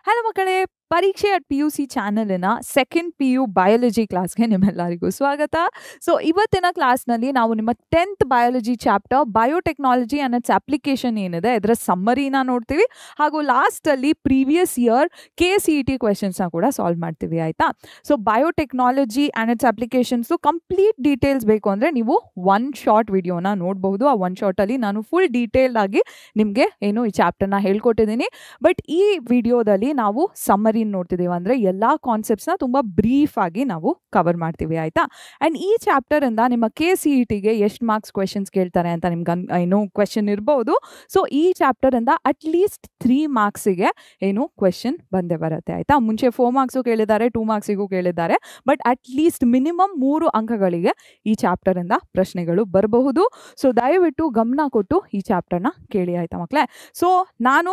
Hello ಮಕ್ಕಳೇ, Pariksha at P U C ಚಾನಲಿನ second P U biology ಕ್ಲಾಸ್ಗೆ ನಿಮ್ಮೆಲ್ಲರಿಗೂ ಸ್ವಾಗತ. ಸೊ ಇವತ್ತಿನ ಕ್ಲಾಸ್ನಲ್ಲಿ ನಾವು ನಿಮ್ಮ 10th biology chapter biotechnology and its application ಏನಿದೆ ಇದರ ಸಮ್ಮರಿನ ನೋಡ್ತೀವಿ. ಹಾಗೂ ಲಾಸ್ಟಲ್ಲಿ ಪ್ರೀವಿಯಸ್ ಇಯರ್ KCET ಕ್ವೆಶನ್ಸ್ನ ಕೂಡ ಸಾಲ್ವ್ ಮಾಡ್ತೀವಿ, ಆಯಿತಾ. So biotechnology and it's applications complete details ಬೇಕು ಅಂದರೆ ನೀವು ಒನ್ ಶಾರ್ಟ್ ವಿಡಿಯೋನ ನೋಡ್ಬೋದು. ಆ ಒನ್ ಶಾರ್ಟಲ್ಲಿ ನಾನು ಫುಲ್ ಡೀಟೇಲ್ ಆಗಿ ನಿಮಗೆ ಈ ಚಾಪ್ಟರ್ನ ಹೇಳ್ಕೊಟ್ಟಿದ್ದೀನಿ. ಬಟ್ ಈ ವಿಡಿಯೋದಲ್ಲಿ ನಾವು ಸಮ್ಮರಿ ನೋಡ್ತಿದ್ದೀವಿ, ಅಂದರೆ ಎಲ್ಲ ಕಾನ್ಸೆಪ್ಟ್ಸ್ನ ತುಂಬ ಬ್ರೀಫ್ ಆಗಿ ನಾವು ಕವರ್ ಮಾಡ್ತೀವಿ, ಆಯಿತಾ. ಆ್ಯಂಡ್ ಈ ಚಾಪ್ಟರಿಂದ ನಿಮ್ಮ KCETಗೆ ಎಷ್ಟು ಮಾರ್ಕ್ಸ್ ಕ್ವೆಶನ್ಸ್ ಕೇಳ್ತಾರೆ ಅಂತ ನಿಮ್ಗೆ ಕ್ವೆಶನ್ ಇರ್ಬೋದು. ಸೊ ಈ ಚಾಪ್ಟರಿಂದ ಅಟ್ಲೀಸ್ಟ್ 3 ಮಾರ್ಕ್ಸಿಗೆ ಕ್ವೆಶನ್ ಬಂದೇ ಬರುತ್ತೆ, ಆಯಿತಾ. ಮುಂಚೆ 4 ಮಾರ್ಕ್ಸು ಕೇಳಿದ್ದಾರೆ, 2 ಮಾರ್ಕ್ಸಿಗೂ ಕೇಳಿದ್ದಾರೆ. ಬಟ್ ಅಟ್ಲೀಸ್ಟ್ ಮಿನಿಮಮ್ 3 ಅಂಕಗಳಿಗೆ ಈ ಚಾಪ್ಟರಿಂದ ಪ್ರಶ್ನೆಗಳು ಬರಬಹುದು. ಸೊ ದಯವಿಟ್ಟು ಗಮನ ಕೊಟ್ಟು ಈ ಚಾಪ್ಟರ್ನ ಕೇಳಿ, ಆಯಿತಾ ಮಕ್ಕಳೇ. ಸೊ ನಾನು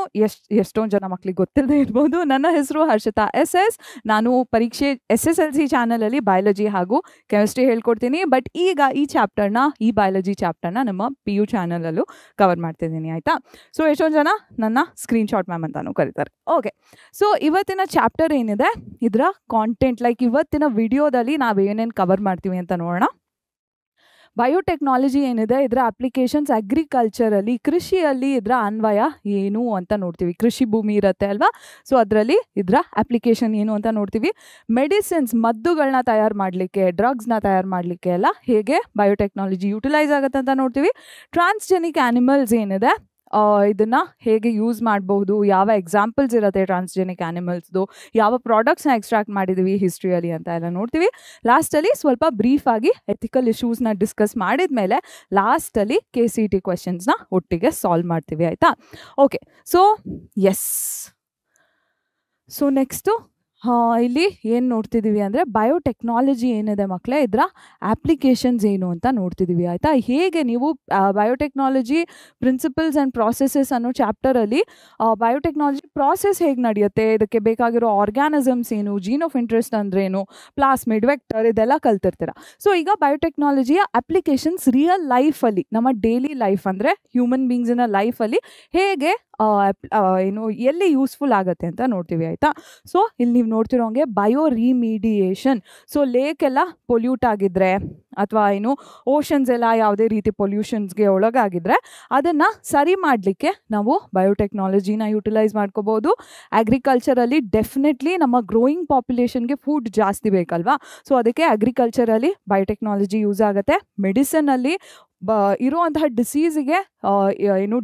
ಎಷ್ಟೊಂದು ಜನ ಮಕ್ಕಳಿಗೆ ಗೊತ್ತಿಲ್ಲದೆ ಇರ್ಬೋದು, ನನ್ನ ಹೆಸರು ಹರ್ಷಿತಾ SS. ನಾನು ಪರೀಕ್ಷೆ SSLC ಚಾನಲಲ್ಲಿ ಬಯಾಲಜಿ ಹಾಗೂ ಕೆಮಿಸ್ಟ್ರಿ ಹೇಳ್ಕೊಡ್ತೀನಿ. ಬಟ್ ಈಗ ಈ ಬಯಾಲಜಿ ಚಾಪ್ಟರ್ನ ನಮ್ಮ PU ಚಾನಲಲ್ಲೂ ಕವರ್ ಮಾಡ್ತಿದ್ದೀನಿ, ಆಯಿತಾ. ಸೊ ಎಷ್ಟೊಂದು ಜನ ನನ್ನ ಸ್ಕ್ರೀನ್ಶಾಟ್ ಮ್ಯಾಮ್ ಅಂತಾನು ಕರೀತಾರೆ. ಓಕೆ, ಸೊ ಇವತ್ತಿನ ಚಾಪ್ಟರ್ ಏನಿದೆ ಇದರ ಕಾಂಟೆಂಟ್, ಲೈಕ್ ಇವತ್ತಿನ ವಿಡಿಯೋದಲ್ಲಿ ನಾವು ಏನೇನು ಕವರ್ ಮಾಡ್ತೀವಿ ಅಂತ ನೋಡೋಣ. ಬಯೋಟೆಕ್ನಾಲಜಿ ಏನಿದೆ ಇದರ ಅಪ್ಲಿಕೇಶನ್ಸ್ ಅಗ್ರಿಕಲ್ಚರಲ್ಲಿ, ಕೃಷಿಯಲ್ಲಿ ಇದರ ಅನ್ವಯ ಏನು ಅಂತ ನೋಡ್ತೀವಿ. ಕೃಷಿ ಭೂಮಿ ಇರುತ್ತೆ ಅಲ್ವಾ, ಸೊ ಅದರಲ್ಲಿ ಇದರ ಅಪ್ಲಿಕೇಶನ್ ಏನು ಅಂತ ನೋಡ್ತೀವಿ. ಮೆಡಿಸಿನ್ಸ್, ಮದ್ದುಗಳನ್ನ ತಯಾರು ಮಾಡಲಿಕ್ಕೆ, ಡ್ರಗ್ಸ್ನ ತಯಾರು ಮಾಡಲಿಕ್ಕೆ ಎಲ್ಲ ಹೇಗೆ ಬಯೋಟೆಕ್ನಾಲಜಿ ಯೂಟಿಲೈಸ್ ಆಗುತ್ತೆ ಅಂತ ನೋಡ್ತೀವಿ. ಟ್ರಾನ್ಸ್ಜೆನಿಕ್ ಆ್ಯನಿಮಲ್ಸ್ ಏನಿದೆ ಇದನ್ನು ಹೇಗೆ ಯೂಸ್ ಮಾಡಬಹುದು, ಯಾವ ಎಕ್ಸಾಂಪಲ್ಸ್ ಇರುತ್ತೆ ಟ್ರಾನ್ಸ್ಜೆನಿಕ್ ಆ್ಯನಿಮಲ್ಸ್ದು, ಯಾವ ಪ್ರಾಡಕ್ಟ್ಸ್ನ ಎಕ್ಸ್ಟ್ರಾಕ್ಟ್ ಮಾಡಿದ್ದೀವಿ ಹಿಸ್ಟ್ರಿಯಲ್ಲಿ ಅಂತ ಎಲ್ಲ ನೋಡ್ತೀವಿ. ಲಾಸ್ಟಲ್ಲಿ ಸ್ವಲ್ಪ ಬ್ರೀಫ್ ಆಗಿ ಎಥಿಕಲ್ ಇಶ್ಯೂಸ್ನ ಡಿಸ್ಕಸ್ ಮಾಡಿದ ಮೇಲೆ ಲಾಸ್ಟಲ್ಲಿ KCET ಕ್ವೆಶನ್ಸ್ನ ಒಟ್ಟಿಗೆ ಸಾಲ್ವ್ ಮಾಡ್ತೀವಿ, ಆಯಿತಾ. ಓಕೆ, ಸೊ ಸೊ ನೆಕ್ಸ್ಟು ಇಲ್ಲಿ ಏನು ನೋಡ್ತಿದ್ದೀವಿ ಅಂದರೆ ಬಯೋಟೆಕ್ನಾಲಜಿ ಏನಿದೆ ಮಕ್ಕಳೇ ಇದರ ಅಪ್ಲಿಕೇಶನ್ಸ್ ಏನು ಅಂತ ನೋಡ್ತಿದ್ದೀವಿ, ಆಯಿತಾ. ಹೇಗೆ ನೀವು ಬಯೋಟೆಕ್ನಾಲಜಿ ಪ್ರಿನ್ಸಿಪಲ್ಸ್ ಆ್ಯಂಡ್ ಪ್ರಾಸೆಸಸ್ ಅನ್ನೋ ಚಾಪ್ಟರಲ್ಲಿ ಬಯೋಟೆಕ್ನಾಲಜಿ ಪ್ರಾಸೆಸ್ ಹೇಗೆ ನಡೆಯುತ್ತೆ, ಇದಕ್ಕೆ ಬೇಕಾಗಿರೋ ಆರ್ಗ್ಯಾನಿಸಮ್ಸ್ ಏನು, ಜೀನ್ ಆಫ್ ಇಂಟ್ರೆಸ್ಟ್ ಅಂದ್ರೇನು, ಪ್ಲಾಸ್ಮಿಡ್, ವೆಕ್ಟರ್, ಇದೆಲ್ಲ ಕಲ್ತಿರ್ತೀರ. ಸೊ ಈಗ ಬಯೋಟೆಕ್ನಾಲಜಿಯ ಅಪ್ಲಿಕೇಶನ್ಸ್ ರಿಯಲ್ ಲೈಫಲ್ಲಿ, ನಮ್ಮ ಡೈಲಿ ಲೈಫ್ ಅಂದರೆ ಹ್ಯೂಮನ್ ಬೀಯಿಂಗ್ಸಿನ ಲೈಫಲ್ಲಿ ಹೇಗೆ ಎಲ್ಲಿ ಯೂಸ್ಫುಲ್ ಆಗುತ್ತೆ ಅಂತ ನೋಡ್ತೀವಿ, ಆಯಿತಾ. ಸೊ ಇಲ್ಲಿ ನೀವು ನೋಡ್ತಿರೋ ಹಂಗೆ ಬಯೋ ರಿಮಿಡಿಯೇಷನ್. ಸೊ ಲೇಕ್ ಎಲ್ಲ ಪೊಲ್ಯೂಟ್ ಆಗಿದ್ರೆ ಅಥವಾ ಓಷನ್ಸ್ ಎಲ್ಲ ಯಾವುದೇ ರೀತಿ ಪೊಲ್ಯೂಷನ್ಸ್ಗೆ ಒಳಗಾಗಿದ್ರೆ ಅದನ್ನು ಸರಿ ಮಾಡಲಿಕ್ಕೆ ನಾವು ಬಯೋಟೆಕ್ನಾಲಜಿನ ಯೂಟಿಲೈಸ್ ಮಾಡ್ಕೋಬೋದು. ಅಗ್ರಿಕಲ್ಚರಲ್ಲಿ ಡೆಫಿನೆಟ್ಲಿ ನಮ್ಮ ಗ್ರೋಯಿಂಗ್ ಪಾಪ್ಯುಲೇಷನ್ಗೆ ಫುಡ್ ಜಾಸ್ತಿ ಬೇಕಲ್ವಾ, ಸೊ ಅದಕ್ಕೆ ಅಗ್ರಿಕಲ್ಚರಲ್ಲಿ ಬಯೋಟೆಕ್ನಾಲಜಿ ಯೂಸ್ ಆಗುತ್ತೆ. ಮೆಡಿಸನಲ್ಲಿ ಇರುವಂತಹ ಡಿಸೀಸಿಗೆ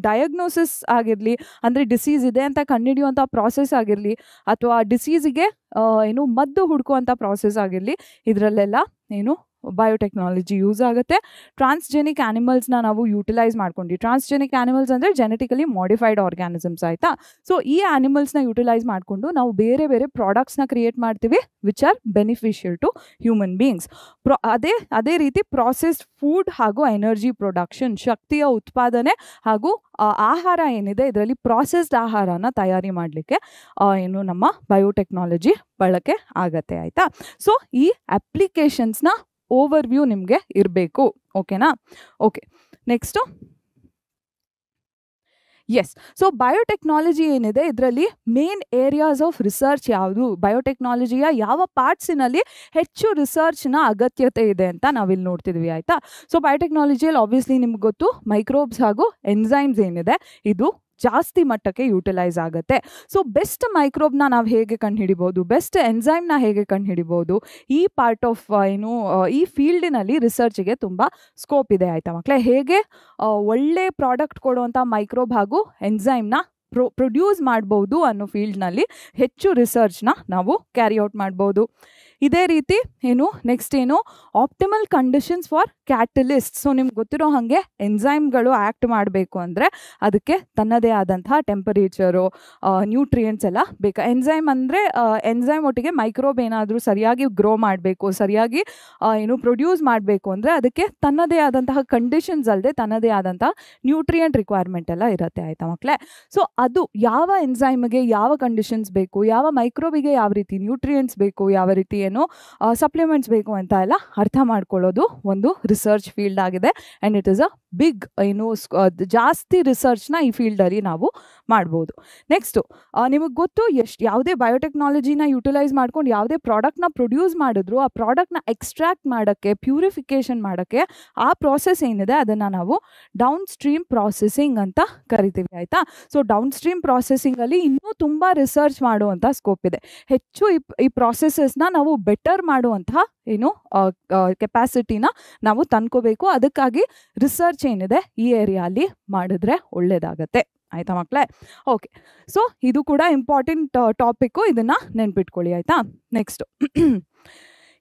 ಡಯಾಗ್ನೋಸಿಸ್ ಆಗಿರಲಿ, ಅಂದರೆ ಡಿಸೀಸ್ ಇದೆ ಅಂತ ಕಂಡುಹಿಡಿಯುವಂಥ ಪ್ರಾಸೆಸ್ ಆಗಿರಲಿ, ಅಥವಾ ಡಿಸೀಸಿಗೆ ಮದ್ದು ಹುಡುಕುವಂಥ ಪ್ರಾಸೆಸ್ ಆಗಿರಲಿ, ಇದರಲ್ಲೆಲ್ಲ ಬಯೋಟೆಕ್ನಾಲಜಿ ಯೂಸ್ ಆಗುತ್ತೆ. ಟ್ರಾನ್ಸ್ಜೆನಿಕ್ ಆ್ಯನಿಮಲ್ಸ್ನ ನಾವು ಯೂಟಿಲೈಸ್ ಮಾಡ್ಕೊಂಡು, ಟ್ರಾನ್ಸ್ಜೆನಿಕ್ ಆ್ಯನಿಮಲ್ಸ್ ಅಂದರೆ ಜೆನೆಟಿಕಲಿ ಮಾಡಿಫೈಡ್ ಆರ್ಗ್ಯಾನಿಸಮ್ಸ್, ಆಯಿತಾ. ಸೊ ಈ ಆ್ಯನಿಮಲ್ಸ್ನ ಯೂಟಿಲೈಸ್ ಮಾಡಿಕೊಂಡು ನಾವು ಬೇರೆ ಬೇರೆ ಪ್ರಾಡಕ್ಟ್ಸ್ನ ಕ್ರಿಯೇಟ್ ಮಾಡ್ತೀವಿ which are beneficial to human beings. ಅದೇ ರೀತಿ ಪ್ರಾಸೆಸ್ಡ್ ಫುಡ್ ಹಾಗೂ ಎನರ್ಜಿ ಪ್ರೊಡಕ್ಷನ್, ಶಕ್ತಿಯ ಉತ್ಪಾದನೆ ಹಾಗೂ ಆಹಾರ ಏನಿದೆ ಇದರಲ್ಲಿ ಪ್ರಾಸೆಸ್ಡ್ ಆಹಾರನ ತಯಾರಿ ಮಾಡಲಿಕ್ಕೆ ನಮ್ಮ ಬಯೋಟೆಕ್ನಾಲಜಿ ಬಳಕೆ ಆಗತ್ತೆ, ಆಯಿತಾ. ಸೊ ಈ ಅಪ್ಲಿಕೇಶನ್ಸ್ನ ಓವರ್ವ್ಯೂ ನಿಮಗೆ ಇರಬೇಕು, ಓಕೆನಾ. ಓಕೆ, ನೆಕ್ಸ್ಟು ಸೊ ಬಯೋಟೆಕ್ನಾಲಜಿ ಏನಿದೆ ಇದರಲ್ಲಿ ಮೇನ್ ಏರಿಯಾಸ್ ಆಫ್ ರಿಸರ್ಚ್ ಯಾವುದು, ಬಯೋಟೆಕ್ನಾಲಜಿಯ ಯಾವ ಪಾರ್ಟ್ಸಿನಲ್ಲಿ ಹೆಚ್ಚು ರಿಸರ್ಚ್ನ ಅಗತ್ಯತೆ ಇದೆ ಅಂತ ನಾವಿಲ್ಲಿ ನೋಡ್ತಿದ್ವಿ, ಆಯಿತಾ. ಸೊ ಬಯೋಟೆಕ್ನಾಲಜಿಯಲ್ಲಿ ಆಬ್ವಿಯಸ್ಲಿ ನಿಮ್ಗೆ ಗೊತ್ತು ಮೈಕ್ರೋಬ್ಸ್ ಹಾಗೂ ಎನ್ಸೈಮ್ಸ್ ಏನಿದೆ ಇದು ಜಾಸ್ತಿ ಮಟ್ಟಕ್ಕೆ ಯೂಟಿಲೈಸ್ ಆಗುತ್ತೆ. ಸೊ ಬೆಸ್ಟ್ ಮೈಕ್ರೋಬ್ನ ನಾವು ಹೇಗೆ ಕಂಡುಹಿಡಿಬೋದು, ಬೆಸ್ಟ್ ಎನ್ಸೈಮ್ನ ಹೇಗೆ ಕಂಡುಹಿಡಿಬೋದು, ಈ ಪಾರ್ಟ್ ಆಫ್ ಈ ಫೀಲ್ಡಿನಲ್ಲಿ ರಿಸರ್ಚಿಗೆ ತುಂಬ ಸ್ಕೋಪ್ ಇದೆ, ಆಯಿತಾ ಮಕ್ಕಳೇ. ಹೇಗೆ ಒಳ್ಳೆ ಪ್ರಾಡಕ್ಟ್ ಕೊಡುವಂಥ ಮೈಕ್ರೋಬ್ ಹಾಗೂ ಎನ್ಸೈಮ್ನ ಪ್ರೊಡ್ಯೂಸ್ ಮಾಡ್ಬೋದು ಅನ್ನೋ ಫೀಲ್ಡ್ನಲ್ಲಿ ಹೆಚ್ಚು ರಿಸರ್ಚ್ನ ನಾವು ಕ್ಯಾರಿ ಔಟ್ ಮಾಡ್ಬೋದು. ಇದೇ ರೀತಿ next optimal conditions for catalyst. So ನಿಮ್ಗೆ ಗೊತ್ತಿರೋ ಹಾಗೆ ಎನ್ಸೈಮ್ಗಳು ಆ್ಯಕ್ಟ್ ಮಾಡಬೇಕು ಅಂದರೆ ಅದಕ್ಕೆ ತನ್ನದೇ ಆದಂತಹ ಟೆಂಪರೇಚರು, ನ್ಯೂಟ್ರಿಯೆಂಟ್ಸ್ ಎಲ್ಲ ಬೇಕು. ಎನ್ಸೈಮ್ ಅಂದರೆ ಎನ್ಸೈಮ್ ಒಟ್ಟಿಗೆ ಮೈಕ್ರೋಬ್ ಏನಾದರೂ ಸರಿಯಾಗಿ ಗ್ರೋ ಮಾಡಬೇಕು, ಸರಿಯಾಗಿ ಪ್ರೊಡ್ಯೂಸ್ ಮಾಡಬೇಕು ಅಂದರೆ ಅದಕ್ಕೆ ತನ್ನದೇ ಆದಂತಹ ಕಂಡೀಷನ್ಸ್ ಅಲ್ಲದೆ ತನ್ನದೇ ಆದಂತಹ ನ್ಯೂಟ್ರಿಯೆಂಟ್ ರಿಕ್ವೈರ್ಮೆಂಟ್ ಎಲ್ಲ ಇರುತ್ತೆ, ಆಯಿತಾ ಮಕ್ಕಳೇ. ಸೊ ಅದು ಯಾವ ಎನ್ಸೈಮ್ಗೆ ಯಾವ ಕಂಡೀಷನ್ಸ್ ಬೇಕು, ಯಾವ ಮೈಕ್ರೋಬಿಗೆ ಯಾವ ರೀತಿ ನ್ಯೂಟ್ರಿಯೆಂಟ್ಸ್ ಬೇಕು, ಯಾವ ರೀತಿ ಸಪ್ಲಿಮೆಂಟ್ಸ್ ಬೇಕು ಅಂತ ಎಲ್ಲ ಅರ್ಥ ಮಾಡ್ಕೊಳ್ಳೋದು ಒಂದು ರಿಸರ್ಚ್ ಫೀಲ್ಡ್ ಆಗಿದೆ and it is a big ಏನು ಜಾಸ್ತಿ ರಿಸರ್ಚ್ನ ಈ ಫೀಲ್ಡಲ್ಲಿ ನಾವು ಮಾಡ್ಬೋದು. ನೆಕ್ಸ್ಟು ನಿಮಗೆ ಗೊತ್ತು ಯಾವುದೇ ಬಯೋಟೆಕ್ನಾಲಜಿನ ಯುಟಿಲೈಸ್ ಮಾಡ್ಕೊಂಡು ಯಾವುದೇ ಪ್ರಾಡಕ್ಟ್ನ ಪ್ರೊಡ್ಯೂಸ್ ಮಾಡಿದ್ರು ಆ ಪ್ರಾಡಕ್ಟ್ನ ಎಕ್ಸ್ಟ್ರಾಕ್ಟ್ ಮಾಡೋಕ್ಕೆ ಪ್ಯೂರಿಫಿಕೇಷನ್ ಮಾಡೋಕ್ಕೆ ಆ ಪ್ರಾಸೆಸ್ ಏನಿದೆ ಅದನ್ನು ನಾವು ಡೌನ್ ಸ್ಟ್ರೀಮ್ ಪ್ರಾಸೆಸಿಂಗ್ ಅಂತ ಕರಿತೀವಿ ಆಯಿತಾ. ಸೊ ಡೌನ್ ಸ್ಟ್ರೀಮ್ ಪ್ರಾಸೆಸಿಂಗಲ್ಲಿ ಇನ್ನೂ ತುಂಬ ರಿಸರ್ಚ್ ಮಾಡುವಂಥ ಸ್ಕೋಪ್ ಇದೆ. ಹೆಚ್ಚು ಈ ಪ್ರಾಸೆಸಸ್ನ ನಾವು ಬೆಟರ್ ಮಾಡುವಂತಹ ಏನು ಕೆಪಾಸಿಟಿನ ನಾವು ತಂದ್ಕೋಬೇಕು. ಅದಕ್ಕಾಗಿ ರಿಸರ್ಚ್ ಏನಿದೆ ಈ ಏರಿಯಾಲಿ ಮಾಡಿದ್ರೆ ಒಳ್ಳೆಯದಾಗತ್ತೆ ಆಯಿತಾ ಮಕ್ಕಳೇ. ಓಕೆ, ಸೊ ಇದು ಕೂಡ ಇಂಪಾರ್ಟೆಂಟ್ ಟಾಪಿಕ್ಕು, ಇದನ್ನು ನೆನ್ಪಿಟ್ಕೊಳ್ಳಿ ಆಯಿತಾ. ನೆಕ್ಸ್ಟು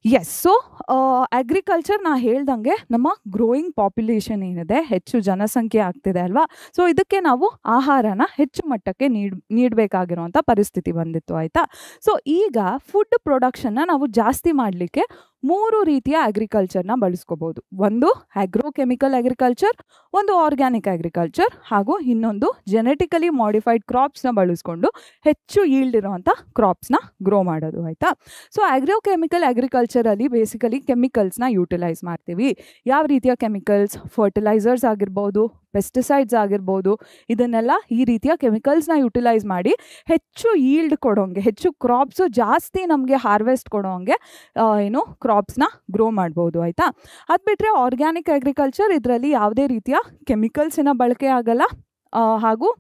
ಎಸ್, ಸೊ ಅಗ್ರಿಕಲ್ಚರ್ ನಾ ಹೇಳ್ದಂಗೆ ನಮ್ಮ ಗ್ರೋಯಿಂಗ್ ಪಾಪ್ಯುಲೇಷನ್ ಏನಿದೆ, ಹೆಚ್ಚು ಜನಸಂಖ್ಯೆ ಆಗ್ತಿದೆ ಅಲ್ವಾ. ಸೊ ಇದಕ್ಕೆ ನಾವು ಆಹಾರನ ಹೆಚ್ಚು ಮಟ್ಟಕ್ಕೆ ನೀಡಬೇಕಾಗಿರುವಂಥ ಪರಿಸ್ಥಿತಿ ಬಂದಿತ್ತು ಆಯಿತಾ. ಸೊ ಈಗ ಫುಡ್ ಪ್ರೊಡಕ್ಷನ್ನ ನಾವು ಜಾಸ್ತಿ ಮಾಡಲಿಕ್ಕೆ 3 ರೀತಿಯ ಅಗ್ರಿಕಲ್ಚರ್ನ ಬಳಸ್ಕೋಬೋದು. ಒಂದು ಅಗ್ರೋಕೆಮಿಕಲ್ ಅಗ್ರಿಕಲ್ಚರ್, ಒಂದು ಆರ್ಗ್ಯಾನಿಕ್ ಅಗ್ರಿಕಲ್ಚರ್, ಹಾಗೂ ಇನ್ನೊಂದು ಜೆನೆಟಿಕಲಿ ಮಾಡಿಫೈಡ್ ಕ್ರಾಪ್ಸ್ನ ಬಳಸ್ಕೊಂಡು ಹೆಚ್ಚು ಈಲ್ಡ್ ಇರುವಂಥ ಕ್ರಾಪ್ಸ್ನ ಗ್ರೋ ಮಾಡೋದು ಆಯಿತಾ. ಸೊ ಅಗ್ರೋಕೆಮಿಕಲ್ ಅಗ್ರಿಕಲ್ಚರಲ್ಲಿ ಬೇಸಿಕಲಿ ಕೆಮಿಕಲ್ಸ್ನ ಯೂಟಿಲೈಸ್ ಮಾಡ್ತೀವಿ. ಯಾವ ರೀತಿಯ ಕೆಮಿಕಲ್ಸ್? ಫರ್ಟಿಲೈಸರ್ಸ್ ಆಗಿರ್ಬೋದು, ಪೆಸ್ಟಿಸೈಡ್ಸ್ ಆಗಿರ್ಬೋದು, ಇದನ್ನೆಲ್ಲ ಈ ರೀತಿಯ ಕೆಮಿಕಲ್ಸ್ನ ಯುಟಿಲೈಸ್ ಮಾಡಿ ಹೆಚ್ಚು ಈಲ್ಡ್ ಕೊಡೋಂಗೆ, ಹೆಚ್ಚು ಕ್ರಾಪ್ಸು ಜಾಸ್ತಿ ನಮಗೆ ಹಾರ್ವೆಸ್ಟ್ ಕೊಡೋಂಗೆ ಏನು ಕ್ರಾಪ್ಸ್ನ ಗ್ರೋ ಮಾಡ್ಬೋದು ಆಯಿತಾ. ಅದು ಬಿಟ್ಟರೆ ಆರ್ಗ್ಯಾನಿಕ್ ಅಗ್ರಿಕಲ್ಚರ್, ಇದರಲ್ಲಿ ಯಾವುದೇ ರೀತಿಯ ಕೆಮಿಕಲ್ಸಿನ ಬಳಕೆ ಆಗಲ್ಲ, ಹಾಗೂ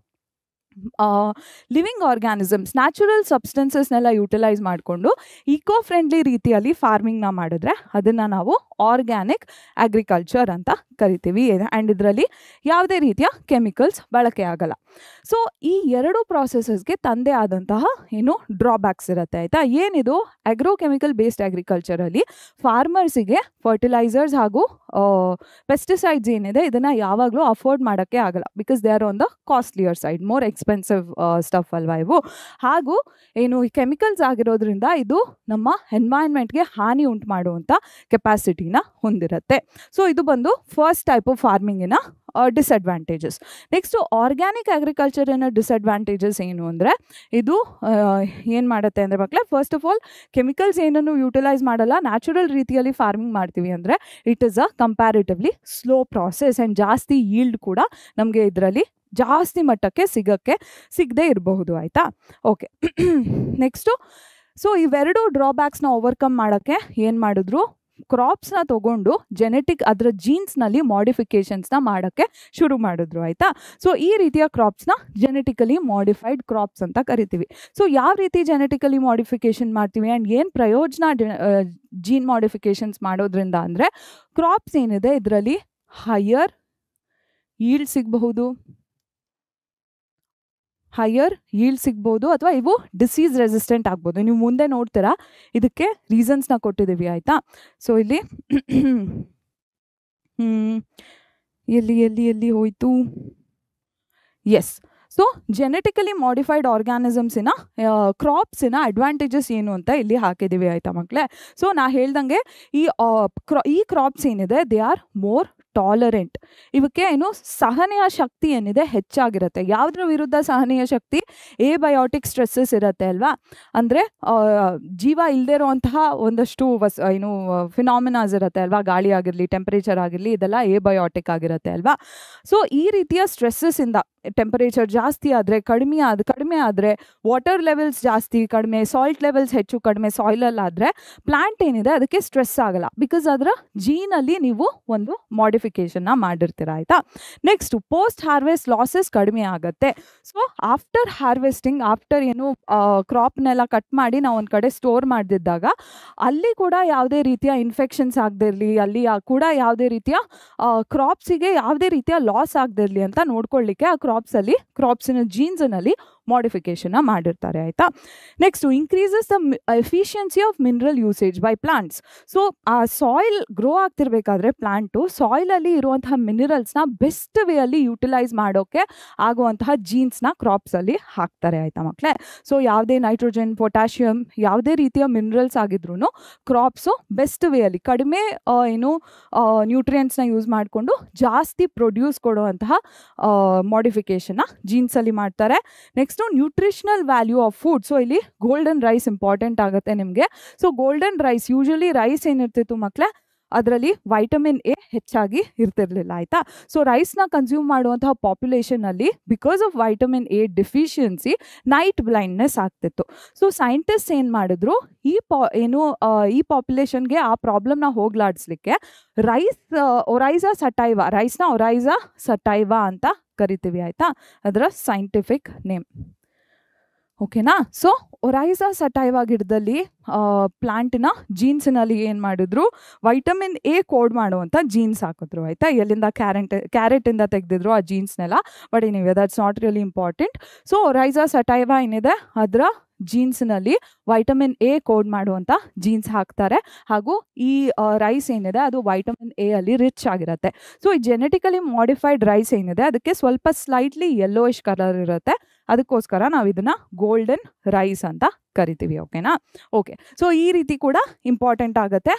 ಲಿವಿಂಗ್ ಆರ್ಗ್ಯಾನಿಸಮ್ಸ್, ನ್ಯಾಚುರಲ್ ಸಬ್ಸ್ಟೆನ್ಸಸ್ನೆಲ್ಲ ಯುಟಿಲೈಸ್ ಮಾಡಿಕೊಂಡು ಈಕೋ ಫ್ರೆಂಡ್ಲಿ ರೀತಿಯಲ್ಲಿ ಫಾರ್ಮಿಂಗ್ನ ಮಾಡಿದ್ರೆ ಅದನ್ನು ನಾವು ಆರ್ಗ್ಯಾನಿಕ್ ಅಗ್ರಿಕಲ್ಚರ್ ಅಂತ ಕರಿತೀವಿ. ಆ್ಯಂಡ್ ಇದರಲ್ಲಿ ಯಾವುದೇ ರೀತಿಯ ಕೆಮಿಕಲ್ಸ್ ಬಳಕೆ ಆಗಲ್ಲ. ಸೊ ಈ 2 ಪ್ರಾಸೆಸಸ್ಗೆ ತಂದೆ ಆದಂತಹ ಏನು ಡ್ರಾಬ್ಯಾಕ್ಸ್ ಇರುತ್ತೆ ಆಯಿತಾ. ಏನಿದು ಅಗ್ರೋಕೆಮಿಕಲ್ ಬೇಸ್ಡ್ ಅಗ್ರಿಕಲ್ಚರಲ್ಲಿ ಫಾರ್ಮರ್ಸಿಗೆ ಫರ್ಟಿಲೈಸರ್ಸ್ ಹಾಗೂ ಪೆಸ್ಟಿಸೈಡ್ಸ್ ಏನಿದೆ ಇದನ್ನು ಯಾವಾಗಲೂ ಅಫೋರ್ಡ್ ಮಾಡೋಕ್ಕೆ ಆಗಲ್ಲ, because they are on the costlier side, more expensive stuff ಅಲ್ವಾ ಇವು. ಹಾಗೂ ಏನು ಈ ಕೆಮಿಕಲ್ಸ್ ಆಗಿರೋದ್ರಿಂದ ಇದು ನಮ್ಮ ಎನ್ವೈರ್ನ್ಮೆಂಟ್ಗೆ ಹಾನಿ ಉಂಟು ಮಾಡುವಂಥ ಕೆಪಾಸಿಟಿನ ಹೊಂದಿರುತ್ತೆ. ಸೊ ಇದು ಬಂದು first type of ಫಾರ್ಮಿಂಗಿನ disadvantages. Next organic ಅಗ್ರಿಕಲ್ಚರಿನ disadvantages ಏನು ಅಂದರೆ, ಇದು ಏನು ಮಾಡುತ್ತೆ ಅಂದರೆ ಮಕ್ಕಳೇ, ಫಸ್ಟ್ ಆಫ್ ಆಲ್ ಕೆಮಿಕಲ್ಸ್ ಏನನ್ನು ಯೂಟಿಲೈಸ್ ಮಾಡಲ್ಲ, ನ್ಯಾಚುರಲ್ ರೀತಿಯಲ್ಲಿ ಫಾರ್ಮಿಂಗ್ ಮಾಡ್ತೀವಿ ಅಂದರೆ it is a comparatively slow process and ಜಾಸ್ತಿ ಈಲ್ಡ್ ಕೂಡ ನಮಗೆ ಇದರಲ್ಲಿ ಜಾಸ್ತಿ ಮಟ್ಟಕ್ಕೆ ಸಿಗದೇ ಇರಬಹುದು ಆಯಿತಾ. ಓಕೆ, ನೆಕ್ಸ್ಟು ಸೊ ಇವೆರಡು ಡ್ರಾಬ್ಯಾಕ್ಸ್ನ ಓವರ್ಕಮ್ ಮಾಡೋಕ್ಕೆ ಏನು ಮಾಡಿದ್ರು, ಕ್ರಾಪ್ಸ್ನ ತೊಗೊಂಡು ಅದರ ಜೀನ್ಸ್ನಲ್ಲಿ ಮಾಡಿಫಿಕೇಷನ್ಸ್ನ ಮಾಡೋಕ್ಕೆ ಶುರು ಮಾಡಿದ್ರು ಆಯಿತಾ. ಸೊ ಈ ರೀತಿಯ ಕ್ರಾಪ್ಸ್ನ ಜೆನೆಟಿಕಲಿ ಮಾಡಿಫೈಡ್ ಕ್ರಾಪ್ಸ್ ಅಂತ ಕರಿತೀವಿ. ಸೊ ಯಾವ ರೀತಿ ಜೆನೆಟಿಕಲಿ ಮಾಡಿಫಿಕೇಷನ್ ಮಾಡ್ತೀವಿ ಆ್ಯಂಡ್ ಏನು ಪ್ರಯೋಜನ ಜೀನ್ ಮಾಡಿಫಿಕೇಷನ್ಸ್ ಮಾಡೋದ್ರಿಂದ ಅಂದರೆ, ಕ್ರಾಪ್ಸ್ ಏನಿದೆ ಇದರಲ್ಲಿ ಹೈಯರ್ ಈಲ್ಡ್ ಸಿಗ್ಬೋದು ಅಥವಾ ಇವು ಡಿಸೀಸ್ ರೆಸಿಸ್ಟೆಂಟ್ ಆಗ್ಬೋದು. ನೀವು ಮುಂದೆ ನೋಡ್ತೀರಾ, ಇದಕ್ಕೆ ರೀಸನ್ಸ್ನ ಕೊಟ್ಟಿದ್ದೀವಿ ಆಯಿತಾ. ಸೊ ಇಲ್ಲಿ ಎಲ್ಲಿ ಹೋಯ್ತು, ಎಸ್. ಸೊ ಜೆನೆಟಿಕಲಿ ಮಾಡಿಫೈಡ್ ಆರ್ಗ್ಯಾನಿಸಮ್ಸಿನ ಕ್ರಾಪ್ಸಿನ ಅಡ್ವಾಂಟೇಜಸ್ ಏನು ಅಂತ ಇಲ್ಲಿ ಹಾಕಿದ್ದೀವಿ ಆಯಿತಾ ಮಕ್ಕಳೇ. ಸೊ ನಾ ಹೇಳ್ದಂಗೆ ಈ ಕ್ರಾಪ್ಸ್ ಏನಿದೆ ದೇ ಆರ್ ಮೋರ್ ಟಾಲರೆಂಟ್. ಇವಕ್ಕೆ ಏನು ಸಹನೆಯ ಶಕ್ತಿ ಏನಿದೆ ಹೆಚ್ಚಾಗಿರುತ್ತೆ. ಯಾವುದ್ರ ವಿರುದ್ಧ ಸಹನೆಯ ಶಕ್ತಿ? ಏಬಯೋಟಿಕ್ ಸ್ಟ್ರೆಸ್ಸಸ್ ಇರುತ್ತೆ ಅಲ್ವಾ, ಅಂದರೆ ಜೀವ ಇಲ್ಲದೆ ಇರುವಂತಹ ಒಂದಷ್ಟು ಫಿನಾಮಿನಾಸ್ ಇರುತ್ತೆ ಅಲ್ವಾ, ಗಾಳಿ ಆಗಿರಲಿ, ಟೆಂಪರೇಚರ್ ಆಗಿರಲಿ, ಇದೆಲ್ಲ ಏಬಯೋಟಿಕ್ ಆಗಿರುತ್ತೆ ಅಲ್ವಾ. ಸೊ ಈ ರೀತಿಯ ಸ್ಟ್ರೆಸ್ಸಸ್ಸಿಂದ ಟೆಂಪರೇಚರ್ ಜಾಸ್ತಿ ಆದರೆ ಕಡಿಮೆ ಆದರೆ ವಾಟರ್ ಲೆವೆಲ್ಸ್ ಜಾಸ್ತಿ ಕಡಿಮೆ, ಸಾಲ್ಟ್ ಲೆವೆಲ್ಸ್ ಹೆಚ್ಚು ಕಡಿಮೆ ಸಾಯಿಲಲ್ಲಾದರೆ ಪ್ಲಾಂಟ್ ಏನಿದೆ ಅದಕ್ಕೆ ಸ್ಟ್ರೆಸ್ ಆಗಲ್ಲ, ಬಿಕಾಸ್ ಅದರ ಜೀನಲ್ಲಿ ನೀವು ಒಂದು ಮಾಡಿಫಿಕೇಷನ್ನ ಮಾಡಿರ್ತೀರ ಆಯಿತಾ. ನೆಕ್ಸ್ಟು ಪೋಸ್ಟ್ ಹಾರ್ವೆಸ್ಟ್ ಲಾಸಸ್ ಕಡಿಮೆ ಆಗುತ್ತೆ. ಸೊ ಆಫ್ಟರ್ ಹಾರ್ವೆಸ್ಟಿಂಗ್, ಆಫ್ಟರ್ ಏನು ಕ್ರಾಪ್ನೆಲ್ಲ ಕಟ್ ಮಾಡಿ ನಾವು ಒಂದು ಕಡೆ ಸ್ಟೋರ್ ಮಾಡಿದ್ದಾಗ ಅಲ್ಲಿ ಕೂಡ ಯಾವುದೇ ರೀತಿಯ ಇನ್ಫೆಕ್ಷನ್ಸ್ ಆಗದಿರಲಿ, ಅಲ್ಲಿ ಕೂಡ ಯಾವುದೇ ರೀತಿಯ ಕ್ರಾಪ್ಸಿಗೆ ಯಾವುದೇ ರೀತಿಯ ಲಾಸ್ ಆಗದಿರಲಿ ಅಂತ ನೋಡ್ಕೊಳ್ಳಿಕ್ಕೆ ಆ ಕ್ರಾಪ್ಸಿನ ಜೀನ್ಸ್ನಲ್ಲಿ ಮಾಡಿಫಿಕೇಷನ್ನ ಮಾಡಿರ್ತಾರೆ ಆಯಿತಾ. Next increases the efficiency of mineral usage by plants. So ಆ ಸಾಯಿಲ್ ಗ್ರೋ ಆಗ್ತಿರ್ಬೇಕಾದ್ರೆ ಪ್ಲಾಂಟು ಸಾಯಿಲಲ್ಲಿ ಇರುವಂತಹ ಮಿನರಲ್ಸ್ನ ಬೆಸ್ಟ್ ವೇಯಲ್ಲಿ ಯೂಟಿಲೈಸ್ ಮಾಡೋಕ್ಕೆ ಆಗುವಂತಹ ಜೀನ್ಸ್ನ ಕ್ರಾಪ್ಸಲ್ಲಿ ಹಾಕ್ತಾರೆ ಆಯಿತಾ ಮಕ್ಕಳೇ. ಸೊ ಯಾವುದೇ ನೈಟ್ರೋಜನ್, ಪೊಟ್ಯಾಷಿಯಮ್, ಯಾವುದೇ ರೀತಿಯ ಮಿನರಲ್ಸ್ ಆಗಿದ್ರೂ ಕ್ರಾಪ್ಸು ಬೆಸ್ಟ್ ವೇಯಲ್ಲಿ ಕಡಿಮೆ ನ್ಯೂಟ್ರಿಯೆಂಟ್ಸ್ನ ಯೂಸ್ ಮಾಡಿಕೊಂಡು ಜಾಸ್ತಿ ಪ್ರೊಡ್ಯೂಸ್ ಕೊಡುವಂತಹ ಮಾಡಿಫಿಕೇಷನ್ನ ಜೀನ್ಸಲ್ಲಿ ಮಾಡ್ತಾರೆ. Next nutritional value of food. So ಇಲ್ಲಿ ಗೋಲ್ಡನ್ ರೈಸ್ ಇಂಪಾರ್ಟೆಂಟ್ ಆಗುತ್ತೆ ನಿಮಗೆ. So golden rice, usually rice ಏನಿರ್ತಿತ್ತು ಮಕ್ಕಳೇ, ಅದರಲ್ಲಿ ವೈಟಮಿನ್ ಎ ಹೆಚ್ಚಾಗಿ ಇರ್ತಿರ್ಲಿಲ್ಲ ಆಯಿತಾ. ಸೊ ರೈಸ್ನ ಕನ್ಸ್ಯೂಮ್ ಮಾಡುವಂತಹ ಪಾಪ್ಯುಲೇಷನಲ್ಲಿ because of vitamin A deficiency night blindness ಆಗ್ತಿತ್ತು. ಸೊ ಸೈಂಟಿಸ್ಟ್ ಏನು ಮಾಡಿದ್ರು, ಈ ಪಾಪ್ಯುಲೇಷನ್ಗೆ ಆ ಪ್ರಾಬ್ಲಮ್ನ ಹೋಗ್ಲಾಡಿಸ್ಲಿಕ್ಕೆ ರೈಸ್ನ ಒರೈಸಾ ಸಟೈವಾ ಅಂತ ಕರಿತೀವಿ ಆಯಿತಾ, ಅದರ ಸೈಂಟಿಫಿಕ್ ನೇಮ್. ಓಕೆನಾ. ಸೊ ಒರೈಸಾ ಸಟೈವಾ ಗಿಡದಲ್ಲಿ ಪ್ಲಾಂಟಿನ ಜೀನ್ಸ್ನಲ್ಲಿ ಏನು ಮಾಡಿದ್ರು, ವೈಟಮಿನ್ ಎ ಕೋಡ್ ಮಾಡುವಂಥ ಜೀನ್ಸ್ ಹಾಕಿದ್ರು ಆಯಿತಾ. ಎಲ್ಲಿಂದ ಕ್ಯಾರೆಟಿಂದ ತೆಗೆದಿದ್ರು ಆ ಜೀನ್ಸ್ನೆಲ್ಲ, but anyway that's not really important. So Oryza sativa ಏನಿದೆ ಅದರ ಜೀನ್ಸ್ನಲ್ಲಿ ವೈಟಮಿನ್ ಎ ಕೋಡ್ ಮಾಡುವಂಥ ಜೀನ್ಸ್ ಹಾಕ್ತಾರೆ, ಹಾಗೂ ಈ ರೈಸ್ ಏನಿದೆ ಅದು ವೈಟಮಿನ್ ಎ ಅಲ್ಲಿ ರಿಚ್ ಆಗಿರುತ್ತೆ. ಸೊ ಈ ಜೆನೆಟಿಕಲಿ ಮಾಡಿಫೈಡ್ ರೈಸ್ ಏನಿದೆ ಅದಕ್ಕೆ ಸ್ವಲ್ಪ ಸ್ಲೈಟ್ಲಿ ಯೆಲ್ಲೋಯಿಶ್ ಕಲರ್ ಇರುತ್ತೆ, ಅದಕ್ಕೋಸ್ಕರ ನಾವು ಇದನ್ನ ಗೋಲ್ಡನ್ ರೈಸ್ ಅಂತ ಕರಿತೀವಿ. ಓಕೆನಾ. ಓಕೆ, ಸೊ ಈ ರೀತಿ ಕೂಡ ಇಂಪಾರ್ಟೆಂಟ್ ಆಗುತ್ತೆ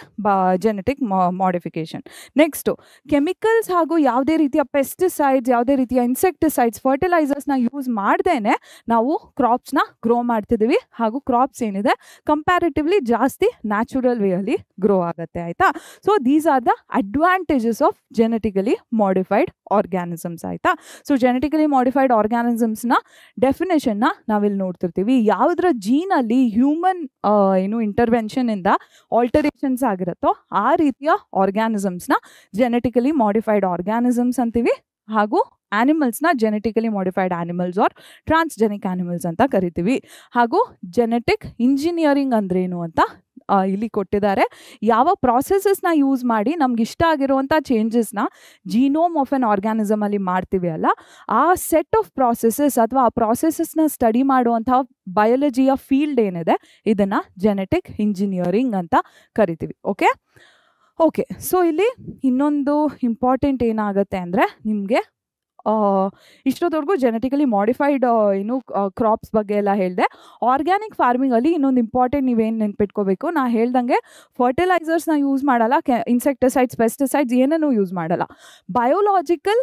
ಜೆನೆಟಿಕ್ ಮಾಡಿಫಿಕೇಶನ್. ನೆಕ್ಸ್ಟು ಕೆಮಿಕಲ್ಸ್ ಹಾಗೂ ಯಾವುದೇ ರೀತಿಯ ಪೆಸ್ಟಿಸೈಡ್ಸ್, ಯಾವುದೇ ರೀತಿಯ ಇನ್ಸೆಕ್ಟಿಸೈಡ್ಸ್, ಫರ್ಟಿಲೈಸರ್ಸ್ನ ಯೂಸ್ ಮಾಡ್ದೇನೆ ನಾವು ಕ್ರಾಪ್ಸ್ನ ಗ್ರೋ ಮಾಡ್ತಿದ್ದೀವಿ, ಹಾಗೂ ಕ್ರಾಪ್ಸ್ ಏನಿದೆ ಕಂಪ್ಯಾರಿಟಿವ್ಲಿ ಜಾಸ್ತಿ ನ್ಯಾಚುರಲ್ ವೇಯಲ್ಲಿ ಗ್ರೋ ಆಗುತ್ತೆ ಆಯಿತಾ. So these are the advantages of genetically modified organisms ಆಯಿತಾ. ಸೊ ಜೆನೆಟಿಕಲಿ ಮಾಡಿಫೈಡ್ ಆರ್ಗ್ಯಾನಿಸಮ್ಸ್ನ ಡೆಫಿನೇಷನ್ನ ನಾವಿಲ್ಲಿ ನೋಡ್ತಿರ್ತೀವಿ. ಯಾವುದರ ಜೀನಲ್ಲಿ ಹ್ಯೂಮನ್ ಇಂಟರ್ವೆನ್ಷನ್ ಇಂದ ಆಲ್ಟರೇಷನ್ಸ್ ಆಗಿರುತ್ತೋ ಆ ರೀತಿಯ ಆರ್ಗ್ಯಾನಿಸಮ್ಸ್ನ ಜೆನೆಟಿಕಲಿ ಮಾಡಿಫೈಡ್ ಆರ್ಗ್ಯಾನಿಸಮ್ಸ್ ಅಂತೀವಿ, ಹಾಗೂ ಆನಿಮಲ್ಸ್ನ genetically modified animals or transgenic animals ಅಂತ ಕರಿತೀವಿ. ಹಾಗೂ ಜೆನೆಟಿಕ್ ಇಂಜಿನಿಯರಿಂಗ್ ಅಂದ್ರೇನು ಅಂತ ಇಲ್ಲಿ ಕೊಟ್ಟಿದ್ದಾರೆ. ಯಾವ ಪ್ರಾಸೆಸಸ್ನ ಯೂಸ್ ಮಾಡಿ ನಮ್ಗೆ ಇಷ್ಟ ಆಗಿರುವಂಥ ಚೇಂಜಸ್ನ ಜೀನೋಮ್ ಆಫ್ ಎನ್ ಆರ್ಗ್ಯಾನಿಸಮ್ ಅಲ್ಲಿ ಮಾಡ್ತೀವಿ ಅಲ್ಲ, ಆ ಸೆಟ್ ಆಫ್ ಪ್ರಾಸೆಸಸ್ ಅಥವಾ ಆ ಪ್ರಾಸೆಸಸ್ನ ಸ್ಟಡಿ ಮಾಡುವಂಥ ಬಯಾಲಜಿಯ ಫೀಲ್ಡ್ ಏನಿದೆ ಇದನ್ನು ಜೆನೆಟಿಕ್ ಇಂಜಿನಿಯರಿಂಗ್ ಅಂತ ಕರಿತೀವಿ. ಓಕೆ, ಸೊ ಇಲ್ಲಿ ಇನ್ನೊಂದು ಇಂಪಾರ್ಟೆಂಟ್ ಏನಾಗುತ್ತೆ ಅಂದರೆ, ನಿಮಗೆ ಇಷ್ಟೊತ್ತವರೆಗೂ ಜೆನೆಟಿಕಲಿ ಮಾಡಿಫೈಡ್ ಕ್ರಾಪ್ಸ್ ಬಗ್ಗೆ ಎಲ್ಲ ಹೇಳಿದೆ. ಆರ್ಗ್ಯಾನಿಕ್ ಫಾರ್ಮಿಂಗಲ್ಲಿ ಇನ್ನೊಂದು ಇಂಪಾರ್ಟೆಂಟ್ ನೀವೇನು ನೆನ್ಪಿಟ್ಕೋಬೇಕು, ನಾ ಹೇಳ್ದಂಗೆ ಫರ್ಟಿಲೈಸರ್ಸ್ನ ಯೂಸ್ ಮಾಡಲ್ಲ, ಇನ್ಸೆಕ್ಟಿಸೈಡ್ಸ್, ಪೆಸ್ಟಿಸೈಡ್ಸ್ ಏನನ್ನೂ ಯೂಸ್ ಮಾಡಲ್ಲ. Biological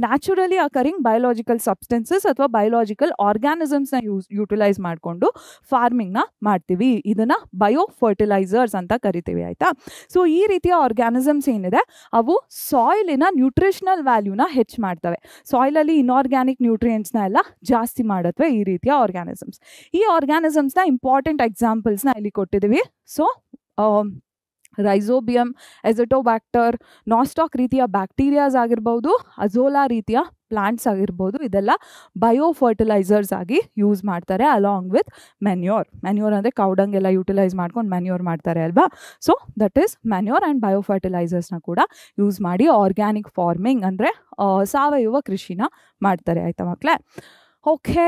naturally occurring biological substances ಅಥವಾ ಬಯೋಲಾಜಿಕಲ್ ಆರ್ಗ್ಯಾನಿಸಮ್ಸ್ನ ಯೂಟಿಲೈಸ್ ಮಾಡಿಕೊಂಡು ಫಾರ್ಮಿಂಗ್ನ ಮಾಡ್ತೀವಿ. ಇದನ್ನು ಬಯೋ ಫರ್ಟಿಲೈಸರ್ಸ್ ಅಂತ ಕರಿತೀವಿ ಆಯಿತಾ. ಸೊ ಈ ರೀತಿಯ ಆರ್ಗ್ಯಾನಿಸಮ್ಸ್ ಏನಿದೆ ಅವು ಸಾಯಿಲಿನ ನ್ಯೂಟ್ರಿಷನಲ್ ವ್ಯಾಲ್ಯೂನ ಹೆಚ್ಚು ಮಾಡ್ತವೆ, ಸಾಯಿಲಲ್ಲಿ ಇನ್ಆರ್ಗ್ಯಾನಿಕ್ ನ್ಯೂಟ್ರಿಯೆಂಟ್ಸ್ನ ಎಲ್ಲ ಜಾಸ್ತಿ ಮಾಡುತ್ತವೆ ಈ ರೀತಿಯ ಆರ್ಗ್ಯಾನಿಸಮ್ಸ್. ಈ ಆರ್ಗ್ಯಾನಿಸಮ್ಸ್ನ ಇಂಪಾರ್ಟೆಂಟ್ ಎಕ್ಸಾಂಪಲ್ಸ್ನ ಇಲ್ಲಿ ಕೊಟ್ಟಿದ್ದೀವಿ. ಸೊ ರೈಸೋಬಿಯಂ, ಎಜೆಟೋಬ್ಯಾಕ್ಟರ್, ನಾಸ್ಟಾಕ್ ರೀತಿಯ ಬ್ಯಾಕ್ಟೀರಿಯಾಸ್ ಆಗಿರ್ಬೋದು, ಅಜೋಲಾ ರೀತಿಯ ಪ್ಲಾಂಟ್ಸ್ ಆಗಿರ್ಬೋದು, ಇದೆಲ್ಲ ಬಯೋ ಫರ್ಟಿಲೈಸರ್ಸ್ ಆಗಿ ಯೂಸ್ ಮಾಡ್ತಾರೆ ಅಲಾಂಗ್ ವಿತ್ ಮೆನ್ಯೂರ್. ಅಂದರೆ ಕೌಡಂಗೆಲ್ಲ ಯೂಟಿಲೈಸ್ ಮಾಡ್ಕೊಂಡು ಮೆನ್ಯೂರ್ ಮಾಡ್ತಾರೆ ಅಲ್ವಾ. So that is manure and bio ಫರ್ಟಿಲೈಸರ್ಸ್ನ ಕೂಡ ಯೂಸ್ ಮಾಡಿ ಆರ್ಗ್ಯಾನಿಕ್ ಫಾರ್ಮಿಂಗ್ ಅಂದರೆ ಸಾವಯವ ಕೃಷಿನ ಮಾಡ್ತಾರೆ ಆಯಿತಾ ಮಕ್ಕಳೇ. Okay,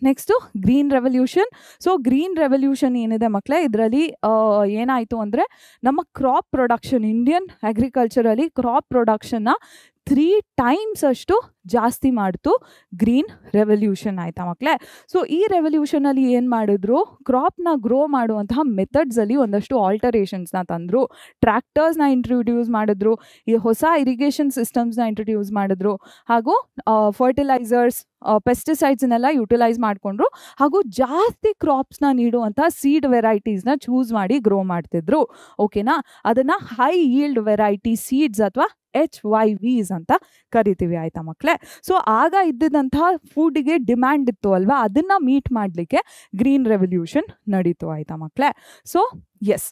next green revolution. So green revolution ಏನಿದೆ ಮಕ್ಕಳೇ, ಇದರಲ್ಲಿ ಏನಾಯಿತು ಅಂದರೆ ನಮ್ಮ ಕ್ರಾಪ್ ಪ್ರೊಡಕ್ಷನ್, ಇಂಡಿಯನ್ ಅಗ್ರಿಕಲ್ಚರಲ್ಲಿ ಕ್ರಾಪ್ ಪ್ರೊಡಕ್ಷನ್ನ 3 times ಅಷ್ಟು ಜಾಸ್ತಿ ಮಾಡ್ತು ಗ್ರೀನ್ ರೆವಲ್ಯೂಷನ್ ಆಯಿತಾ ಮಕ್ಕಳೇ. ಸೊ ಈ ರೆವಲ್ಯೂಷನಲ್ಲಿ ಏನು ಮಾಡಿದ್ರು, ಕ್ರಾಪ್ನ ಗ್ರೋ ಮಾಡುವಂತಹ ಮೆಥಡ್ಸಲ್ಲಿ ಒಂದಷ್ಟು ಆಲ್ಟರೇಷನ್ಸ್ನ ತಂದರು. ಟ್ರ್ಯಾಕ್ಟರ್ಸ್ನ ಇಂಟ್ರೊಡ್ಯೂಸ್ ಮಾಡಿದ್ರು, ಈ ಹೊಸ ಇರಿಗೇಷನ್ ಸಿಸ್ಟಮ್ಸ್ನ ಇಂಟ್ರೊಡ್ಯೂಸ್ ಮಾಡಿದ್ರು, ಹಾಗೂ ಫರ್ಟಿಲೈಸರ್ಸ್, ಪೆಸ್ಟಿಸೈಡ್ಸ್ನೆಲ್ಲ ಯುಟಿಲೈಸ್ ಮಾಡಿಕೊಂಡ್ರು, ಹಾಗೂ ಜಾಸ್ತಿ ಕ್ರಾಪ್ಸ್ನ ನೀಡುವಂಥ ಸೀಡ್ ವೆರೈಟೀಸ್ನ ಚೂಸ್ ಮಾಡಿ ಗ್ರೋ ಮಾಡ್ತಿದ್ರು. ಓಕೆನಾ. ಅದನ್ನು ಹೈ ಯೀಲ್ಡ್ ವೆರೈಟಿ ಸೀಡ್ಸ್ ಅಥವಾ HYVs ಅಂತ ಕರಿತೀವಿ ಆಯಿತಾ ಮಕ್ಕಳೇ. ಸೊ ಆಗ ಇದ್ದಿದ್ದಂತಹ ಫುಡ್ಗೆ ಡಿಮ್ಯಾಂಡ್ ಇತ್ತು ಅಲ್ವಾ, ಅದನ್ನು ಮೀಟ್ ಮಾಡಲಿಕ್ಕೆ ಗ್ರೀನ್ ರೆವಲ್ಯೂಷನ್ ನಡೀತು ಆಯಿತಾ ಮಕ್ಕಳೇ. So yes,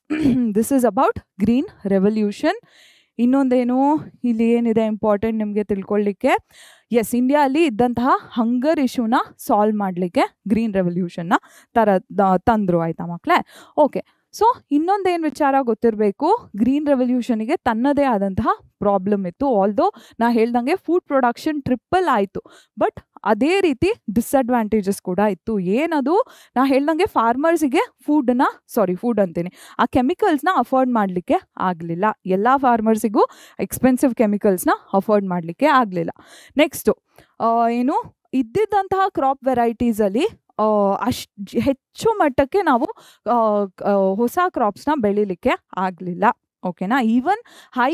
this is about green revolution. ಇನ್ನೊಂದೇನು ಇಲ್ಲಿ ಏನಿದೆ ಇಂಪಾರ್ಟೆಂಟ್ ನಿಮಗೆ ತಿಳ್ಕೊಳ್ಳಿಕ್ಕೆ, ಎಸ್, ಇಂಡಿಯಾದಲ್ಲಿ ಇದ್ದಂತಹ ಹಂಗರ್ ಇಶ್ಯೂನ ಸಾಲ್ವ್ ಮಾಡಲಿಕ್ಕೆ ಗ್ರೀನ್ ರೆವಲ್ಯೂಷನ್ನ ತಂದರು ಆಯಿತಾ ಮಕ್ಕಳೇ. ಓಕೆ, ಸೊ ಇನ್ನೊಂದೇನು ವಿಚಾರ ಗೊತ್ತಿರಬೇಕು, ಗ್ರೀನ್ ರೆವಲ್ಯೂಷನಿಗೆ ತನ್ನದೇ ಆದಂತಹ ಪ್ರಾಬ್ಲಮ್ ಇತ್ತು. ಆಲ್ದೋ ನಾ ಹೇಳ್ದಂಗೆ ಫುಡ್ ಪ್ರೊಡಕ್ಷನ್ ಟ್ರಿಪಲ್ ಆಯಿತು, ಬಟ್ ಅದೇ ರೀತಿ ಡಿಸ್ಅಡ್ವಾಂಟೇಜಸ್ ಕೂಡ ಇತ್ತು. ಏನದು, ನಾ ಹೇಳ್ದಂಗೆ ಫಾರ್ಮರ್ಸಿಗೆ ಫುಡ್ ಅಂತೀನಿ, ಆ ಕೆಮಿಕಲ್ಸ್ನ ಅಫೋರ್ಡ್ ಮಾಡಲಿಕ್ಕೆ ಆಗಲಿಲ್ಲ. ಎಲ್ಲ ಫಾರ್ಮರ್ಸಿಗೂ ಎಕ್ಸ್ಪೆನ್ಸಿವ್ ಕೆಮಿಕಲ್ಸ್ನ ಅಫೋರ್ಡ್ ಮಾಡಲಿಕ್ಕೆ ಆಗಲಿಲ್ಲ. ನೆಕ್ಸ್ಟು ಇದ್ದಿದ್ದಂತಹ ಕ್ರಾಪ್ ವೆರೈಟೀಸಲ್ಲಿ ಹೆಚ್ಚು ಮಟ್ಟಕ್ಕೆ ನಾವು ಹೊಸ ಕ್ರಾಪ್ಸ್ನ ಬೆಳಿಲಿಕ್ಕೆ ಆಗಲಿಲ್ಲ. ಓಕೆನಾ. ಈವನ್ ಹೈ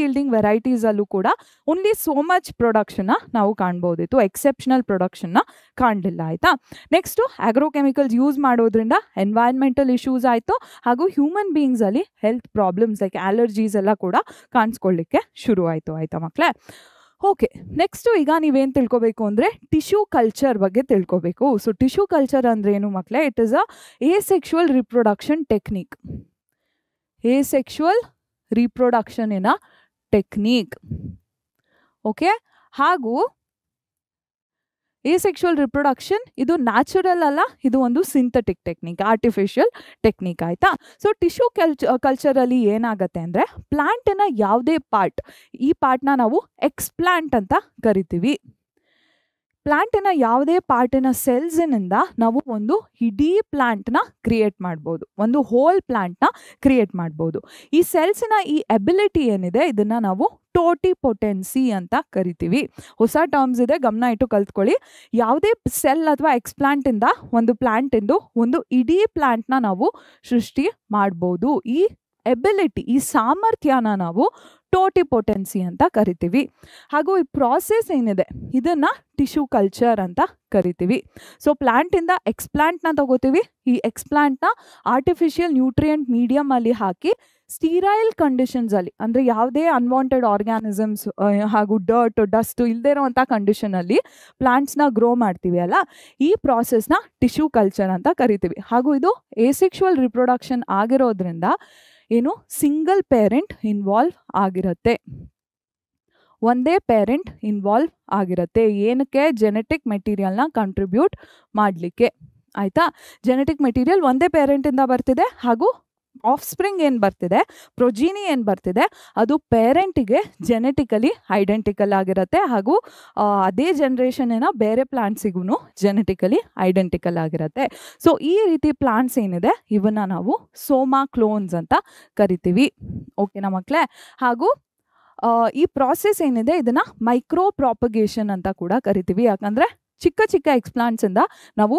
ಈಲ್ಡಿಂಗ್ ವೆರೈಟೀಸಲ್ಲೂ ಕೂಡ ಓನ್ಲಿ ಸೋ ಮಚ್ ಪ್ರೊಡಕ್ಷನ್ನ ನಾವು ಕಾಣ್ಬೋದಿತ್ತು, ಎಕ್ಸೆಪ್ಷನಲ್ ಪ್ರೊಡಕ್ಷನ್ನ ಕಾಣಲಿಲ್ಲ. ಆಯಿತಾ. ನೆಕ್ಸ್ಟು ಆಗ್ರೋಕೆಮಿಕಲ್ಸ್ ಯೂಸ್ ಮಾಡೋದ್ರಿಂದ ಎನ್ವೈರ್ಮೆಂಟಲ್ ಇಶ್ಯೂಸ್ ಆಯಿತು, ಹಾಗೂ ಹ್ಯೂಮನ್ ಬೀಯಿಂಗ್ಸಲ್ಲಿ ಹೆಲ್ತ್ ಪ್ರಾಬ್ಲಮ್ಸ್ ಲೈಕ್ ಅಲರ್ಜೀಸ್ ಎಲ್ಲ ಕೂಡ ಕಾಣಿಸ್ಕೊಳ್ಳಿಕ್ಕೆ ಶುರು ಆಯಿತು. ಆಯಿತಾ ಮಕ್ಕಳೇ. ಓಕೆ, ನೆಕ್ಸ್ಟು ಈಗ ನೀವೇನು ತಿಳ್ಕೊಬೇಕು ಅಂದರೆ ಟಿಶ್ಯೂ ಕಲ್ಚರ್ ಬಗ್ಗೆ ತಿಳ್ಕೊಬೇಕು. ಸೊ ಟಿಶ್ಯೂ ಕಲ್ಚರ್ ಅಂದರೆ ಏನು ಮಕ್ಕಳೇ? It is a asexual reproduction technique. Asexual ರಿಪ್ರೊಡಕ್ಷನಿನ ಟೆಕ್ನಿಕ್. ಓಕೆ, ಹಾಗೂ ಏಸೆಕ್ಷುವಲ್ ರಿಪ್ರೊಡಕ್ಷನ್ ಇದು ನ್ಯಾಚುರಲ್ ಅಲ್ಲ, ಇದು ಒಂದು ಸಿಂಥೆಟಿಕ್ ಟೆಕ್ನಿಕ್, ಆರ್ಟಿಫಿಷಿಯಲ್ ಟೆಕ್ನಿಕ್. ಆಯಿತಾ. ಸೊ ಟಿಶ್ಯೂ ಕಲ್ಚರಲ್ಲಿ ಏನಾಗುತ್ತೆ ಅಂದರೆ ಪ್ಲಾಂಟಿನ ಯಾವುದೇ ಪಾರ್ಟ್, ಈ ಪಾರ್ಟ್ನ ನಾವು ಎಕ್ಸ್ಪ್ಲಾಂಟ್ ಅಂತ ಕರಿತೀವಿ. ಪ್ಲಾಂಟಿನ ಯಾವುದೇ ಪಾರ್ಟಿನ ಸೆಲ್ಸಿನಿಂದ ನಾವು ಒಂದು ಇಡೀ ಪ್ಲಾಂಟ್ನ ಕ್ರಿಯೇಟ್ ಮಾಡ್ಬೋದು, ಒಂದು ಹೋಲ್ ಪ್ಲಾಂಟ್ನ ಕ್ರಿಯೇಟ್ ಮಾಡ್ಬೋದು. ಈ ಸೆಲ್ಸಿನ ಈ ಎಬಿಲಿಟಿ ಏನಿದೆ ಇದನ್ನು ನಾವು ಟೋಟಿಪೊಟೆನ್ಸಿ ಅಂತ ಕರಿತೀವಿ. ಹೊಸ ಟರ್ಮ್ಸ್ ಇದೆ, ಗಮನ ಇಟ್ಟು ಕಲ್ತ್ಕೊಳ್ಳಿ. ಯಾವುದೇ ಸೆಲ್ ಅಥವಾ ಎಕ್ಸ್ಪ್ಲಾಂಟಿಂದ ಒಂದು ಪ್ಲಾಂಟಿಂದು ಒಂದು ಇಡೀ ಪ್ಲಾಂಟ್ನ ನಾವು ಸೃಷ್ಟಿ ಮಾಡ್ಬೋದು. ಈ ಎಬಿಲಿಟಿ, ಈ ಸಾಮರ್ಥ್ಯನ ನಾವು ಟೋಟಿಪೊಟೆನ್ಸಿ ಅಂತ ಕರಿತೀವಿ. ಹಾಗೂ ಈ ಪ್ರಾಸೆಸ್ ಏನಿದೆ ಇದನ್ನು ಟಿಶ್ಯೂ ಕಲ್ಚರ್ ಅಂತ ಕರಿತೀವಿ. ಸೊ ಪ್ಲಾಂಟಿಂದ ಎಕ್ಸ್ಪ್ಲಾಂಟ್ನ ತಗೋತೀವಿ. ಈ ಎಕ್ಸ್ಪ್ಲಾಂಟ್ನ ಆರ್ಟಿಫಿಷಿಯಲ್ ನ್ಯೂಟ್ರಿಯೆಂಟ್ ಮೀಡಿಯಮಲ್ಲಿ ಹಾಕಿ ಸ್ಟೀರೈಲ್ ಕಂಡೀಷನ್ಸಲ್ಲಿ, ಅಂದರೆ ಯಾವುದೇ ಅನ್ವಾಂಟೆಡ್ ಆರ್ಗ್ಯಾನಿಸಮ್ಸ್ ಹಾಗೂ ಡಸ್ಟ್ ಇಲ್ಲದೇ ಇರೋವಂಥ ಕಂಡೀಷನಲ್ಲಿ ಪ್ಲಾಂಟ್ಸ್ನ ಗ್ರೋ ಮಾಡ್ತೀವಿ ಅಲ್ಲ, ಈ ಪ್ರಾಸೆಸ್ನ ಟಿಶ್ಯೂ ಕಲ್ಚರ್ ಅಂತ ಕರಿತೀವಿ. ಹಾಗೂ ಇದು ಏಸೆಕ್ಷುವಲ್ ರಿಪ್ರೊಡಕ್ಷನ್ ಆಗಿರೋದ್ರಿಂದ ಏನು ಸಿಂಗಲ್ ಪೇರೆಂಟ್ ಇನ್ವಾಲ್ವ್ ಆಗಿರುತ್ತೆ, ಒಂದೇ ಪೇರೆಂಟ್ ಇನ್ವಾಲ್ವ್ ಆಗಿರುತ್ತೆ. ಏನಕ್ಕೆ? ಜೆನೆಟಿಕ್ ಮೆಟೀರಿಯಲ್ನ ಕಂಟ್ರಿಬ್ಯೂಟ್ ಮಾಡಲಿಕ್ಕೆ. ಆಯಿತಾ. ಜೆನೆಟಿಕ್ ಮೆಟೀರಿಯಲ್ ಒಂದೇ ಪೇರೆಂಟಿಂದ ಬರ್ತಿದೆ, ಹಾಗೂ ಆಫ್ಸ್ಪ್ರಿಂಗ್ ಏನು ಬರ್ತಿದೆ, ಪ್ರೊಜೀನಿ ಏನು ಬರ್ತಿದೆ, ಅದು ಪೇರೆಂಟಿಗೆ ಜೆನೆಟಿಕಲಿ ಐಡೆಂಟಿಕಲ್ ಆಗಿರುತ್ತೆ. ಹಾಗೂ ಅದೇ ಜನ್ರೇಷನ್ನಿನ ಬೇರೆ ಪ್ಲಾಂಟ್ಸಿಗೂ ಜೆನೆಟಿಕಲಿ ಐಡೆಂಟಿಕಲ್ ಆಗಿರುತ್ತೆ. ಸೊ ಈ ರೀತಿ ಪ್ಲಾಂಟ್ಸ್ ಏನಿದೆ ಇವನ್ನ ನಾವು ಸೋಮಾ ಕ್ಲೋನ್ಸ್ ಅಂತ ಕರಿತೀವಿ. ಓಕೆನಾ ಮಕ್ಕಳೇ. ಹಾಗೂ ಈ ಪ್ರಾಸೆಸ್ ಏನಿದೆ ಇದನ್ನು ಮೈಕ್ರೋ ಪ್ರಾಪಗೇಷನ್ ಅಂತ ಕೂಡ ಕರಿತೀವಿ. ಯಾಕಂದರೆ ಚಿಕ್ಕ ಚಿಕ್ಕ ಎಕ್ಸ್ಪ್ಲಾಂಟ್ಸಿಂದ ನಾವು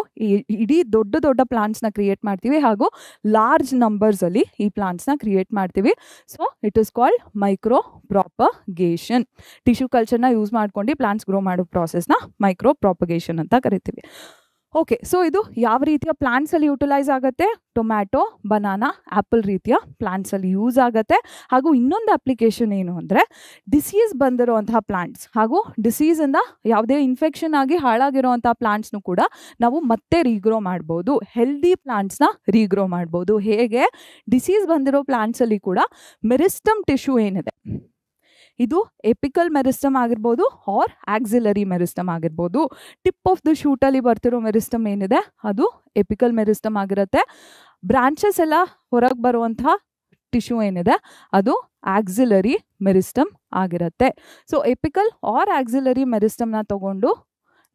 ಇಡೀ ದೊಡ್ಡ ಪ್ಲಾಂಟ್ಸ್ನ ಕ್ರಿಯೇಟ್ ಮಾಡ್ತೀವಿ, ಹಾಗೂ ಲಾರ್ಜ್ ನಂಬರ್ಸಲ್ಲಿ ಈ ಪ್ಲಾಂಟ್ಸ್ನ ಕ್ರಿಯೇಟ್ ಮಾಡ್ತೀವಿ. So it is called micro propagation. Tissue ಕಲ್ಚರ್ನ ಯೂಸ್ ಮಾಡ್ಕೊಂಡು ಪ್ಲಾಂಟ್ಸ್ ಗ್ರೋ ಮಾಡೋ ಪ್ರಾಸೆಸ್ನ ಮೈಕ್ರೋ ಪ್ರಾಪಗೇಷನ್ ಅಂತ ಕರಿತೀವಿ. ಓಕೆ, ಸೊ ಇದು ಯಾವ ರೀತಿಯ ಪ್ಲಾಂಟ್ಸಲ್ಲಿ ಯೂಟಿಲೈಸ್ ಆಗುತ್ತೆ? ಟೊಮ್ಯಾಟೊ, ಬನಾನಾ, ಆ್ಯಪಲ್ ರೀತಿಯ ಪ್ಲಾಂಟ್ಸಲ್ಲಿ ಯೂಸ್ ಆಗುತ್ತೆ. ಹಾಗೂ ಇನ್ನೊಂದು ಅಪ್ಲಿಕೇಶನ್ ಏನು ಅಂದರೆ ಡಿಸೀಸ್ ಬಂದಿರೋವಂತಹ ಪ್ಲಾಂಟ್ಸ್, ಹಾಗೂ ಡಿಸೀಸಿಂದ ಯಾವುದೇ ಇನ್ಫೆಕ್ಷನ್ ಆಗಿ ಹಾಳಾಗಿರೋವಂಥ ಪ್ಲಾಂಟ್ಸ್ನು ಕೂಡ ನಾವು ಮತ್ತೆ ರೀಗ್ರೋ ಮಾಡ್ಬೋದು. ಹೆಲ್ದಿ ಪ್ಲಾಂಟ್ಸ್ನ ರೀಗ್ರೋ ಮಾಡ್ಬೋದು. ಹೇಗೆ? ಡಿಸೀಸ್ ಬಂದಿರೋ ಪ್ಲಾಂಟ್ಸಲ್ಲಿ ಕೂಡ ಮೆರಿಸ್ಟಮ್ ಟಿಶ್ಯೂ ಏನಿದೆ ಇದು ಎಪಿಕಲ್ ಮೆರಿಸ್ಟಮ್ ಆಗಿರ್ಬೋದು ಆರ್ ಆಕ್ಸಿಲರಿ ಮೆರಿಸ್ಟಮ್ ಆಗಿರ್ಬೋದು. ಟಿಪ್ ಆಫ್ ದ ಶೂಟಲ್ಲಿ ಬರ್ತಿರೋ ಮೆರಿಸ್ಟಮ್ ಏನಿದೆ ಅದು ಎಪಿಕಲ್ ಮೆರಿಸ್ಟಮ್ ಆಗಿರುತ್ತೆ. ಬ್ರಾಂಚಸ್ ಎಲ್ಲ ಹೊರಗೆ ಬರುವಂತಹ ಟಿಶ್ಯೂ ಏನಿದೆ ಅದು ಆಕ್ಸಿಲರಿ ಮೆರಿಸ್ಟಮ್ ಆಗಿರುತ್ತೆ. ಸೊ ಎಪಿಕಲ್ ಆರ್ ಆಕ್ಸಿಲರಿ ಮೆರಿಸ್ಟಮ್ನ ತಗೊಂಡು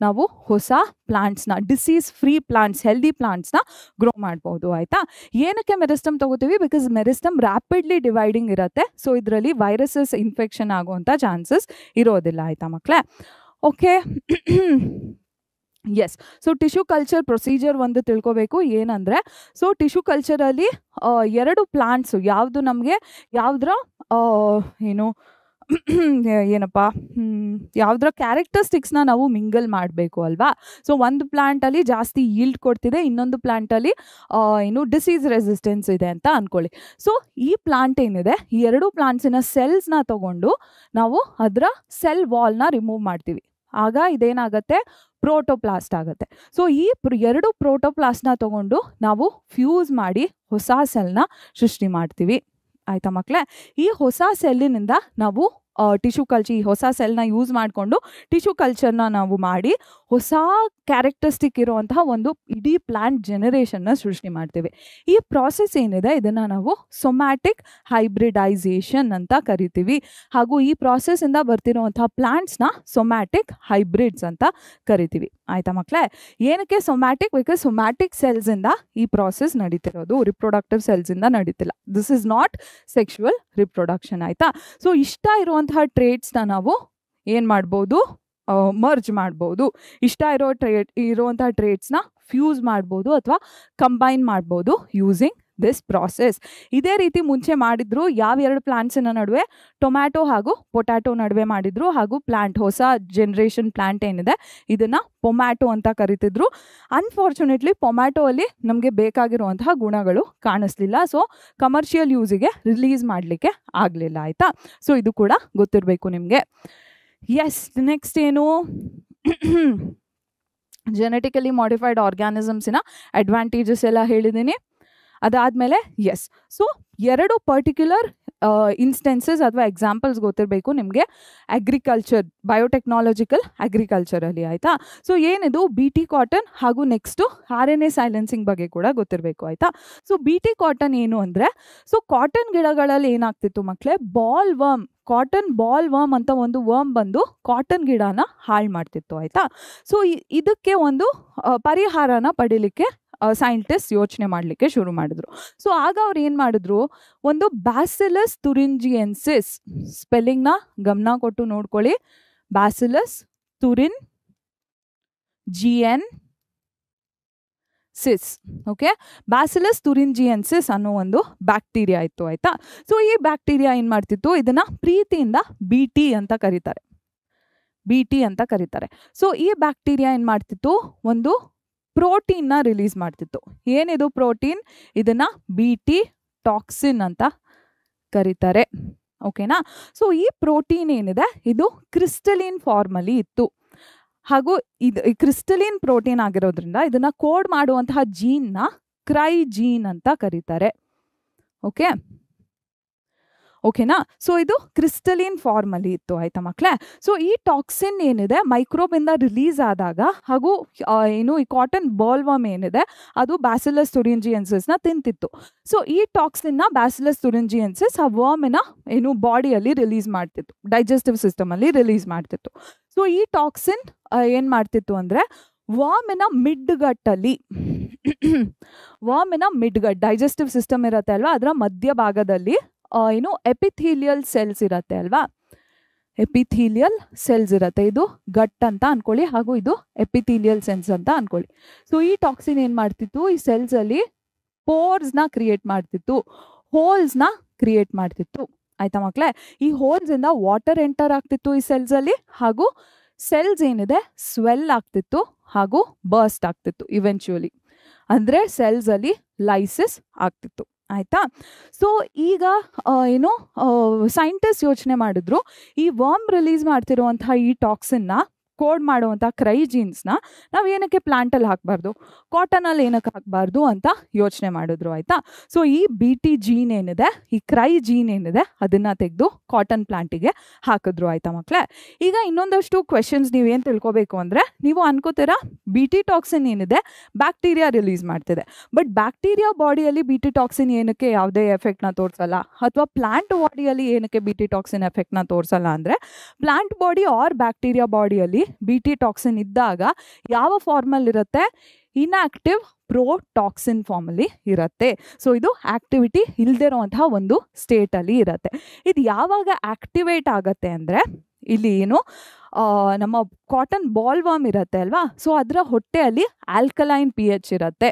ನಾವು ಹೊಸ ಪ್ಲಾಂಟ್ಸ್ನ, ಡಿಸೀಸ್ ಫ್ರೀ ಪ್ಲಾಂಟ್ಸ್, ಹೆಲ್ದಿ ಪ್ಲಾಂಟ್ಸ್ನ ಗ್ರೋ ಮಾಡ್ಬೋದು. ಆಯಿತಾ. ಏನಕ್ಕೆ ಮೆರಿಸ್ಟಮ್ ತಗೋತೀವಿ? ಬಿಕಾಸ್ ಮೆರಿಸ್ಟಮ್ ರ್ಯಾಪಿಡ್ಲಿ ಡಿವೈಡಿಂಗ್ ಇರುತ್ತೆ. ಸೊ ಇದರಲ್ಲಿ ವೈರಸಸ್ ಇನ್ಫೆಕ್ಷನ್ ಆಗುವಂಥ ಚಾನ್ಸಸ್ ಇರೋದಿಲ್ಲ. ಆಯಿತಾ ಮಕ್ಕಳೇ. Okay, yes. So tissue culture procedure ಒಂದು ತಿಳ್ಕೊಬೇಕು. ಏನಂದರೆ ಸೊ ಟಿಶ್ಯೂ ಕಲ್ಚರಲ್ಲಿ ಎರಡು ಪ್ಲಾಂಟ್ಸು ಯಾವುದು ನಮಗೆ ಯಾವುದರ ಯಾವುದರ ಕ್ಯಾರೆಕ್ಟರಿಸ್ಟಿಕ್ಸ್ನ ನಾವು ಮಿಂಗಲ್ ಮಾಡಬೇಕು ಅಲ್ವಾ. ಸೊ ಒಂದು ಪ್ಲಾಂಟಲ್ಲಿ ಜಾಸ್ತಿ ಈಲ್ಡ್ ಕೊಡ್ತಿದೆ, ಇನ್ನೊಂದು ಪ್ಲಾಂಟಲ್ಲಿ ಡಿಸೀಸ್ ರೆಸಿಸ್ಟೆನ್ಸ್ ಇದೆ ಅಂತ ಅಂದ್ಕೊಳ್ಳಿ. ಸೊ ಈ ಪ್ಲಾಂಟ್ ಏನಿದೆ, ಈ ಎರಡು ಪ್ಲಾಂಟ್ಸಿನ ಸೆಲ್ಸ್ನ ತಗೊಂಡು ನಾವು ಅದರ ಸೆಲ್ ವಾಲ್ನ ರಿಮೂವ್ ಮಾಡ್ತೀವಿ. ಆಗ ಇದೇನಾಗುತ್ತೆ? ಪ್ರೋಟೋಪ್ಲಾಸ್ಟ್ ಆಗುತ್ತೆ. ಸೊ ಈ ಎರಡು ಪ್ರೋಟೋಪ್ಲಾಸ್ಟ್ನ ತಗೊಂಡು ನಾವು ಫ್ಯೂಸ್ ಮಾಡಿ ಹೊಸ ಸೆಲ್ನ ಸೃಷ್ಟಿ ಮಾಡ್ತೀವಿ. ಆಯಿತಾ ಮಕ್ಕಳೇ. ಈ ಹೊಸ ಸೆಲ್ಲಿನಿಂದ ನಾವು ಟಿಶ್ಯೂ ಕಲ್ಚರ್, ಈ ಹೊಸ ಸೆಲ್ನ ಯೂಸ್ ಮಾಡಿಕೊಂಡು ಟಿಶ್ಯೂ ಕಲ್ಚರ್ನ ನಾವು ಮಾಡಿ ಹೊಸ ಕ್ಯಾರೆಕ್ಟರಿಸ್ಟಿಕ್ ಇರುವಂತಹ ಒಂದು ಇಡೀ ಪ್ಲಾಂಟ್ ಜನರೇಷನ್ನ ಸೃಷ್ಟಿ ಮಾಡ್ತೀವಿ. ಈ ಪ್ರಾಸೆಸ್ ಏನಿದೆ ಇದನ್ನು ನಾವು ಸೊಮ್ಯಾಟಿಕ್ ಹೈಬ್ರಿಡೈಸೇಷನ್ ಅಂತ ಕರಿತೀವಿ. ಹಾಗೂ ಈ ಪ್ರಾಸೆಸ್ಸಿಂದ ಬರ್ತಿರುವಂತಹ ಪ್ಲಾಂಟ್ಸ್ನ ಸೊಮ್ಯಾಟಿಕ್ ಹೈಬ್ರಿಡ್ಸ್ ಅಂತ ಕರಿತೀವಿ. ಆಯಿತಾ ಮಕ್ಕಳೇ. ಏನಕ್ಕೆ ಸೊಮ್ಯಾಟಿಕ್? ಬಿಕಾಸ್ ಸೊಮ್ಯಾಟಿಕ್ ಸೆಲ್ಸಿಂದ ಈ ಪ್ರಾಸೆಸ್ ನಡೀತಿರೋದು, ರಿಪ್ರೊಡಕ್ಟಿವ್ ಸೆಲ್ಸಿಂದ ನಡೀತಿಲ್ಲ. This is not sexual reproduction. ಆಯಿತಾ. ಸೊ ಇಷ್ಟ ಇರುವಂತಹ ಟ್ರೇಟ್ಸ್ನ ನಾವು ಏನು ಮಾಡ್ಬೋದು? ಮರ್ಜ್ ಮಾಡ್ಬೋದು. ಇಷ್ಟ ಇರುವಂಥ ಟ್ರೇಟ್ಸ್ನ ಫ್ಯೂಸ್ ಮಾಡ್ಬೋದು ಅಥವಾ ಕಂಬೈನ್ ಮಾಡ್ಬೋದು ಯೂಸಿಂಗ್ ದಿಸ್ ಪ್ರಾಸೆಸ್. ಇದೇ ರೀತಿ ಮುಂಚೆ ಮಾಡಿದ್ರು. ಯಾವ 2 ಪ್ಲಾಂಟ್ಸಿನ ನಡುವೆ, ಟೊಮ್ಯಾಟೊ ಹಾಗೂ ಪೊಟ್ಯಾಟೊ ನಡುವೆ ಮಾಡಿದ್ರು. ಹಾಗೂ ಪ್ಲಾಂಟ್, ಹೊಸ ಜನರೇಷನ್ ಪ್ಲಾಂಟ್ ಏನಿದೆ ಇದನ್ನು ಪೊಮ್ಯಾಟೊ ಅಂತ ಕರಿತಿದ್ರು. ಅನ್ಫಾರ್ಚುನೇಟ್ಲಿ ಪೊಮ್ಯಾಟೊ ಅಲ್ಲಿ ನಮಗೆ ಬೇಕಾಗಿರುವಂತಹ ಗುಣಗಳು ಕಾಣಿಸ್ಲಿಲ್ಲ. ಸೊ ಕಮರ್ಷಿಯಲ್ ಯೂಸಿಗೆ ರಿಲೀಸ್ ಮಾಡಲಿಕ್ಕೆ ಆಗಲಿಲ್ಲ. ಆಯಿತಾ? ಸೊ ಇದು ಕೂಡ ಗೊತ್ತಿರಬೇಕು ನಿಮಗೆ. ಎಸ್, ನೆಕ್ಸ್ಟ್ ಏನು, ಜೆನೆಟಿಕಲಿ ಮಾಡಿಫೈಡ್ ಆರ್ಗ್ಯಾನಿಸಮ್ಸಿನ ಅಡ್ವಾಂಟೇಜಸ್ ಎಲ್ಲ ಹೇಳಿದ್ದೀನಿ. ಅದಾದಮೇಲೆ ಎಸ್, ಸೊ 2 ಪರ್ಟಿಕ್ಯುಲರ್ ಇನ್ಸ್ಟೆನ್ಸಸ್ ಅಥವಾ ಎಕ್ಸಾಂಪಲ್ಸ್ ಗೊತ್ತಿರಬೇಕು ನಿಮಗೆ ಅಗ್ರಿಕಲ್ಚರ್, ಬಯೋಟೆಕ್ನಾಲಜಿಕಲ್ ಅಗ್ರಿಕಲ್ಚರಲ್ಲಿ. ಆಯಿತಾ? ಸೊ ಏನಿದು BT ಕಾಟನ್ ಹಾಗೂ ನೆಕ್ಸ್ಟು RNA ಸೈಲೆನ್ಸಿಂಗ್ ಬಗ್ಗೆ ಕೂಡ ಗೊತ್ತಿರಬೇಕು. ಆಯಿತಾ? ಸೊ BT ಕಾಟನ್ ಏನು ಅಂದರೆ, ಸೊ ಕಾಟನ್ ಗಿಡಗಳಲ್ಲಿ ಏನಾಗ್ತಿತ್ತು ಮಕ್ಕಳೇ, ball worm, cotton ball worm ಅಂತ ಒಂದು ವರ್ಮ್ ಬಂದು ಕಾಟನ್ ಗಿಡನ ಹಾಳು ಮಾಡ್ತಿತ್ತು. ಆಯಿತಾ? ಸೊ ಇದಕ್ಕೆ ಒಂದು ಪರಿಹಾರನ ಪಡೀಲಿಕ್ಕೆ ಸೈಂಟಿಸ್ಟ್ ಯೋಚನೆ ಮಾಡಲಿಕ್ಕೆ ಶುರು ಮಾಡಿದ್ರು. ಸೊ ಆಗ ಅವ್ರು ಏನು ಮಾಡಿದ್ರು, ಒಂದು ಬ್ಯಾಸಿಲಸ್ ತುರಿಂಜಿಯೆನ್ಸಿಸ್, ಸ್ಪೆಲ್ಲಿಂಗ್ನ ಗಮನ ಕೊಟ್ಟು ನೋಡ್ಕೊಳ್ಳಿ, ಬ್ಯಾಸಿಲಸ್ ತುರಿನ್ GN ಸಿಸ್. ಓಕೆ, ಬ್ಯಾಸಿಲಸ್ ತುರಿಂಜಿಯೆನ್ಸಿಸ್ ಅನ್ನೋ ಒಂದು ಬ್ಯಾಕ್ಟೀರಿಯಾ ಇತ್ತು. ಆಯಿತಾ? ಸೊ ಈ ಬ್ಯಾಕ್ಟೀರಿಯಾ ಏನು ಮಾಡ್ತಿತ್ತು, ಇದನ್ನು ಪ್ರೀತಿಯಿಂದ BT ಅಂತ ಕರೀತಾರೆ, BT ಅಂತ ಕರೀತಾರೆ. ಸೊ ಈ ಬ್ಯಾಕ್ಟೀರಿಯಾ ಏನು ಮಾಡ್ತಿತ್ತು, ಒಂದು ಪ್ರೋಟೀನ್ನ ರಿಲೀಸ್ ಮಾಡ್ತಿತ್ತು. ಏನಿದು ಪ್ರೋಟೀನ್, ಇದನ್ನು BT ಟಾಕ್ಸಿನ್ ಅಂತ ಕರೀತಾರೆ. ಓಕೆನಾ? ಸೊ ಈ ಪ್ರೋಟೀನ್ ಏನಿದೆ ಇದು ಕ್ರಿಸ್ಟಲಿನ್ ಫಾರ್ಮಲ್ಲಿ ಇತ್ತು. ಹಾಗೂ ಇದು ಕ್ರಿಸ್ಟಲಿನ್ ಪ್ರೋಟೀನ್ ಆಗಿರೋದ್ರಿಂದ ಇದನ್ನು ಕೋಡ್ ಮಾಡುವಂತಹ ಜೀನ್ನ ಕ್ರೈ ಜೀನ್ ಅಂತ ಕರೀತಾರೆ. ಓಕೆನಾ? ಸೊ ಇದು ಕ್ರಿಸ್ಟಲಿನ್ ಫಾರ್ಮಲ್ಲಿ ಇತ್ತು. ಆಯಿತಾ ಮಕ್ಕಳೇ? ಸೊ ಈ ಟಾಕ್ಸಿನ್ ಏನಿದೆ ಮೈಕ್ರೋಬಿಂದ ರಿಲೀಸ್ ಆದಾಗ, ಹಾಗೂ ಏನು ಈ ಕಾಟನ್ ಬಾಲ್ ವರ್ಮ್ ಏನಿದೆ ಅದು ಬ್ಯಾಸಿಲಸ್ ತುರಿಂಜಿಯೆನ್ಸಿಸ್ನ ತಿಂತಿತ್ತು. ಸೊ ಈ ಟಾಕ್ಸಿನ್ನ ಬ್ಯಾಸಿಲಸ್ ತುರಿಂಜಿಯೆನ್ಸಿಸ್ ಆ ವರ್ಮಿನ ಏನು ಬಾಡಿಯಲ್ಲಿ ರಿಲೀಸ್ ಮಾಡ್ತಿತ್ತು, ಡೈಜೆಸ್ಟಿವ್ ಸಿಸ್ಟಮಲ್ಲಿ ರಿಲೀಸ್ ಮಾಡ್ತಿತ್ತು. ಸೊ ಈ ಟಾಕ್ಸಿನ್ ಏನು ಮಾಡ್ತಿತ್ತು ಅಂದರೆ, ವರ್ಮಿನ ಮಿಡ್ಗಟ್ಟಲ್ಲಿ, ವರ್ಮಿನ ಮಿಡ್ಗಟ್, ಡೈಜೆಸ್ಟಿವ್ ಸಿಸ್ಟಮ್ ಇರುತ್ತೆ ಅಲ್ವಾ, ಅದರ ಮಧ್ಯಭಾಗದಲ್ಲಿ ಏನು ಎಪಿಥೀಲಿಯಲ್ ಸೆಲ್ಸ್ ಇರುತ್ತೆ ಅಲ್ವಾ, ಎಪಿಥೀಲಿಯಲ್ ಸೆಲ್ಸ್ ಇರುತ್ತೆ. ಇದು ಗಟ್ ಅಂತ ಅನ್ಕೊಳ್ಳಿ, ಹಾಗೂ ಇದು ಎಪಿಥೀಲಿಯಲ್ ಸೆಲ್ಸ್ ಅಂತ ಅನ್ಕೊಳ್ಳಿ. ಸೊ ಈ ಟಾಕ್ಸಿನ್ ಏನು ಮಾಡ್ತಿತ್ತು, ಈ ಸೆಲ್ಸಲ್ಲಿ ಪೋರ್ಸ್ನ ಕ್ರಿಯೇಟ್ ಮಾಡ್ತಿತ್ತು, ಹೋಲ್ಸ್ನ ಕ್ರಿಯೇಟ್ ಮಾಡ್ತಿತ್ತು. ಆಯ್ತಾ ಮಕ್ಕಳೇ? ಈ ಹೋಲ್ಸಿಂದ ವಾಟರ್ ಎಂಟರ್ ಆಗ್ತಿತ್ತು ಈ ಸೆಲ್ಸಲ್ಲಿ, ಹಾಗೂ ಸೆಲ್ಸ್ ಏನಿದೆ ಸ್ವೆಲ್ ಆಗ್ತಿತ್ತು ಹಾಗೂ ಬರ್ಸ್ಟ್ ಆಗ್ತಿತ್ತು ಇವೆಂಚುಯಲಿ. ಅಂದರೆ ಸೆಲ್ಸಲ್ಲಿ ಲೈಸಿಸ್ ಆಗ್ತಿತ್ತು. ಆಯಿತಾ? ಸೊ ಈಗ ಏನು ಸೈಂಟಿಸ್ಟ್ ಯೋಚನೆ ಮಾಡಿದ್ರು, ಈ ವರ್ಮ್ ರಿಲೀಸ್ ಮಾಡ್ತಿರುವಂತಹ ಈ ಟಾಕ್ಸಿನ್ನ ಕೋಡ್ ಮಾಡುವಂಥ ಕ್ರೈ ಜೀನ್ಸ್ನ ನಾವು ಏನಕ್ಕೆ ಪ್ಲಾಂಟಲ್ಲಿ ಹಾಕಬಾರ್ದು, ಕಾಟನಲ್ಲಿ ಏನಕ್ಕೆ ಹಾಕಬಾರ್ದು ಅಂತ ಯೋಚನೆ ಮಾಡಿದ್ರು. ಆಯಿತಾ? ಸೊ ಈ BT ಜೀನ್ ಏನಿದೆ, ಈ ಕ್ರೈ ಜೀನ್ ಏನಿದೆ ಅದನ್ನು ತೆಗೆದು ಕಾಟನ್ ಪ್ಲಾಂಟಿಗೆ ಹಾಕಿದ್ರು. ಆಯಿತಾ ಮಕ್ಕಳೇ? ಈಗ ಇನ್ನೊಂದಷ್ಟು ಕ್ವೆಶನ್ಸ್ ನೀವೇನು ತಿಳ್ಕೊಬೇಕು ಅಂದರೆ, ನೀವು ಅನ್ಕೋತೀರಾ BT ಟಾಕ್ಸಿನ್ ಏನಿದೆ ಬ್ಯಾಕ್ಟೀರಿಯಾ ರಿಲೀಸ್ ಮಾಡ್ತಿದೆ, ಬಟ್ ಬ್ಯಾಕ್ಟೀರಿಯಾ ಬಾಡಿಯಲ್ಲಿ BT ಟಾಕ್ಸಿನ್ ಏನಕ್ಕೆ ಯಾವುದೇ ಎಫೆಕ್ಟ್ನ ತೋರಿಸಲ್ಲ, ಅಥವಾ ಪ್ಲಾಂಟ್ ಬಾಡಿಯಲ್ಲಿ ಏನಕ್ಕೆ BT ಟಾಕ್ಸಿನ್ ಎಫೆಕ್ಟ್ನ ತೋರಿಸಲ್ಲ ಅಂದರೆ, ಪ್ಲಾಂಟ್ ಬಾಡಿ ಆರ್ ಬ್ಯಾಕ್ಟೀರಿಯಾ ಬಾಡಿಯಲ್ಲಿ BT ಟಾಕ್ಸಿನ್ ಇದ್ದಾಗ ಯಾವ ಫಾರ್ಮಲ್ಲಿ ಇರುತ್ತೆ, ಇನ್ಆಕ್ಟಿವ್ ಪ್ರೋಟಾಕ್ಸಿನ್ ಫಾರ್ಮಲ್ಲಿ ಇರುತ್ತೆ. ಸೊ ಇದು ಆಕ್ಟಿವಿಟಿ ಇಲ್ಲದಿರುವಂತಹ ಒಂದು ಸ್ಟೇಟಲ್ಲಿ ಇರುತ್ತೆ. ಇದು ಯಾವಾಗ ಆಕ್ಟಿವೇಟ್ ಆಗುತ್ತೆ ಅಂದರೆ, ಇಲ್ಲಿ ಏನು ನಮ್ಮ ಕಾಟನ್ ಬಾಲ್ ವರ್ಮ್ ಇರುತ್ತೆ ಅಲ್ವಾ, ಸೊ ಅದರ ಹೊಟ್ಟೆಯಲ್ಲಿ ಆಲ್ಕಲೈನ್ pH ಇರುತ್ತೆ.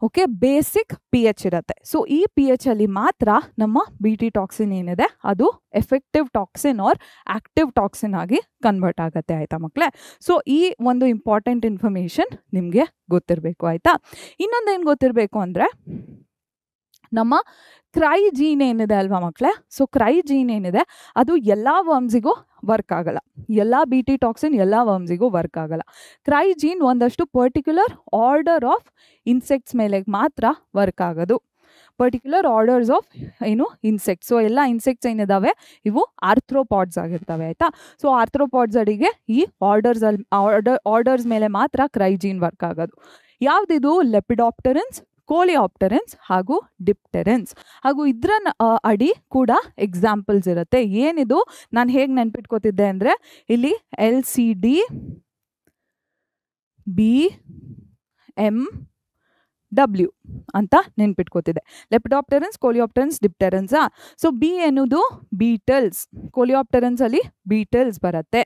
ಓಕೆ, ಬೇಸಿಕ್ pH ಇರುತ್ತೆ. ಸೊ ಈ pH ಅಲ್ಲಿ ಮಾತ್ರ ನಮ್ಮ BT ಟಾಕ್ಸಿನ್ ಏನಿದೆ ಅದು effective toxin or active toxin ಆಗಿ ಕನ್ವರ್ಟ್ ಆಗುತ್ತೆ. ಆಯಿತಾ ಮಕ್ಕಳೇ? ಸೊ ಈ ಒಂದು ಇಂಪಾರ್ಟೆಂಟ್ ಇನ್ಫಾರ್ಮೇಷನ್ ನಿಮಗೆ ಗೊತ್ತಿರಬೇಕು. ಆಯಿತಾ? ಇನ್ನೊಂದೇನು ಗೊತ್ತಿರಬೇಕು ಅಂದರೆ, ನಮ್ಮ ಕ್ರೈ ಜೀನ್ ಏನಿದೆ ಅಲ್ವಾ ಮಕ್ಕಳೇ, ಸೊ ಕ್ರೈ ಜೀನ್ ಏನಿದೆ ಅದು ಎಲ್ಲ ವರ್ಮ್ಸಿಗೂ ವರ್ಕ್ ಆಗಲ್ಲ, ಎಲ್ಲ BT ಟಾಕ್ಸಿನ್ ಎಲ್ಲ ವರ್ಮ್ಸಿಗೂ ವರ್ಕ್ ಆಗಲ್ಲ. ಕ್ರೈ ಜೀನ್ ಒಂದಷ್ಟು ಪರ್ಟಿಕ್ಯುಲರ್ ಆರ್ಡರ್ ಆಫ್ ಇನ್ಸೆಕ್ಟ್ಸ್ ಮೇಲೆ ಮಾತ್ರ ವರ್ಕ್ ಆಗೋದು, ಪರ್ಟಿಕ್ಯುಲರ್ ಆರ್ಡರ್ಸ್ ಆಫ್ ಏನು ಇನ್ಸೆಕ್ಟ್ಸ್. ಸೊ ಎಲ್ಲ ಇನ್ಸೆಕ್ಟ್ಸ್ ಏನಿದಾವೆ ಇವು ಆರ್ಥ್ರೋಪಾಡ್ಸ್ ಆಗಿರ್ತವೆ. ಆಯಿತಾ? ಸೊ ಆರ್ಥ್ರೋಪಾಡ್ಸ್ ಅಡಿಗೆ ಈ ಆರ್ಡರ್ಸ್ ಮೇಲೆ ಮಾತ್ರ ಕ್ರೈ ಜೀನ್ ವರ್ಕ್ ಆಗೋದು. ಯಾವುದಿದು? ಲೆಪಿಡಾಪ್ಟೆರನ್ಸ್, ಕೋಲಿಯಾಪ್ಟೆರನ್ಸ್ ಹಾಗೂ ಡಿಪ್ಟೆರನ್ಸ್. ಹಾಗೂ ಇದರ ಅಡಿ ಕೂಡ ಎಕ್ಸಾಂಪಲ್ಸ್ ಇರುತ್ತೆ. ಏನಿದು ನಾನು ಹೇಗೆ ನೆನ್ಪಿಟ್ಕೋತಿದ್ದೆ ಅಂದರೆ, ಇಲ್ಲಿ LCD BMW ಅಂತ ನೆನ್ಪಿಟ್ಕೋತಿದ್ದೆ. ಲೆಪಿಡಾಪ್ಟೆರನ್ಸ್, ಕೋಲಿಯಾಪ್ಟೆರನ್ಸ್, ಡಿಪ್ಟೆರನ್ಸಾ. ಸೊ ಬಿ ಎನ್ನುವುದು ಬೀಟಲ್ಸ್, ಕೋಲಿಯಾಪ್ಟೆರನ್ಸ್ ಅಲ್ಲಿ ಬೀಟಲ್ಸ್ ಬರುತ್ತೆ.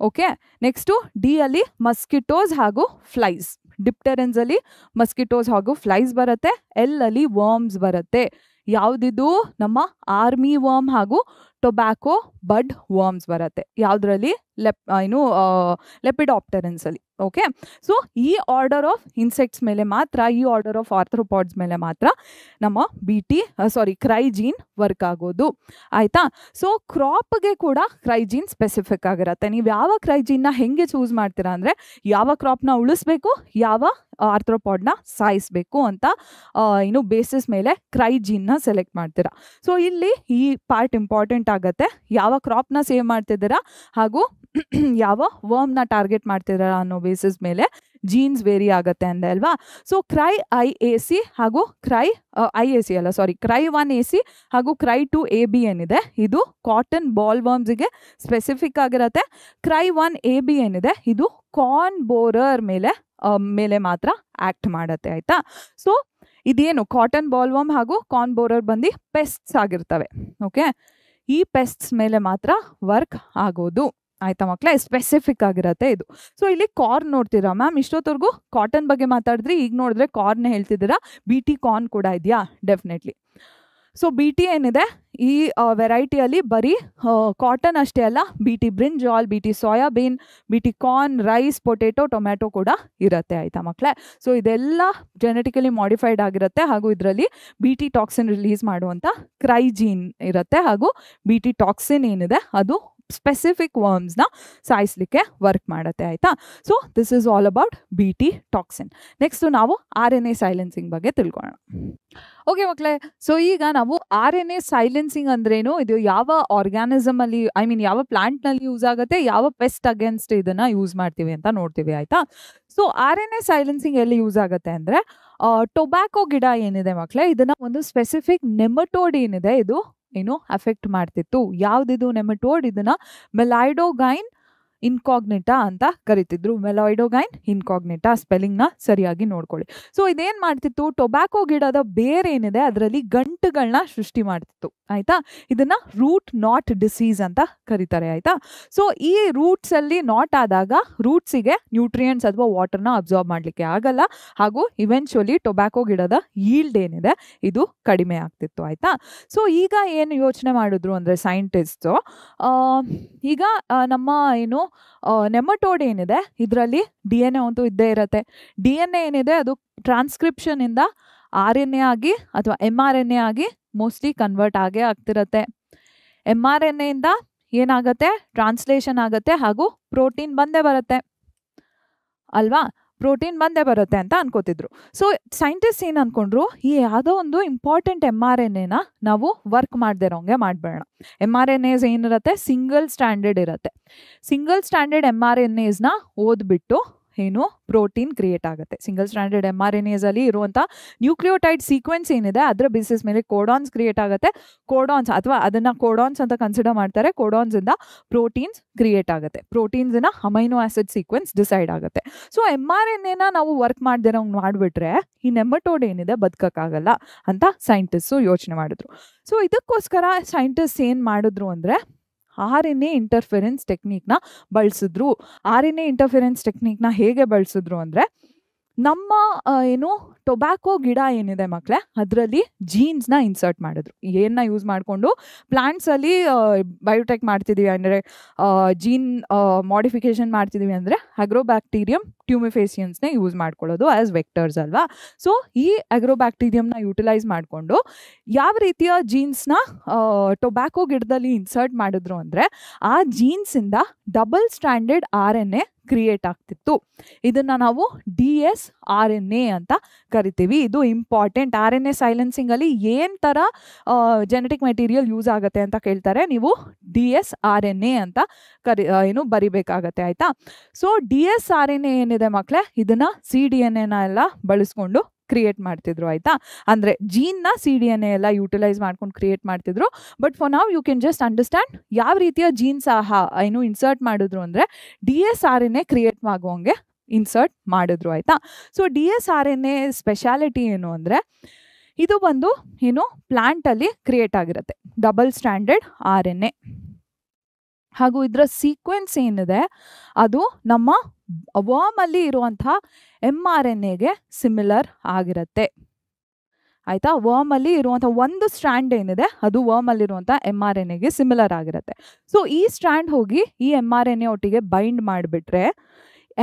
ಓಕೆ, ನೆಕ್ಸ್ಟು ಡಿ ಅಲ್ಲಿ ಮಸ್ಕಿಟೋಸ್ ಹಾಗೂ ಫ್ಲೈಸ್. ಡಿಪ್ಟೆರೆನ್ಸಲ್ಲಿ ಮಸ್ಕಿಟೋಸ್ ಹಾಗೂ ಫ್ಲೈಸ್ ಬರುತ್ತೆ. ಎಲ್ ಅಲ್ಲಿ ವರ್ಮ್ಸ್ ಬರುತ್ತೆ. ಯಾವುದಿದು ನಮ್ಮ ಆರ್ಮಿ ವರ್ಮ್ ಹಾಗೂ ಟೊಬ್ಯಾಕೋ ಬಡ್ ವರ್ಮ್ಸ್ ಬರುತ್ತೆ. ಯಾವುದರಲ್ಲಿ ಲೆಪಿಡಾಪ್ಟೆರೆನ್ಸಲ್ಲಿ. ಓಕೆ, ಸೊ ಈ ಆರ್ಡರ್ ಆಫ್ ಇನ್ಸೆಕ್ಟ್ಸ್ ಮೇಲೆ ಮಾತ್ರ, ಈ ಆರ್ಡರ್ ಆಫ್ ಆರ್ಥ್ರೋಪಾಡ್ಸ್ ಮೇಲೆ ಮಾತ್ರ ನಮ್ಮ ಕ್ರೈಜೀನ್ ವರ್ಕ್ ಆಗೋದು. ಆಯಿತಾ? ಸೊ ಕ್ರಾಪ್ಗೆ ಕೂಡ ಕ್ರೈಜೀನ್ ಸ್ಪೆಸಿಫಿಕ್ ಆಗಿರುತ್ತೆ. ನೀವು ಯಾವ ಕ್ರೈಜೀನ್ನ ಹೆಂಗೆ ಚೂಸ್ ಮಾಡ್ತೀರಾ ಅಂದರೆ, ಯಾವ ಕ್ರಾಪ್ನ ಉಳಿಸ್ಬೇಕು, ಯಾವ ಆರ್ಥ್ರೋಪಾಡ್ನ ಸಾಯಿಸಬೇಕು ಅಂತ ಬೇಸಿಸ್ ಮೇಲೆ ಕ್ರೈಜೀನ್ನ ಸೆಲೆಕ್ಟ್ ಮಾಡ್ತೀರಾ. ಸೊ ಇಲ್ಲಿ ಈ ಪಾರ್ಟ್ ಇಂಪಾರ್ಟೆಂಟ್ ಆಗುತ್ತೆ. ಯಾವ ಕ್ರಾಪ್ನ ಸೇವ್ ಮಾಡ್ತಿದ್ದೀರಾ ಹಾಗೂ ಯಾವ ವರ್ಮ್ನ ಟಾರ್ಗೆಟ್ ಮಾಡ್ತಿದ್ದೀರಾ ಅನ್ನೋ ಬೇಸಿಸ್ ಮೇಲೆ ಜೀನ್ಸ್ ವೇರಿ ಆಗುತ್ತೆ ಅಂದೆ ಅಲ್ವಾ. ಸೊ ಕ್ರೈ CRY1AC ಹಾಗೂ CRY2AB ಏನಿದೆ ಇದು ಕಾಟನ್ ಬಾಲ್ ವರ್ಮ್ಸ್ಗೆ ಸ್ಪೆಸಿಫಿಕ್ ಆಗಿರುತ್ತೆ. CRY1AB ಏನಿದೆ ಇದು ಕಾರ್ನ್ ಬೋರರ್ ಮೇಲೆ ಮಾತ್ರ ಆಕ್ಟ್ ಮಾಡುತ್ತೆ. ಆಯ್ತಾ? ಸೊ ಇದೇನು ಕಾಟನ್ ಬಾಲ್ ವರ್ಮ್ ಹಾಗೂ ಕಾರ್ನ್ ಬೋರರ್ ಬಂದು ಪೆಸ್ಟ್ಸ್ ಆಗಿರ್ತವೆ. ಓಕೆ, ಈ ಪೆಸ್ಟ್ಸ್ ಮೇಲೆ ಮಾತ್ರ ವರ್ಕ್ ಆಗೋದು. ಆಯ್ತಾ ಮಕ್ಕಳೇ? ಸ್ಪೆಸಿಫಿಕ್ ಆಗಿರತ್ತೆ ಇದು. ಸೊ ಇಲ್ಲಿ ಕಾರ್ನ್ ನೋಡ್ತೀರಾ ಮ್ಯಾಮ್, ಇಷ್ಟೊತ್ತವರೆಗೂ ಕಾಟನ್ ಬಗ್ಗೆ ಮಾತಾಡಿದ್ರಿ, ಈಗ ನೋಡಿದ್ರೆ ಕಾರ್ನ್ ಹೇಳ್ತಿದ್ದೀರಾ. BT ಕಾರ್ನ್ ಕೂಡ ಇದೆಯಾ? ಡೆಫಿನೆಟ್ಲಿ. ಸೊ BT ಏನಿದೆ ಈ ವೆರೈಟಿಯಲ್ಲಿ ಬರೀ ಕಾಟನ್ ಅಷ್ಟೇ ಅಲ್ಲ, BT brinjal, BT soybean, BT corn, rice, potato, tomato ಕೂಡ ಇರುತ್ತೆ. ಆಯಿತಾ ಮಕ್ಕಳೇ? ಸೊ ಇದೆಲ್ಲ ಜೆನೆಟಿಕಲಿ ಮಾಡಿಫೈಡ್ ಆಗಿರುತ್ತೆ ಹಾಗೂ ಇದರಲ್ಲಿ BT ಟಾಕ್ಸಿನ್ ರಿಲೀಸ್ ಮಾಡುವಂಥ ಕ್ರೈಜೀನ್ ಇರುತ್ತೆ ಹಾಗೂ BT ಟಾಕ್ಸಿನ್ ಏನಿದೆ ಅದು ಸ್ಪೆಸಿಫಿಕ್ ವರ್ಮ್ಸ್ನ ಸಾಯಿಸಲಿಕ್ಕೆ ವರ್ಕ್ ಮಾಡುತ್ತೆ. ಆಯಿತಾ? So this is all about BT toxin. Next ನಾವು RNA ಸೈಲೆನ್ಸಿಂಗ್ ಬಗ್ಗೆ ತಿಳ್ಕೊಳ್ಳೋಣ. ಓಕೆ ಮಕ್ಕಳೇ, ಸೊ ಈಗ ನಾವು RNA ಸೈಲೆನ್ಸಿಂಗ್ ಅಂದ್ರೇನು, ಇದು ಯಾವ ಆರ್ಗ್ಯಾನಿಸಮಲ್ಲಿ ಯಾವ ಪ್ಲಾಂಟ್ನಲ್ಲಿ ಯೂಸ್ ಆಗುತ್ತೆ, ಯಾವ ಪೆಸ್ಟ್ ಅಗೇನ್ಸ್ಟ್ ಇದನ್ನು ಯೂಸ್ ಮಾಡ್ತೀವಿ ಅಂತ ನೋಡ್ತೀವಿ. ಆಯಿತಾ? ಸೊ RNA ಸೈಲೆನ್ಸಿಂಗ್ ಎಲ್ಲಿ ಯೂಸ್ ಆಗುತ್ತೆ ಅಂದರೆ, ಟೊಬ್ಯಾಕೋ ಗಿಡ ಏನಿದೆ ಮಕ್ಕಳೇ, ಇದನ್ನು ಒಂದು ಸ್ಪೆಸಿಫಿಕ್ ನೆಮಟೋಡ್ ಏನಿದೆ ಇದು ಅಫೆಕ್ಟ್ ಮಾಡ್ತಿತ್ತು. ಯಾವುದಿದು ನೆಮಟೋಡ್? ಇದನ್ನ ಮೆಲಾಯ್ಡೋಗೈನ್ ಇನ್ಕಾಗ್ನಿಟಾ ಅಂತ ಕರಿತಿದ್ರು. ಮೆಲಾಯ್ಡೋಗೈನ್ ಇನ್ಕಾಗ್ನಿಟಾ ಸ್ಪೆಲ್ಲಿಂಗ್ನ ಸರಿಯಾಗಿ ನೋಡ್ಕೊಳ್ಳಿ. ಸೊ ಇದೇನು ಮಾಡ್ತಿತ್ತು, ಟೊಬ್ಯಾಕೋ ಗಿಡದ ಬೇರ್ ಏನಿದೆ ಅದರಲ್ಲಿ ಗಂಟುಗಳನ್ನ ಸೃಷ್ಟಿ ಮಾಡ್ತಿತ್ತು. ಆಯಿತಾ? ಇದನ್ನ ರೂಟ್ ನಾಟ್ ಡಿಸೀಸ್ ಅಂತ ಕರೀತಾರೆ. ಆಯಿತಾ? ಸೊ ಈ ರೂಟ್ಸಲ್ಲಿ ನಾಟ್ ಆದಾಗ ರೂಟ್ಸಿಗೆ ನ್ಯೂಟ್ರಿಯೆಂಟ್ಸ್ ಅಥವಾ ವಾಟರ್ನ ಅಬ್ಸಾರ್ಬ್ ಮಾಡಲಿಕ್ಕೆ ಆಗಲ್ಲ ಹಾಗೂ ಇವೆನ್ಚುಲಿ ಟೊಬ್ಯಾಕೋ ಗಿಡದ ಯೀಲ್ಡ್ ಏನಿದೆ ಇದು ಕಡಿಮೆ ಆಗ್ತಿತ್ತು. ಆಯಿತಾ? ಸೊ ಈಗ ಏನು ಯೋಚನೆ ಮಾಡಿದ್ರು ಅಂದರೆ ಸೈಂಟಿಸ್ಟು, ಈಗ ನಮ್ಮ ನೆಮಟೋಡ್ ಏನಿದೆ ಇದರಲ್ಲಿ DNA ಅಂತೂ ಇದ್ದೇ ಇರುತ್ತೆ. DNA ಏನಿದೆ ಅದು ಟ್ರಾನ್ಸ್ಕ್ರಿಪ್ಷನಿಂದ RNA ಆಗಿ ಅಥವಾ mRNA ಆಗಿ ಮೋಸ್ಟ್ಲಿ ಕನ್ವರ್ಟ್ ಆಗೇ ಆಗ್ತಿರತ್ತೆ. mRNA ಇಂದ ಏನಾಗುತ್ತೆ, ಟ್ರಾನ್ಸ್ಲೇಷನ್ ಆಗುತ್ತೆ ಹಾಗೂ ಪ್ರೋಟೀನ್ ಬಂದೇ ಬರುತ್ತೆ ಅಲ್ವಾ. ಪ್ರೋಟೀನ್ ಬಂದೇ ಬರುತ್ತೆ ಅಂತ ಅನ್ಕೋತಿದ್ರು. ಸೊ ಸೈಂಟಿಸ್ಟ್ ಏನು ಅನ್ಕೊಂಡ್ರು, ಈ ಯಾವುದೋ ಒಂದು ಇಂಪಾರ್ಟೆಂಟ್ mRNAನ ನಾವು ವರ್ಕ್ ಮಾಡದೇ ಇರೋಂಗೆ ಮಾಡಬೇಡ. mRNAs ಏನಿರುತ್ತೆ ಸಿಂಗಲ್ ಸ್ಟ್ಯಾಂಡರ್ಡ್ ಇರುತ್ತೆ. ಸಿಂಗಲ್ ಸ್ಟ್ಯಾಂಡರ್ಡ್ mRNAsನ ಓದ್ಬಿಟ್ಟು ಪ್ರೋಟೀನ್ ಕ್ರಿಯೇಟ್ ಆಗುತ್ತೆ. ಸಿಂಗಲ್ ಸ್ಟ್ಯಾಂಡರ್ಡ್ mRNAs ಅಲ್ಲಿ ಇರುವಂಥ ನ್ಯೂಕ್ಲಿಯೋಟೈಡ್ ಸೀಕ್ವೆನ್ಸ್ ಏನಿದೆ ಅದರ ಬೇಸಿಸ್ ಮೇಲೆ ಕೋಡಾನ್ಸ್ ಕ್ರಿಯೇಟ್ ಆಗುತ್ತೆ. ಕೋಡಾನ್ಸ್ ಅಥವಾ ಅದನ್ನು ಕೋಡಾನ್ಸ್ ಅಂತ ಕನ್ಸಿಡರ್ ಮಾಡ್ತಾರೆ. ಕೋಡಾನ್ಸ್ ಇಂದ ಪ್ರೋಟೀನ್ಸ್ ಕ್ರಿಯೇಟ್ ಆಗುತ್ತೆ. ಪ್ರೋಟೀನ್ಸ್ನ ಅಮೈನೋ ಆಸಿಡ್ ಸೀಕ್ವೆನ್ಸ್ ಡಿಸೈಡ್ ಆಗುತ್ತೆ. ಸೊ mRNAನ ನಾವು ವರ್ಕ್ ಮಾಡ್ದಿರೋಂಗೆ ಮಾಡಿಬಿಟ್ರೆ ಈ ನೆಮಟೋಡ್ ಏನಿದೆ ಬದುಕಕ್ಕಾಗಲ್ಲ ಅಂತ ಸೈಂಟಿಸ್ಟು ಯೋಚನೆ ಮಾಡಿದ್ರು. ಸೊ ಇದಕ್ಕೋಸ್ಕರ ಸೈಂಟಿಸ್ಟ್ ಏನು ಮಾಡಿದ್ರು ಅಂದರೆ RNA ಇಂಟರ್ಫೆರೆನ್ಸ್ ಟೆಕ್ನಿಕ್ನ ಬಳಸಿದ್ರು. RNA ಇಂಟರ್ಫೆರೆನ್ಸ್ ಟೆಕ್ನಿಕ್ನ ಹೇಗೆ ಬಳಸಿದ್ರು ಅಂದರೆ, ನಮ್ಮ ಟೊಬ್ಯಾಕೋ ಗಿಡ ಏನಿದೆ ಮಕ್ಕಳೇ ಅದರಲ್ಲಿ ಜೀನ್ಸ್ನ ಇನ್ಸರ್ಟ್ ಮಾಡಿದ್ರು. ಏನನ್ನ ಯೂಸ್ ಮಾಡಿಕೊಂಡು ಪ್ಲಾಂಟ್ಸಲ್ಲಿ ಬಯೋಟೆಕ್ ಮಾಡ್ತಿದ್ದೀವಿ ಅಂದರೆ, ಜೀನ್ ಮಾಡಿಫಿಕೇಶನ್ ಮಾಡ್ತಿದ್ದೀವಿ ಅಂದರೆ ಅಗ್ರೋಬ್ಯಾಕ್ಟೀರಿಯಂ ಟ್ಯೂಮಿಫೇಸಿಯನ್ಸ್ನೇ ಯೂಸ್ ಮಾಡ್ಕೊಳ್ಳೋದು ಆ್ಯಸ್ ವೆಕ್ಟರ್ಸ್ ಅಲ್ವಾ. ಸೊ ಈ ಅಗ್ರೋಬ್ಯಾಕ್ಟೀರಿಯಂನ ಯೂಟಿಲೈಸ್ ಮಾಡಿಕೊಂಡು ಯಾವ ರೀತಿಯ ಜೀನ್ಸ್ನ ಟೊಬ್ಯಾಕೋ ಗಿಡದಲ್ಲಿ ಇನ್ಸರ್ಟ್ ಮಾಡಿದ್ರು ಅಂದರೆ, ಆ ಜೀನ್ಸಿಂದ ಡಬಲ್ ಸ್ಟ್ಯಾಂಡರ್ಡ್ RNA ಕ್ರಿಯೇಟ್ ಆಗ್ತಿತ್ತು. ಇದನ್ನು ನಾವು dsRNA ಅಂತ ಕರಿತೀವಿ. ಇದು ಇಂಪಾರ್ಟೆಂಟ್. RNA ಸೈಲೆನ್ಸಿಂಗಲ್ಲಿ ಏನು ಥರ ಜೆನೆಟಿಕ್ ಮೆಟೀರಿಯಲ್ ಯೂಸ್ ಆಗುತ್ತೆ ಅಂತ ಕೇಳ್ತಾರೆ, ನೀವು dsRNA ಅಂತ ಬರಿಬೇಕಾಗತ್ತೆ. ಆಯಿತಾ? ಸೊ dsRNA ಏನಿದೆ ಮಕ್ಕಳೇ ಇದನ್ನು cDNAನ ಎಲ್ಲ ಬಳಸ್ಕೊಂಡು ಕ್ರಿಯೇಟ್ ಮಾಡ್ತಿದ್ರು. ಆಯಿತಾ? ಅಂದರೆ ಜೀನ್ನ cDNA ಎಲ್ಲ ಯೂಟಿಲೈಸ್ ಮಾಡ್ಕೊಂಡು ಕ್ರಿಯೇಟ್ ಮಾಡ್ತಿದ್ರು. ಬಟ್ ಫಾರ್ ನಾವ್ ಯು ಕ್ಯಾನ್ ಜಸ್ಟ್ ಅಂಡರ್ಸ್ಟ್ಯಾಂಡ್ ಯಾವ ರೀತಿಯ ಜೀನ್ಸ್ ಇನ್ಸರ್ಟ್ ಮಾಡಿದ್ರು ಅಂದರೆ dsRNA ಕ್ರಿಯೇಟ್ ಆಗುವಂಗೆ ಇನ್ಸರ್ಟ್ ಮಾಡಿದ್ರು. ಆಯಿತಾ? ಸೊ dsRNA ಸ್ಪೆಷಾಲಿಟಿ ಏನು ಅಂದರೆ, ಇದು ಬಂದು ಪ್ಲಾಂಟಲ್ಲಿ ಕ್ರಿಯೇಟ್ ಆಗಿರುತ್ತೆ ಡಬಲ್ ಸ್ಟ್ಯಾಂಡರ್ಡ್ RNA. ಹಾಗೂ ಇದರ ಸೀಕ್ವೆನ್ಸ್ ಏನಿದೆ ಅದು ನಮ್ಮ ವರ್ಮಲ್ಲಿ ಇರುವಂತಹ mRNAಗೆ ಸಿಮಿಲರ್ ಆಗಿರುತ್ತೆ. ಆಯಿತಾ, ವರ್ಮಲ್ಲಿ ಇರುವಂಥ ಒಂದು ಸ್ಟ್ರ್ಯಾಂಡ್ ಏನಿದೆ ಅದು ವರ್ಮಲ್ಲಿರುವಂಥ mRNAಗೆ ಸಿಮಿಲರ್ ಆಗಿರುತ್ತೆ. ಸೊ ಈ ಸ್ಟ್ರ್ಯಾಂಡ್ ಹೋಗಿ ಈ mRNA ಒಟ್ಟಿಗೆ ಬೈಂಡ್ ಮಾಡಿಬಿಟ್ರೆ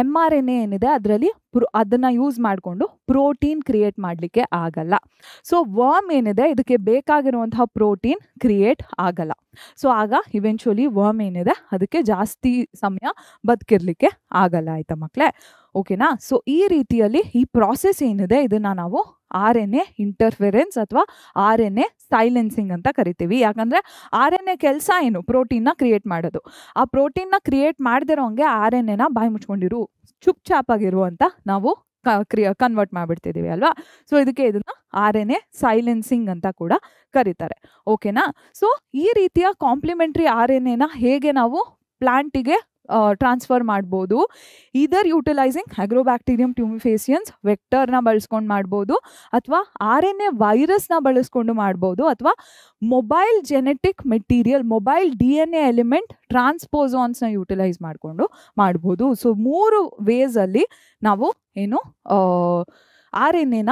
mRNA ಏನಿದೆ ಅದರಲ್ಲಿ ಅದನ್ನು ಯೂಸ್ ಮಾಡಿಕೊಂಡು ಪ್ರೋಟೀನ್ ಕ್ರಿಯೇಟ್ ಮಾಡಲಿಕ್ಕೆ ಆಗಲ್ಲ. ಸೊ ವರ್ಮ್ ಏನಿದೆ ಇದಕ್ಕೆ ಬೇಕಾಗಿರುವಂತಹ ಪ್ರೋಟೀನ್ ಕ್ರಿಯೇಟ್ ಆಗಲ್ಲ. ಸೊ ಆಗ ಇವೆಂಚುಲಿ ವರ್ಮ್ ಏನಿದೆ ಅದಕ್ಕೆ ಜಾಸ್ತಿ ಸಮಯ ಬದುಕಿರ್ಲಿಕ್ಕೆ ಆಗಲ್ಲ. ಆಯಿತಾ ಮಕ್ಕಳೇ, ಓಕೆನಾ? ಸೊ ಈ ರೀತಿಯಲ್ಲಿ ಈ ಪ್ರಾಸೆಸ್ ಏನಿದೆ ಇದನ್ನು ನಾವು RNA ಇಂಟರ್ಫೆರೆನ್ಸ್ ಅಥವಾ RNA ಸೈಲೆನ್ಸಿಂಗ್ ಅಂತ ಕರಿತೀವಿ. ಯಾಕಂದರೆ RNA ಕೆಲಸ ಏನು? ಪ್ರೋಟೀನ್ನ ಕ್ರಿಯೇಟ್ ಮಾಡೋದು. ಆ ಪ್ರೋಟೀನ್ನ ಕ್ರಿಯೇಟ್ ಮಾಡದಿರೋಂಗೆ RNAನ ಬಾಯಿ ಮುಚ್ಕೊಂಡಿರು, ಚುಪ್ ಚಾಪಾಗಿರು ಅಂತ ನಾವು ಕನ್ವರ್ಟ್ ಮಾಡಿಬಿಡ್ತಿದ್ದೀವಿ ಅಲ್ವಾ? ಸೊ ಇದಕ್ಕೆ ಇದನ್ನ RNA ಸೈಲೆನ್ಸಿಂಗ್ ಅಂತ ಕೂಡ ಕರೀತಾರೆ. ಓಕೆನಾ? ಸೊ ಈ ರೀತಿಯ ಕಾಂಪ್ಲಿಮೆಂಟ್ರಿ RNAನ ಹೇಗೆ ನಾವು ಪ್ಲಾಂಟಿಗೆ ಟ್ರಾನ್ಸ್ಫರ್ ಮಾಡ್ಬೋದು? ಇದರ್ ಯುಟಿಲೈಸಿಂಗ್ ಅಗ್ರೋಬ್ಯಾಕ್ಟೀರಿಯಂ ಟ್ಯೂಮಿಫೇಸಿಯನ್ಸ್ ವೆಕ್ಟರ್ನ ಬಳಸ್ಕೊಂಡು ಮಾಡ್ಬೋದು, ಅಥವಾ RNA ವೈರಸ್ನ ಬಳಸ್ಕೊಂಡು ಮಾಡ್ಬೋದು, ಅಥವಾ mobile genetic material, mobile DNA element ಟ್ರಾನ್ಸ್ಪೋಸಾನ್ಸ್ನ ಯುಟಿಲೈಸ್ ಮಾಡಿಕೊಂಡು ಮಾಡ್ಬೋದು. ಸೊ 3 ವೇಸಲ್ಲಿ ನಾವು ಏನು RNAನ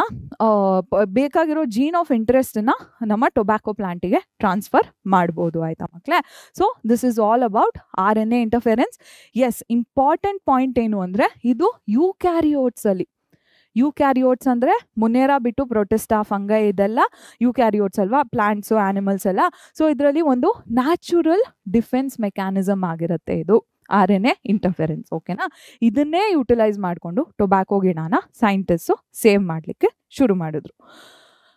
ಬೇಕಾಗಿರೋ ಜೀನ್ ಆಫ್ ಇಂಟ್ರೆಸ್ಟನ್ನ ನಮ್ಮ ಟೊಬ್ಯಾಕೊ ಪ್ಲಾಂಟಿಗೆ ಟ್ರಾನ್ಸ್ಫರ್ ಮಾಡ್ಬೋದು. ಆಯಿತಾ ಮಕ್ಕಳೇ? So this is all about RNA interference. Yes, important point ಏನು ಅಂದರೆ ಇದು ಯೂಕ್ಯಾರಿಯೋಟ್ಸಲ್ಲಿ. ಯೂಕ್ಯಾರಿಯೋಟ್ಸ್ ಅಂದರೆ ಮುನೇರಾ ಬಿಟ್ಟು ಪ್ರೊಟಿಸ್ಟಾ, ಫಂಗೈ ಇದೆಲ್ಲ ಯೂಕ್ಯಾರಿಯೋಟ್ಸ್ ಅಲ್ವಾ, ಪ್ಲಾಂಟ್ಸು ಆ್ಯನಿಮಲ್ಸ್ ಎಲ್ಲ. ಸೊ ಇದರಲ್ಲಿ ಒಂದು ನ್ಯಾಚುರಲ್ ಡಿಫೆನ್ಸ್ ಮೆಕ್ಯಾನಿಸಮ್ ಆಗಿರುತ್ತೆ ಇದು RNA ಇಂಟರ್ಫೆರೆನ್ಸ್. ಓಕೆನಾ? ಇದನ್ನೇ ಯುಟಿಲೈಸ್ ಮಾಡಿಕೊಂಡು ಟೊಬ್ಯಾಕೊ ಗಿಡನ ಸೈಂಟಿಸ್ಟು ಸೇವ್ ಮಾಡಲಿಕ್ಕೆ ಶುರು ಮಾಡಿದ್ರು.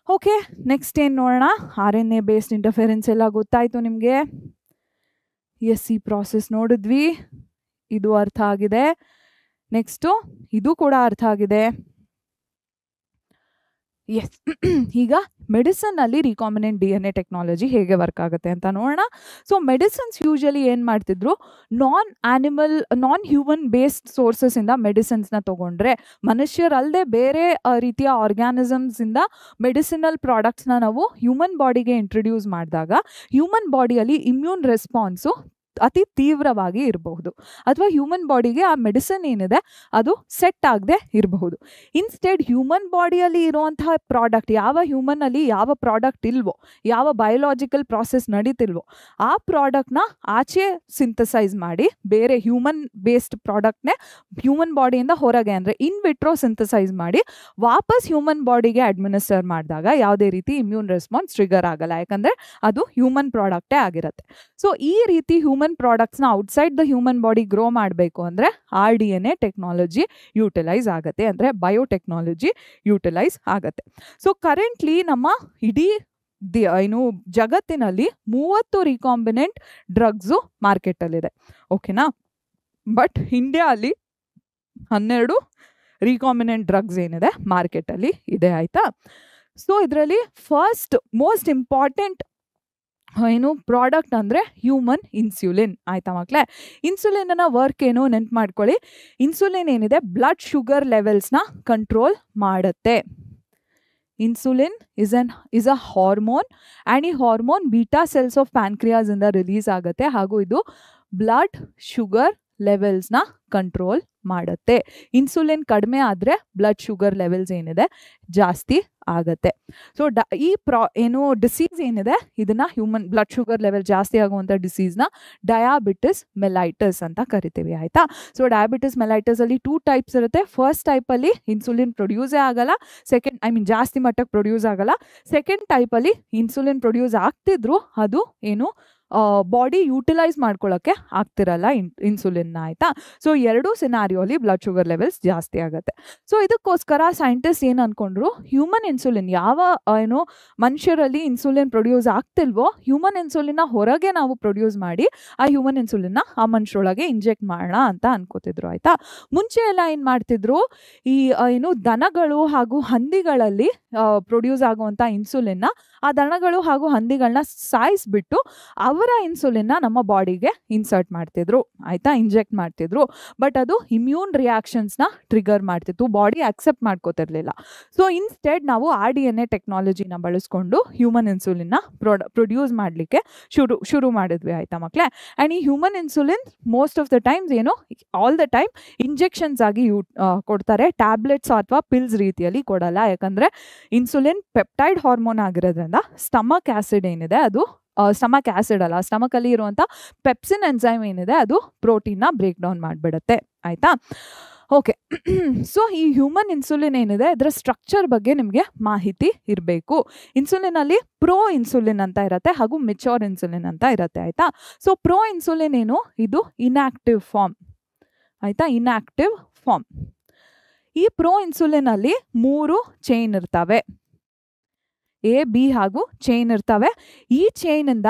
ಓಕೆ, ನೆಕ್ಸ್ಟ್ ಏನು ನೋಡೋಣ? RNA ಬೇಸ್ಡ್ ಇಂಟರ್ಫೆರೆನ್ಸ್ ಎಲ್ಲ ಗೊತ್ತಾಯಿತು ನಿಮಗೆ. ಎಸ್, ಈ ಪ್ರಾಸೆಸ್ ನೋಡಿದ್ವಿ, ಇದು ಅರ್ಥ ಆಗಿದೆ. ನೆಕ್ಸ್ಟು ಇದು ಕೂಡ ಅರ್ಥ ಆಗಿದೆ. ಎಸ್, ಈಗ ಮೆಡಿಸನ್ನಲ್ಲಿ ರಿಕಾಂಬಿನೆಂಟ್ DNA ಟೆಕ್ನಾಲಜಿ ಹೇಗೆ ವರ್ಕ್ ಆಗುತ್ತೆ ಅಂತ ನೋಡೋಣ. ಸೊ ಮೆಡಿಸಿನ್ಸ್ ಯೂಶಲಿ ಏನು ಮಾಡ್ತಿದ್ರು, ನಾನ್ ಹ್ಯೂಮನ್ ಬೇಸ್ಡ್ ಸೋರ್ಸಸ್ಸಿಂದ ಮೆಡಿಸಿನ್ಸ್ನ ತೊಗೊಂಡ್ರೆ, ಮನುಷ್ಯರಲ್ಲದೆ ಬೇರೆ ರೀತಿಯ ಆರ್ಗ್ಯಾನಿಸಮ್ಸಿಂದ ಮೆಡಿಸಿನಲ್ ಪ್ರಾಡಕ್ಟ್ಸ್ನ ನಾವು ಹ್ಯೂಮನ್ ಬಾಡಿಗೆ ಇಂಟ್ರೊಡ್ಯೂಸ್ ಮಾಡಿದಾಗ ಹ್ಯೂಮನ್ ಬಾಡಿಯಲ್ಲಿ ಇಮ್ಯೂನ್ ರೆಸ್ಪಾನ್ಸು ಅತಿ ತೀವ್ರವಾಗಿ ಇರಬಹುದು, ಅಥವಾ ಹ್ಯೂಮನ್ ಬಾಡಿಗೆ ಆ ಮೆಡಿಸಿನ್ ಏನಿದೆ ಅದು ಸೆಟ್ ಆಗದೆ ಇರಬಹುದು. ಇನ್ಸ್ಟೆಡ್ ಹ್ಯೂಮನ್ ಬಾಡಿಯಲ್ಲಿ ಇರುವಂತಹ ಪ್ರಾಡಕ್ಟ್, ಯಾವ ಹ್ಯೂಮನಲ್ಲಿ ಯಾವ ಪ್ರಾಡಕ್ಟ್ ಇಲ್ವೋ, ಯಾವ ಬಯೋಲಾಜಿಕಲ್ ಪ್ರಾಸೆಸ್ ನಡೀತಿಲ್ವೋ ಆ ಪ್ರಾಡಕ್ಟ್ನ ಆಚೆ ಸಿಂಥಸೈಸ್ ಮಾಡಿ ಬೇರೆ ಹ್ಯೂಮನ್ ಬೇಸ್ಡ್ ಪ್ರಾಡಕ್ಟ್ನೇ ಹ್ಯೂಮನ್ ಬಾಡಿಯಿಂದ ಹೊರಗೆ ಅಂದರೆ ಇನ್ ವಿಟ್ರೋ ಸಿಂಥಸೈಸ್ ಮಾಡಿ ವಾಪಸ್ ಹ್ಯೂಮನ್ ಬಾಡಿಗೆ ಅಡ್ಮಿನಿಸ್ಟರ್ ಮಾಡಿದಾಗ ಯಾವುದೇ ರೀತಿ ಇಮ್ಯೂನ್ ರೆಸ್ಪಾನ್ಸ್ ಟ್ರಿಗರ್ ಆಗಲ್ಲ, ಯಾಕಂದರೆ ಅದು ಹ್ಯೂಮನ್ ಪ್ರಾಡಕ್ಟೇ ಆಗಿರುತ್ತೆ. ಸೊ ಈ ರೀತಿ ಹ್ಯೂಮನ್ ಪ್ರಾಡಕ್ಟ್ಸ್ನ outside the human body grow ಮಾಡಬೇಕು ಅಂದರೆ RDNA ಟೆಕ್ನಾಲಜಿ ಯೂಟಿಲೈಸ್ ಆಗುತ್ತೆ, ಅಂದರೆ ಬಯೋಟೆಕ್ನಾಲಜಿ ಯೂಟಿಲೈಸ್ ಆಗುತ್ತೆ. ಸೊ ಕರೆಂಟ್ಲಿ ನಮ್ಮ ಇಡೀ ಜಗತ್ತಿನಲ್ಲಿ 30 ರಿಕಾಂಬಿನೆಂಟ್ ಡ್ರಗ್ಸು ಮಾರ್ಕೆಟಲ್ಲಿದೆ. ಓಕೆನಾ? ಬಟ್ ಇಂಡಿಯಾದಲ್ಲಿ 12 ರಿಕಾಂಬಿನೆಂಟ್ ಡ್ರಗ್ಸ್ ಏನಿದೆ ಮಾರ್ಕೆಟಲ್ಲಿ ಇದೆ. ಆಯಿತಾ? ಸೊ ಇದರಲ್ಲಿ ಫಸ್ಟ್ ಮೋಸ್ಟ್ ಇಂಪಾರ್ಟೆಂಟ್ ಪ್ರಾಡಕ್ಟ್ ಅಂದರೆ ಹ್ಯೂಮನ್ ಇನ್ಸುಲಿನ್. ಆಯಿತಾ ಮಕ್ಕಳೇ? ಇನ್ಸುಲಿನ್ನ ವರ್ಕ್ ಏನು ನೆನ್ಪು ಮಾಡ್ಕೊಳ್ಳಿ. ಇನ್ಸುಲಿನ್ ಏನಿದೆ ಬ್ಲಡ್ ಶುಗರ್ ಲೆವೆಲ್ಸ್ನ ಕಂಟ್ರೋಲ್ ಮಾಡುತ್ತೆ. Insulin is a hormone, and ಈ ಹಾರ್ಮೋನ್ ಬೀಟಾ ಸೆಲ್ಸ್ ಆಫ್ ಪ್ಯಾನ್ಕ್ರಿಯಾಸಿಂದ ರಿಲೀಸ್ ಆಗುತ್ತೆ, ಹಾಗೂ ಇದು ಬ್ಲಡ್ ಶುಗರ್ ಲೆವೆಲ್ಸ್ನ ಕಂಟ್ರೋಲ್ ಮಾಡುತ್ತೆ. ಇನ್ಸುಲಿನ್ ಕಡಿಮೆ ಆದರೆ ಬ್ಲಡ್ ಶುಗರ್ ಲೆವೆಲ್ಸ್ ಏನಿದೆ ಜಾಸ್ತಿ ಆಗುತ್ತೆ. ಸೊ ಡಿಸೀಸ್ ಏನಿದೆ ಇದನ್ನ ಹ್ಯೂಮನ್ ಬ್ಲಡ್ ಶುಗರ್ ಲೆವೆಲ್ ಜಾಸ್ತಿ ಆಗುವಂಥ ಡಿಸೀಸ್ನ ಡಯಾಬಿಟಿಸ್ ಮೆಲೈಟಸ್ ಅಂತ ಕರಿತೀವಿ. ಆಯಿತಾ? ಸೊ ಡಯಾಬಿಟಿಸ್ ಮೆಲೈಟಸ್ ಅಲ್ಲಿ 2 ಟೈಪ್ಸ್ ಇರುತ್ತೆ. ಫಸ್ಟ್ ಟೈಪಲ್ಲಿ ಇನ್ಸುಲಿನ್ ಪ್ರೊಡ್ಯೂಸೇ ಆಗಲ್ಲ, ಜಾಸ್ತಿ ಮಟ್ಟಕ್ಕೆ ಪ್ರೊಡ್ಯೂಸ್ ಆಗಲ್ಲ. ಸೆಕೆಂಡ್ ಟೈಪಲ್ಲಿ ಇನ್ಸುಲಿನ್ ಪ್ರೊಡ್ಯೂಸ್ ಆಗ್ತಿದ್ರು ಅದು ಬಾಡಿ ಯೂಟಿಲೈಸ್ ಮಾಡ್ಕೊಳ್ಳೋಕ್ಕೆ ಆಗ್ತಿರಲ್ಲ ಇನ್ಸುಲಿನ್ನ. ಆಯಿತಾ? ಸೊ 2 ಸಿನಾರಿಯೋಲಿ ಬ್ಲಡ್ ಶುಗರ್ ಲೆವೆಲ್ಸ್ ಜಾಸ್ತಿ ಆಗುತ್ತೆ. ಸೊ ಇದಕ್ಕೋಸ್ಕರ ಸೈಂಟಿಸ್ಟ್ ಏನು ಅಂದ್ಕೊಂಡ್ರು, ಹ್ಯೂಮನ್ ಇನ್ಸುಲಿನ್ ಯಾವ ಮನುಷ್ಯರಲ್ಲಿ ಇನ್ಸುಲಿನ್ ಪ್ರೊಡ್ಯೂಸ್ ಆಗ್ತಿಲ್ವೋ ಹ್ಯೂಮನ್ ಇನ್ಸುಲಿನ್ನ ಹೊರಗೆ ನಾವು ಪ್ರೊಡ್ಯೂಸ್ ಮಾಡಿ ಆ ಹ್ಯೂಮನ್ ಇನ್ಸುಲಿನ್ನ ಆ ಮನುಷ್ಯರೊಳಗೆ ಇಂಜೆಕ್ಟ್ ಮಾಡೋಣ ಅಂತ ಅನ್ಕೋತಿದ್ರು. ಆಯಿತಾ? ಮುಂಚೆ ಎಲ್ಲ ಏನು ಮಾಡ್ತಿದ್ರು, ಈ ದನಗಳು ಹಾಗೂ ಹಂದಿಗಳಲ್ಲಿ ಪ್ರೊಡ್ಯೂಸ್ ಆಗುವಂಥ ಇನ್ಸುಲಿನ್ನ ಆ ದನಗಳು ಹಾಗೂ ಹಂದಿಗಳನ್ನ ಸಾಯಿಸ್ಬಿಟ್ಟು ಅವರ ಇನ್ಸುಲಿನ್ನ ನಮ್ಮ ಬಾಡಿಗೆ ಇನ್ಸರ್ಟ್ ಮಾಡ್ತಿದ್ರು ಆಯಿತಾ, ಇಂಜೆಕ್ಟ್ ಮಾಡ್ತಿದ್ರು. ಬಟ್ ಅದು ಇಮ್ಯೂನ್ ರಿಯಾಕ್ಷನ್ಸ್ನ ಟ್ರಿಗರ್ ಮಾಡ್ತಿತ್ತು, ಬಾಡಿ ಅಕ್ಸೆಪ್ಟ್ ಮಾಡ್ಕೋತಿರ್ಲಿಲ್ಲ. ಸೊ ಇನ್ಸ್ಟೆಡ್ ನಾವು RDNA ಟೆಕ್ನಾಲಜಿನ ಬಳಸ್ಕೊಂಡು ಹ್ಯೂಮನ್ ಇನ್ಸುಲಿನ್ನ ಪ್ರೊಡ್ಯೂಸ್ ಮಾಡಲಿಕ್ಕೆ ಶುರು ಮಾಡಿದ್ವಿ ಆಯಿತಾ ಮಕ್ಕಳೇ. ಆ್ಯಂಡ್ ಈ human insulin most of the times all the time injections ಆಗಿ ಕೊಡ್ತಾರೆ, ಟ್ಯಾಬ್ಲೆಟ್ಸ್ ಅಥವಾ ಪಿಲ್ಸ್ ರೀತಿಯಲ್ಲಿ ಕೊಡಲ್ಲ. ಯಾಕಂದರೆ ಇನ್ಸುಲಿನ್ ಪೆಪ್ಟೈಡ್ ಹಾರ್ಮೋನ್ ಆಗಿರೋದ್ರಿಂದ ಸ್ಟಮಕ್ ಆ್ಯಸಿಡ್ ಏನಿದೆ ಅದು ಸ್ಟಮಕ್ ಆ್ಯಸಿಡ್ ಅಲ್ಲ, ಸ್ಟಮಕಲ್ಲಿ ಇರುವಂಥ ಪೆಪ್ಸಿನ್ ಎನ್ಸೈಮ್ ಏನಿದೆ ಅದು ಪ್ರೋಟೀನ್ನ ಬ್ರೇಕ್ ಡೌನ್ ಮಾಡಿಬಿಡುತ್ತೆ ಆಯಿತಾ. ಓಕೆ, ಸೊ ಈ ಹ್ಯೂಮನ್ ಇನ್ಸುಲಿನ್ ಏನಿದೆ ಅದರ ಸ್ಟ್ರಕ್ಚರ್ ಬಗ್ಗೆ ನಿಮಗೆ ಮಾಹಿತಿ ಇರಬೇಕು. ಇನ್ಸುಲಿನಲ್ಲಿ ಪ್ರೋ ಇನ್ಸುಲಿನ್ ಅಂತ ಇರುತ್ತೆ ಹಾಗೂ ಮೆಚೋರ್ ಇನ್ಸುಲಿನ್ ಅಂತ ಇರುತ್ತೆ ಆಯಿತಾ. ಸೊ ಪ್ರೋ ಇನ್ಸುಲಿನ್ ಏನು, ಇದು ಇನ್ಆಕ್ಟಿವ್ ಫಾರ್ಮ್ ಆಯಿತಾ, ಇನ್ಆಕ್ಟಿವ್ ಫಾರ್ಮ್. ಈ ಪ್ರೋ ಇನ್ಸುಲಿನಲ್ಲಿ 3 ಚೈನ್ ಇರ್ತವೆ, A, B ಹಾಗೂ ಚೈನ್ ಇರ್ತವೆ. ಈ ಚೈನಿಂದ,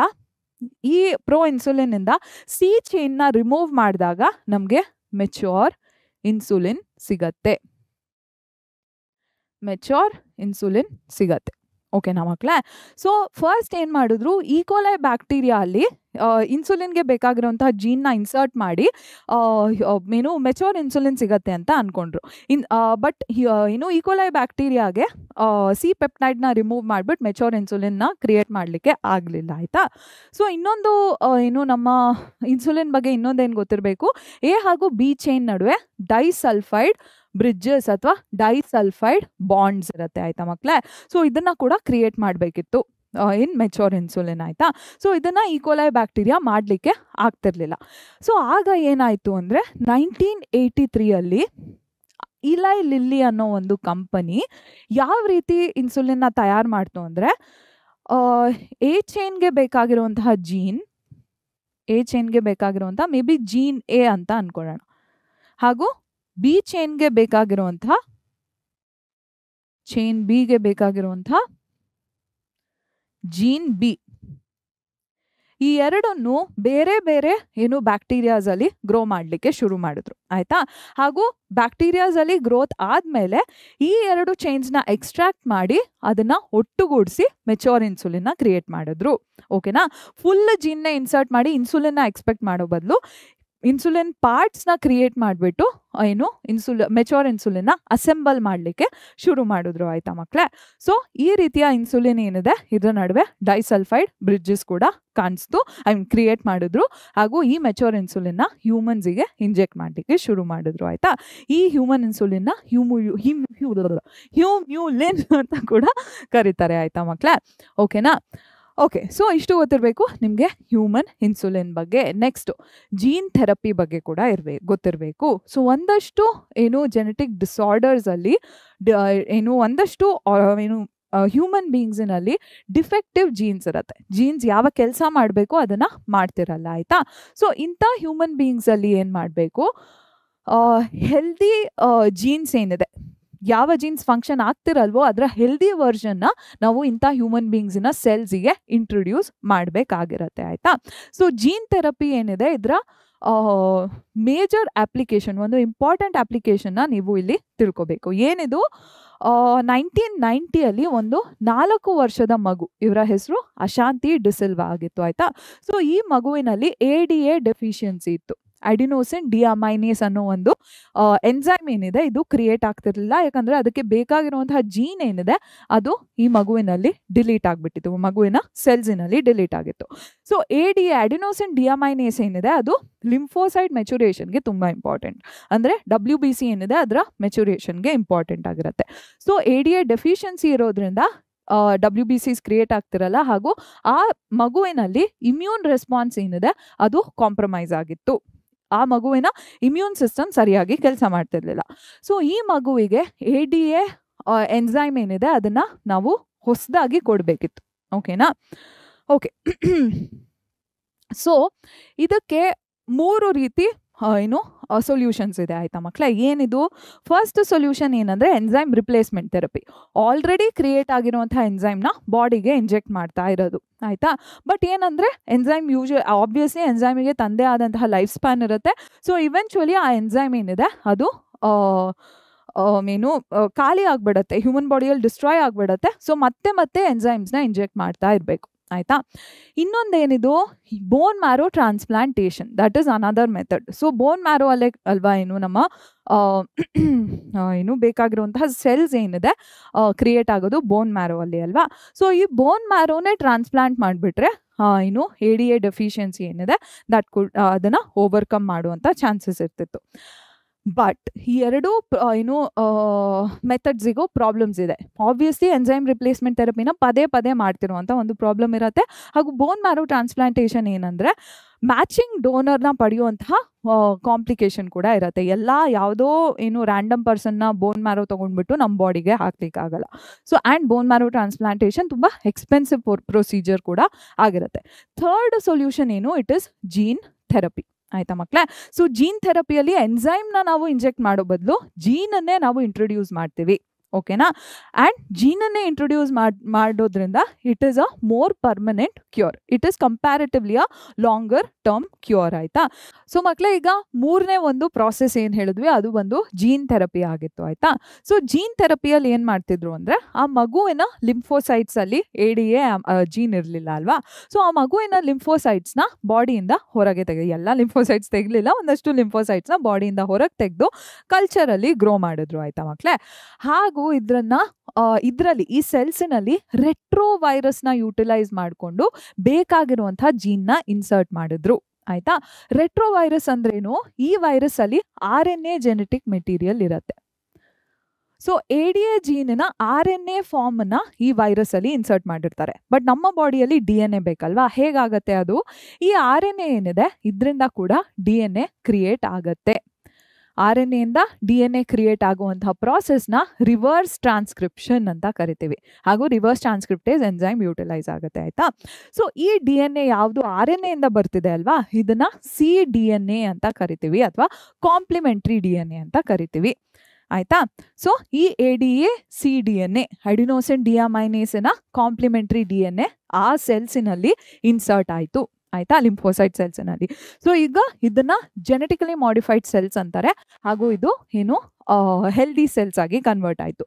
ಈ ಪ್ರೋ ಇನ್ಸುಲಿನಿಂದ C ಚೈನ್ನ ರಿಮೂವ್ ಮಾಡಿದಾಗ ನಮಗೆ ಮೆಚೋರ್ ಇನ್ಸುಲಿನ್ ಸಿಗತ್ತೆ, ಮೆಚೋರ್ ಇನ್ಸುಲಿನ್ ಸಿಗತ್ತೆ. ಓಕೆನಾ ಮಕ್ಕಳೇ. ಸೊ ಫಸ್ಟ್ ಏನು ಮಾಡಿದ್ರು, ಈಕೋಲೈ ಬ್ಯಾಕ್ಟೀರಿಯಾ ಅಲ್ಲಿ ಇನ್ಸುಲಿನ್ಗೆ ಬೇಕಾಗಿರೋಂಥ ಜೀನ್ನ ಇನ್ಸರ್ಟ್ ಮಾಡಿ ಮೆಚೋರ್ ಇನ್ಸುಲಿನ್ ಸಿಗತ್ತೆ ಅಂತ ಅಂದ್ಕೊಂಡ್ರು. ಬಟ್ ಈಕೋಲೈ ಬ್ಯಾಕ್ಟೀರಿಯಾಗೆ C ಪೆಪ್ಟೈಡ್ನ ರಿಮೂವ್ ಮಾಡಿಬಿಟ್ಟು ಮೆಚೋರ್ ಇನ್ಸುಲಿನ್ನ ಕ್ರಿಯೇಟ್ ಮಾಡಲಿಕ್ಕೆ ಆಗಲಿಲ್ಲ ಆಯಿತಾ. ಸೊ ಇನ್ನೊಂದು ನಮ್ಮ ಇನ್ಸುಲಿನ್ ಬಗ್ಗೆ ಇನ್ನೊಂದೇನು ಗೊತ್ತಿರಬೇಕು, A ಹಾಗೂ B ಚೈನ್ ನಡುವೆ ಡೈಸಲ್ಫೈಡ್ ಬ್ರಿಡ್ಜಸ್ ಅಥವಾ ಡೈಸಲ್ಫೈಡ್ ಬಾಂಡ್ಸ್ ಇರುತ್ತೆ ಆಯಿತಾ ಮಕ್ಕಳೇ. ಸೊ ಇದನ್ನು ಕೂಡ ಕ್ರಿಯೇಟ್ ಮಾಡಬೇಕಿತ್ತು ಇನ್ ಮೆಚೋರ್ ಇನ್ಸುಲಿನ್ ಆಯಿತಾ. ಸೊ ಇದನ್ನು ಈಕೋಲೈ ಬ್ಯಾಕ್ಟೀರಿಯಾ ಮಾಡಲಿಕ್ಕೆ ಆಗ್ತಿರ್ಲಿಲ್ಲ. ಸೊ ಆಗ ಏನಾಯಿತು ಅಂದರೆ 1983 ಇಲೈ ಲಿಲ್ಲಿ ಅನ್ನೋ ಒಂದು ಕಂಪನಿ ಯಾವ ರೀತಿ ಇನ್ಸುಲಿನ್ನ ತಯಾರು ಮಾಡ್ತು ಅಂದರೆ, A ಚೈನ್ಗೆ ಬೇಕಾಗಿರುವಂತಹ A ಚೈನ್ಗೆ ಬೇಕಾಗಿರುವಂಥ ಮೇ ಬಿ ಜೀನ್ A ಅಂತ ಅಂದ್ಕೊಳ್ಳೋಣ, ಹಾಗೂ B ಚೈನ್ಗೆ ಬೇಕಾಗಿರುವಂತಹ ಚೈನ್ Bಗೆ ಬೇಕಾಗಿರುವಂತಹ ಜೀನ್ B, ಈ ಎರಡನ್ನು ಬೇರೆ ಬೇರೆ ಬ್ಯಾಕ್ಟೀರಿಯಾಸ್ ಅಲ್ಲಿ ಗ್ರೋ ಮಾಡಲಿಕ್ಕೆ ಶುರು ಮಾಡಿದ್ರು ಆಯ್ತಾ. ಹಾಗೂ ಬ್ಯಾಕ್ಟೀರಿಯಾಸ್ ಅಲ್ಲಿ ಗ್ರೋತ್ ಆದ್ಮೇಲೆ ಈ 2 ಚೈನ್ಸ್ನ ಎಕ್ಸ್ಟ್ರಾಕ್ಟ್ ಮಾಡಿ ಅದನ್ನ ಒಟ್ಟುಗೂಡಿಸಿ ಮೆಚೋರ್ ಇನ್ಸುಲಿನ್ನ ಕ್ರಿಯೇಟ್ ಮಾಡಿದ್ರು. ಓಕೆನಾ. ಫುಲ್ ಜೀನ್ನ ಇನ್ಸರ್ಟ್ ಮಾಡಿ ಇನ್ಸುಲಿನ್ನ ಎಕ್ಸ್ಪೆಕ್ಟ್ ಮಾಡೋ ಬದಲು ಇನ್ಸುಲಿನ್ ಪಾರ್ಟ್ಸ್ನ ಕ್ರಿಯೇಟ್ ಮಾಡಿಬಿಟ್ಟು ಮೆಚೋರ್ ಇನ್ಸುಲಿನ್ನ ಅಸೆಂಬಲ್ ಮಾಡಲಿಕ್ಕೆ ಶುರು ಮಾಡಿದ್ರು ಆಯ್ತಾ ಮಕ್ಕಳೇ. ಸೊ ಈ ರೀತಿಯ ಇನ್ಸುಲಿನ್ ಏನಿದೆ ಇದರ ನಡುವೆ ಡೈಸಲ್ಫೈಡ್ ಬ್ರಿಡ್ಜಸ್ ಕೂಡ ಕಾಣಿಸ್ತು, ಕ್ರಿಯೇಟ್ ಮಾಡಿದ್ರು. ಹಾಗೂ ಈ ಮೆಚೋರ್ ಇನ್ಸುಲಿನ್ನ ಹ್ಯೂಮನ್ಸಿಗೆ ಇಂಜೆಕ್ಟ್ ಮಾಡಲಿಕ್ಕೆ ಶುರು ಮಾಡಿದ್ರು ಆಯ್ತಾ. ಈ ಹ್ಯೂಮನ್ ಇನ್ಸುಲಿನ್ನ ಹ್ಯೂಮ್ಯೂಲಿನ್ ಅಂತ ಕೂಡ ಕರೀತಾರೆ ಆಯ್ತಾ ಮಕ್ಕಳೇ. ಓಕೆನಾ. ಓಕೆ, ಸೊ ಇಷ್ಟು ಗೊತ್ತಿರಬೇಕು ನಿಮಗೆ ಹ್ಯೂಮನ್ ಇನ್ಸುಲಿನ್ ಬಗ್ಗೆ. ನೆಕ್ಸ್ಟ್ ಜೀನ್ ಥೆರಪಿ ಬಗ್ಗೆ ಕೂಡ ಗೊತ್ತಿರಬೇಕು. ಸೊ ಒಂದಷ್ಟು ಜೆನೆಟಿಕ್ ಡಿಸಾರ್ಡರ್ಸಲ್ಲಿ ಒಂದಷ್ಟು ಹ್ಯೂಮನ್ ಬೀಯಿಂಗ್ಸಿನಲ್ಲಿ ಡಿಫೆಕ್ಟಿವ್ ಜೀನ್ಸ್ ಇರುತ್ತೆ. ಜೀನ್ಸ್ ಯಾವ ಕೆಲಸ ಮಾಡಬೇಕು ಅದನ್ನು ಮಾಡ್ತಿರಲ್ಲ ಆಯಿತಾ. ಸೊ ಇಂಥ ಹ್ಯೂಮನ್ ಬೀಯಿಂಗ್ಸಲ್ಲಿ ಏನು ಮಾಡಬೇಕು, ಹೆಲ್ದಿ ಜೀನ್ಸ್ ಏನಿದೆ, ಯಾವ ಜೀನ್ಸ್ ಫಂಕ್ಷನ್ ಆಗ್ತಿರಲ್ವೋ ಅದರ ಹೆಲ್ದಿ ವರ್ಷನ್ನ ನಾವು ಇಂಥ ಹ್ಯೂಮನ್ ಬೀಯಿಂಗ್ಸಿನ ಸೆಲ್ಸಿಗೆ ಇಂಟ್ರೊಡ್ಯೂಸ್ ಮಾಡಬೇಕಾಗಿರತ್ತೆ ಆಯಿತಾ. ಸೊ ಜೀನ್ ಥೆರಪಿ ಏನಿದೆ ಇದರ ಮೇಜರ್ ಅಪ್ಲಿಕೇಶನ್, ಒಂದು ಇಂಪಾರ್ಟೆಂಟ್ ಅಪ್ಲಿಕೇಶನ್ನ ನೀವು ಇಲ್ಲಿ ತಿಳ್ಕೊಬೇಕು. ಏನಿದು, 1990 ಒಂದು 4 ವರ್ಷದ ಮಗು, ಇವರ ಹೆಸರು ಅಶಾಂತಿ ಡಿಸಿಲ್ವಾ ಆಗಿತ್ತು ಆಯಿತಾ. ಸೊ ಈ ಮಗುವಿನಲ್ಲಿ ADA ಡೆಫಿಷಿಯನ್ಸಿ ಇತ್ತು, ಅಡಿನೋಸಿನ್ ಡಿಅಮೈನೇಸ್ ಅನ್ನೋ ಒಂದು ಎನ್ಸೈಮ್ ಏನಿದೆ ಇದು ಕ್ರಿಯೇಟ್ ಆಗ್ತಿರ್ಲಿಲ್ಲ. ಯಾಕಂದರೆ ಅದಕ್ಕೆ ಬೇಕಾಗಿರುವಂತಹ ಜೀನ್ ಏನಿದೆ ಅದು ಈ ಮಗುವಿನಲ್ಲಿ ಡಿಲೀಟ್ ಆಗಿಬಿಟ್ಟಿತ್ತು, ಮಗುವಿನ ಸೆಲ್ಸಿನಲ್ಲಿ ಡಿಲೀಟ್ ಆಗಿತ್ತು. ಸೊ ADA ಅಡಿನೋಸಿನ್ ಡಿಅಮೈನೇಸ್ ಏನಿದೆ ಅದು ಲಿಂಫೋಸೈಡ್ ಮೆಚುರೇಷನ್ಗೆ ತುಂಬ ಇಂಪಾರ್ಟೆಂಟ್, ಅಂದರೆ WBC ಏನಿದೆ ಅದರ ಮೆಚುರೇಷನ್ಗೆ ಇಂಪಾರ್ಟೆಂಟ್ ಆಗಿರುತ್ತೆ. ಸೊ ADA ಡೆಫಿಷಿಯನ್ಸಿ ಇರೋದ್ರಿಂದ WBCs ಕ್ರಿಯೇಟ್ ಆಗ್ತಿರಲ್ಲ, ಹಾಗೂ ಆ ಮಗುವಿನಲ್ಲಿ ಇಮ್ಯೂನ್ ರೆಸ್ಪಾನ್ಸ್ ಏನಿದೆ ಅದು ಕಾಂಪ್ರಮೈಸ್ ಆಗಿತ್ತು. ಆ ಮಗುವಿನ ಇಮ್ಯೂನ್ ಸಿಸ್ಟಮ್ ಸರಿಯಾಗಿ ಕೆಲಸ ಮಾಡ್ತಿರ್ಲಿಲ್ಲ. ಸೊ ಈ ಮಗುವಿಗೆ ADA ಎನ್ಸೈಮ್ ಏನಿದೆ ಅದನ್ನು ನಾವು ಹೊಸದಾಗಿ ಕೊಡಬೇಕಿತ್ತು. ಓಕೆನಾ. ಓಕೆ, ಸೊ ಇದಕ್ಕೆ 3 ರೀತಿ ಸೊಲ್ಯೂಷನ್ಸ್ ಇದೆ ಆಯಿತಾ ಮಕ್ಕಳೇ. ಏನಿದು, ಫಸ್ಟ್ ಸೊಲ್ಯೂಷನ್ ಏನಂದರೆ enzyme replacement therapy. Already create ಆಗಿರುವಂಥ ಎನ್ಸೈಮ್ನ ಬಾಡಿಗೆ ಇಂಜೆಕ್ಟ್ ಮಾಡ್ತಾ ಇರೋದು ಆಯಿತಾ. ಬಟ್ ಏನಂದರೆ ಎನ್ಸೈಮ್ ಆಬ್ವಿಯಸ್ಲಿ ಎನ್ಸೈಮಿಗೆ ತಂದೆ ಆದಂತಹ ಲೈಫ್ ಸ್ಪ್ಯಾನ್ ಇರುತ್ತೆ. ಸೊ ಇವೆಂಚುಲಿ ಆ ಎನ್ಸೈಮ್ ಏನಿದೆ ಅದು ಖಾಲಿ ಆಗಿಬಿಡುತ್ತೆ, ಹ್ಯೂಮನ್ ಬಾಡಿಯಲ್ಲಿ ಡಿಸ್ಟ್ರಾಯ್ ಆಗಿಬಿಡುತ್ತೆ. ಸೊ ಮತ್ತೆ ಎನ್ಸೈಮ್ಸ್ನ ಇಂಜೆಕ್ಟ್ ಮಾಡ್ತಾ ಇರಬೇಕು ಆಯಿತಾ. ಇನ್ನೊಂದೇನಿದು bone marrow transplantation, that is another method. So bone marrow ಅಲ್ಲೇ ಅಲ್ವಾ ಏನು ನಮ್ಮ ಏನು ಬೇಕಾಗಿರುವಂತಹ ಸೆಲ್ಸ್ ಏನಿದೆ ಕ್ರಿಯೇಟ್ ಆಗೋದು ಬೋನ್ ಮ್ಯಾರೋ ಅಲ್ಲಿ ಅಲ್ವಾ. ಸೊ ಈ ಬೋನ್ ಮ್ಯಾರೋನೇ ಟ್ರಾನ್ಸ್ಪ್ಲಾಂಟ್ ಮಾಡಿಬಿಟ್ರೆ ಏನು ADA ಡೆಫಿಷಿಯನ್ಸಿ ಏನಿದೆ ಅದನ್ನು ಓವರ್ಕಮ್ ಮಾಡುವಂಥ ಚಾನ್ಸಸ್ ಇರ್ತಿತ್ತು. ಬಟ್ ಈ ಎರಡೂ ಏನು ಮೆಥಡ್ಸಿಗೂ ಪ್ರಾಬ್ಲಮ್ಸ್ ಇದೆ. ಆಬ್ವಿಯಸ್ಲಿ ಎಂಜೈಮ್ ರಿಪ್ಲೇಸ್ಮೆಂಟ್ ಥೆರಪಿನ ಪದೇ ಪದೇ ಮಾಡ್ತಿರುವಂಥ ಒಂದು ಪ್ರಾಬ್ಲಮ್ ಇರುತ್ತೆ. ಹಾಗೂ ಬೋನ್ ಮ್ಯಾರೋ ಟ್ರಾನ್ಸ್ಪ್ಲಾಂಟೇಷನ್ ಏನಂದರೆ ಮ್ಯಾಚಿಂಗ್ ಡೋನರ್ನ ಪಡೆಯುವಂತಹ ಕಾಂಪ್ಲಿಕೇಶನ್ ಕೂಡ ಇರುತ್ತೆ. ಯಾವುದೋ ಏನು ರ್ಯಾಂಡಮ್ ಪರ್ಸನ್ನ ಬೋನ್ ಮ್ಯಾರೋ ತೊಗೊಂಡ್ಬಿಟ್ಟು ನಮ್ಮ ಬಾಡಿಗೆ ಹಾಕ್ಲಿಕ್ಕಾಗಲ್ಲ. So and bone marrow transplantation ತುಂಬ ಎಕ್ಸ್ಪೆನ್ಸಿವ್ ಪ್ರೊಸೀಜರ್ ಕೂಡ ಆಗಿರುತ್ತೆ. ಥರ್ಡ್ ಸೊಲ್ಯೂಷನ್ ಏನು, ಇಟ್ ಇಸ್ ಜೀನ್ ಥೆರಪಿ. ಆಯಿತಾ ಮಕ್ಕಳೇ. ಸೊ ಜೀನ್ ಥೆರಪಿಯಲ್ಲಿ ಎನ್ಸೈಮ್ನ ನಾವು ಇಂಜೆಕ್ಟ್ ಮಾಡೋ ಬದಲು ಜೀನನ್ನೇ ನಾವು ಇಂಟ್ರೊಡ್ಯೂಸ್ ಮಾಡ್ತೀವಿ. ಓಕೆನಾ. ಆ್ಯಂಡ್ ಜೀನನ್ನೇ ಇಂಟ್ರೊಡ್ಯೂಸ್ ಮಾಡೋದ್ರಿಂದ it is a more permanent cure. It is comparatively a longer term cure. ಆಯಿತಾ. ಸೊ ಮಕ್ಕಳೇ, ಈಗ ಮೂರನೇ ಒಂದು ಪ್ರಾಸೆಸ್ ಏನು ಹೇಳಿದ್ವಿ ಅದು ಒಂದು ಜೀನ್ ಥೆರಪಿ ಆಗಿತ್ತು. ಆಯಿತಾ. ಸೊ ಜೀನ್ ಥೆರಪಿಯಲ್ಲಿ ಏನು ಮಾಡ್ತಿದ್ರು ಅಂದರೆ ಆ ಮಗುವಿನ ಲಿಂಫೋಸೈಟ್ಸಲ್ಲಿ ADA ಜೀನ್ ಇರಲಿಲ್ಲ ಅಲ್ವಾ. ಸೊ ಆ ಮಗುವಿನ ಲಿಂಫೋಸೈಟ್ಸ್ನ ಬಾಡಿಯಿಂದ ಹೊರಗೆ ಎಲ್ಲ ಲಿಂಫೋಸೈಟ್ಸ್ ತೆಗಲಿಲ್ಲ, ಒಂದಷ್ಟು ಲಿಂಫೋಸೈಟ್ಸ್ನ ಬಾಡಿಯಿಂದ ಹೊರಗೆ ತೆಗೆದು ಕಲ್ಚರಲ್ಲಿ ಗ್ರೋ ಮಾಡಿದ್ರು. ಆಯಿತಾ ಮಕ್ಕಳೇ. ಹಾಗೂ ಇದರಲ್ಲಿ ಈ ಸೆಲ್ಸಿನಲ್ಲಿ ರೆಟ್ರೋ ವೈರಸ್ನ ಯೂಟಿಲೈಸ್ ಮಾಡಿಕೊಂಡು ಬೇಕಾಗಿರುವಂಥ ಜೀನ್ನ ಇನ್ಸರ್ಟ್ ಮಾಡಿದ್ರು. ಆಯಿತಾ. ರೆಟ್ರೋ ವೈರಸ್ ಅಂದ್ರೇನು, ಈ ವೈರಸ್ ಅಲ್ಲಿ RNA ಜೆನೆಟಿಕ್ ಮೆಟೀರಿಯಲ್ ಇರುತ್ತೆ. ಸೊ ADA ಜೀನಿನ RNA ಫಾರ್ಮನ್ನು ಈ ವೈರಸ್ ಅಲ್ಲಿ ಇನ್ಸರ್ಟ್ ಮಾಡಿರ್ತಾರೆ. ಬಟ್ ನಮ್ಮ ಬಾಡಿಯಲ್ಲಿ DNA ಬೇಕಲ್ವಾ. ಹೇಗಾಗತ್ತೆ ಅದು, ಈ RNA ಏನಿದೆ ಇದರಿಂದ ಕೂಡ DNA ಕ್ರಿಯೇಟ್ ಆಗತ್ತೆ. RNAಯಿಂದ DNA ಕ್ರಿಯೇಟ್ ಆಗುವಂತಹ ಪ್ರಾಸೆಸ್ನ ರಿವರ್ಸ್ ಟ್ರಾನ್ಸ್ಕ್ರಿಪ್ಷನ್ ಅಂತ ಕರಿತೀವಿ. ಹಾಗೂ ರಿವರ್ಸ್ ಟ್ರಾನ್ಸ್ಕ್ರಿಪ್ಟೇಸ್ ಎಂಜೈಮ್ ಯೂಟಿಲೈಸ್ ಆಗುತ್ತೆ. ಆಯಿತಾ. ಸೊ ಈ DNA ಯಾವುದು RNAಯಿಂದ ಬರ್ತಿದೆ ಅಲ್ವಾ, ಇದನ್ನ cDNA ಅಂತ ಕರಿತೀವಿ ಅಥವಾ ಕಾಂಪ್ಲಿಮೆಂಟ್ರಿ DNA ಅಂತ ಕರಿತೀವಿ. ಆಯಿತಾ. ಸೊ ಈ ADA cDNA ಅಡಿನೋಸಿನ್ ಡಿಯಾಮೈನೇಸಿನ ಕಾಂಪ್ಲಿಮೆಂಟ್ರಿ DNA ಆ ಸೆಲ್ಸಿನಲ್ಲಿ ಇನ್ಸರ್ಟ್ ಆಯಿತು. ಆಯಿತಾ, ಲಿಂಫೋಸೈಟ್ ಸೆಲ್ಸ್ನಲ್ಲಿ. ಸೊ ಈಗ ಇದನ್ನ ಜೆನೆಟಿಕಲಿ ಮಾಡಿಫೈಡ್ ಸೆಲ್ಸ್ ಅಂತಾರೆ. ಹಾಗೂ ಇದು ಏನು ಹೆಲ್ದಿ ಸೆಲ್ಸ್ ಆಗಿ ಕನ್ವರ್ಟ್ ಆಯಿತು.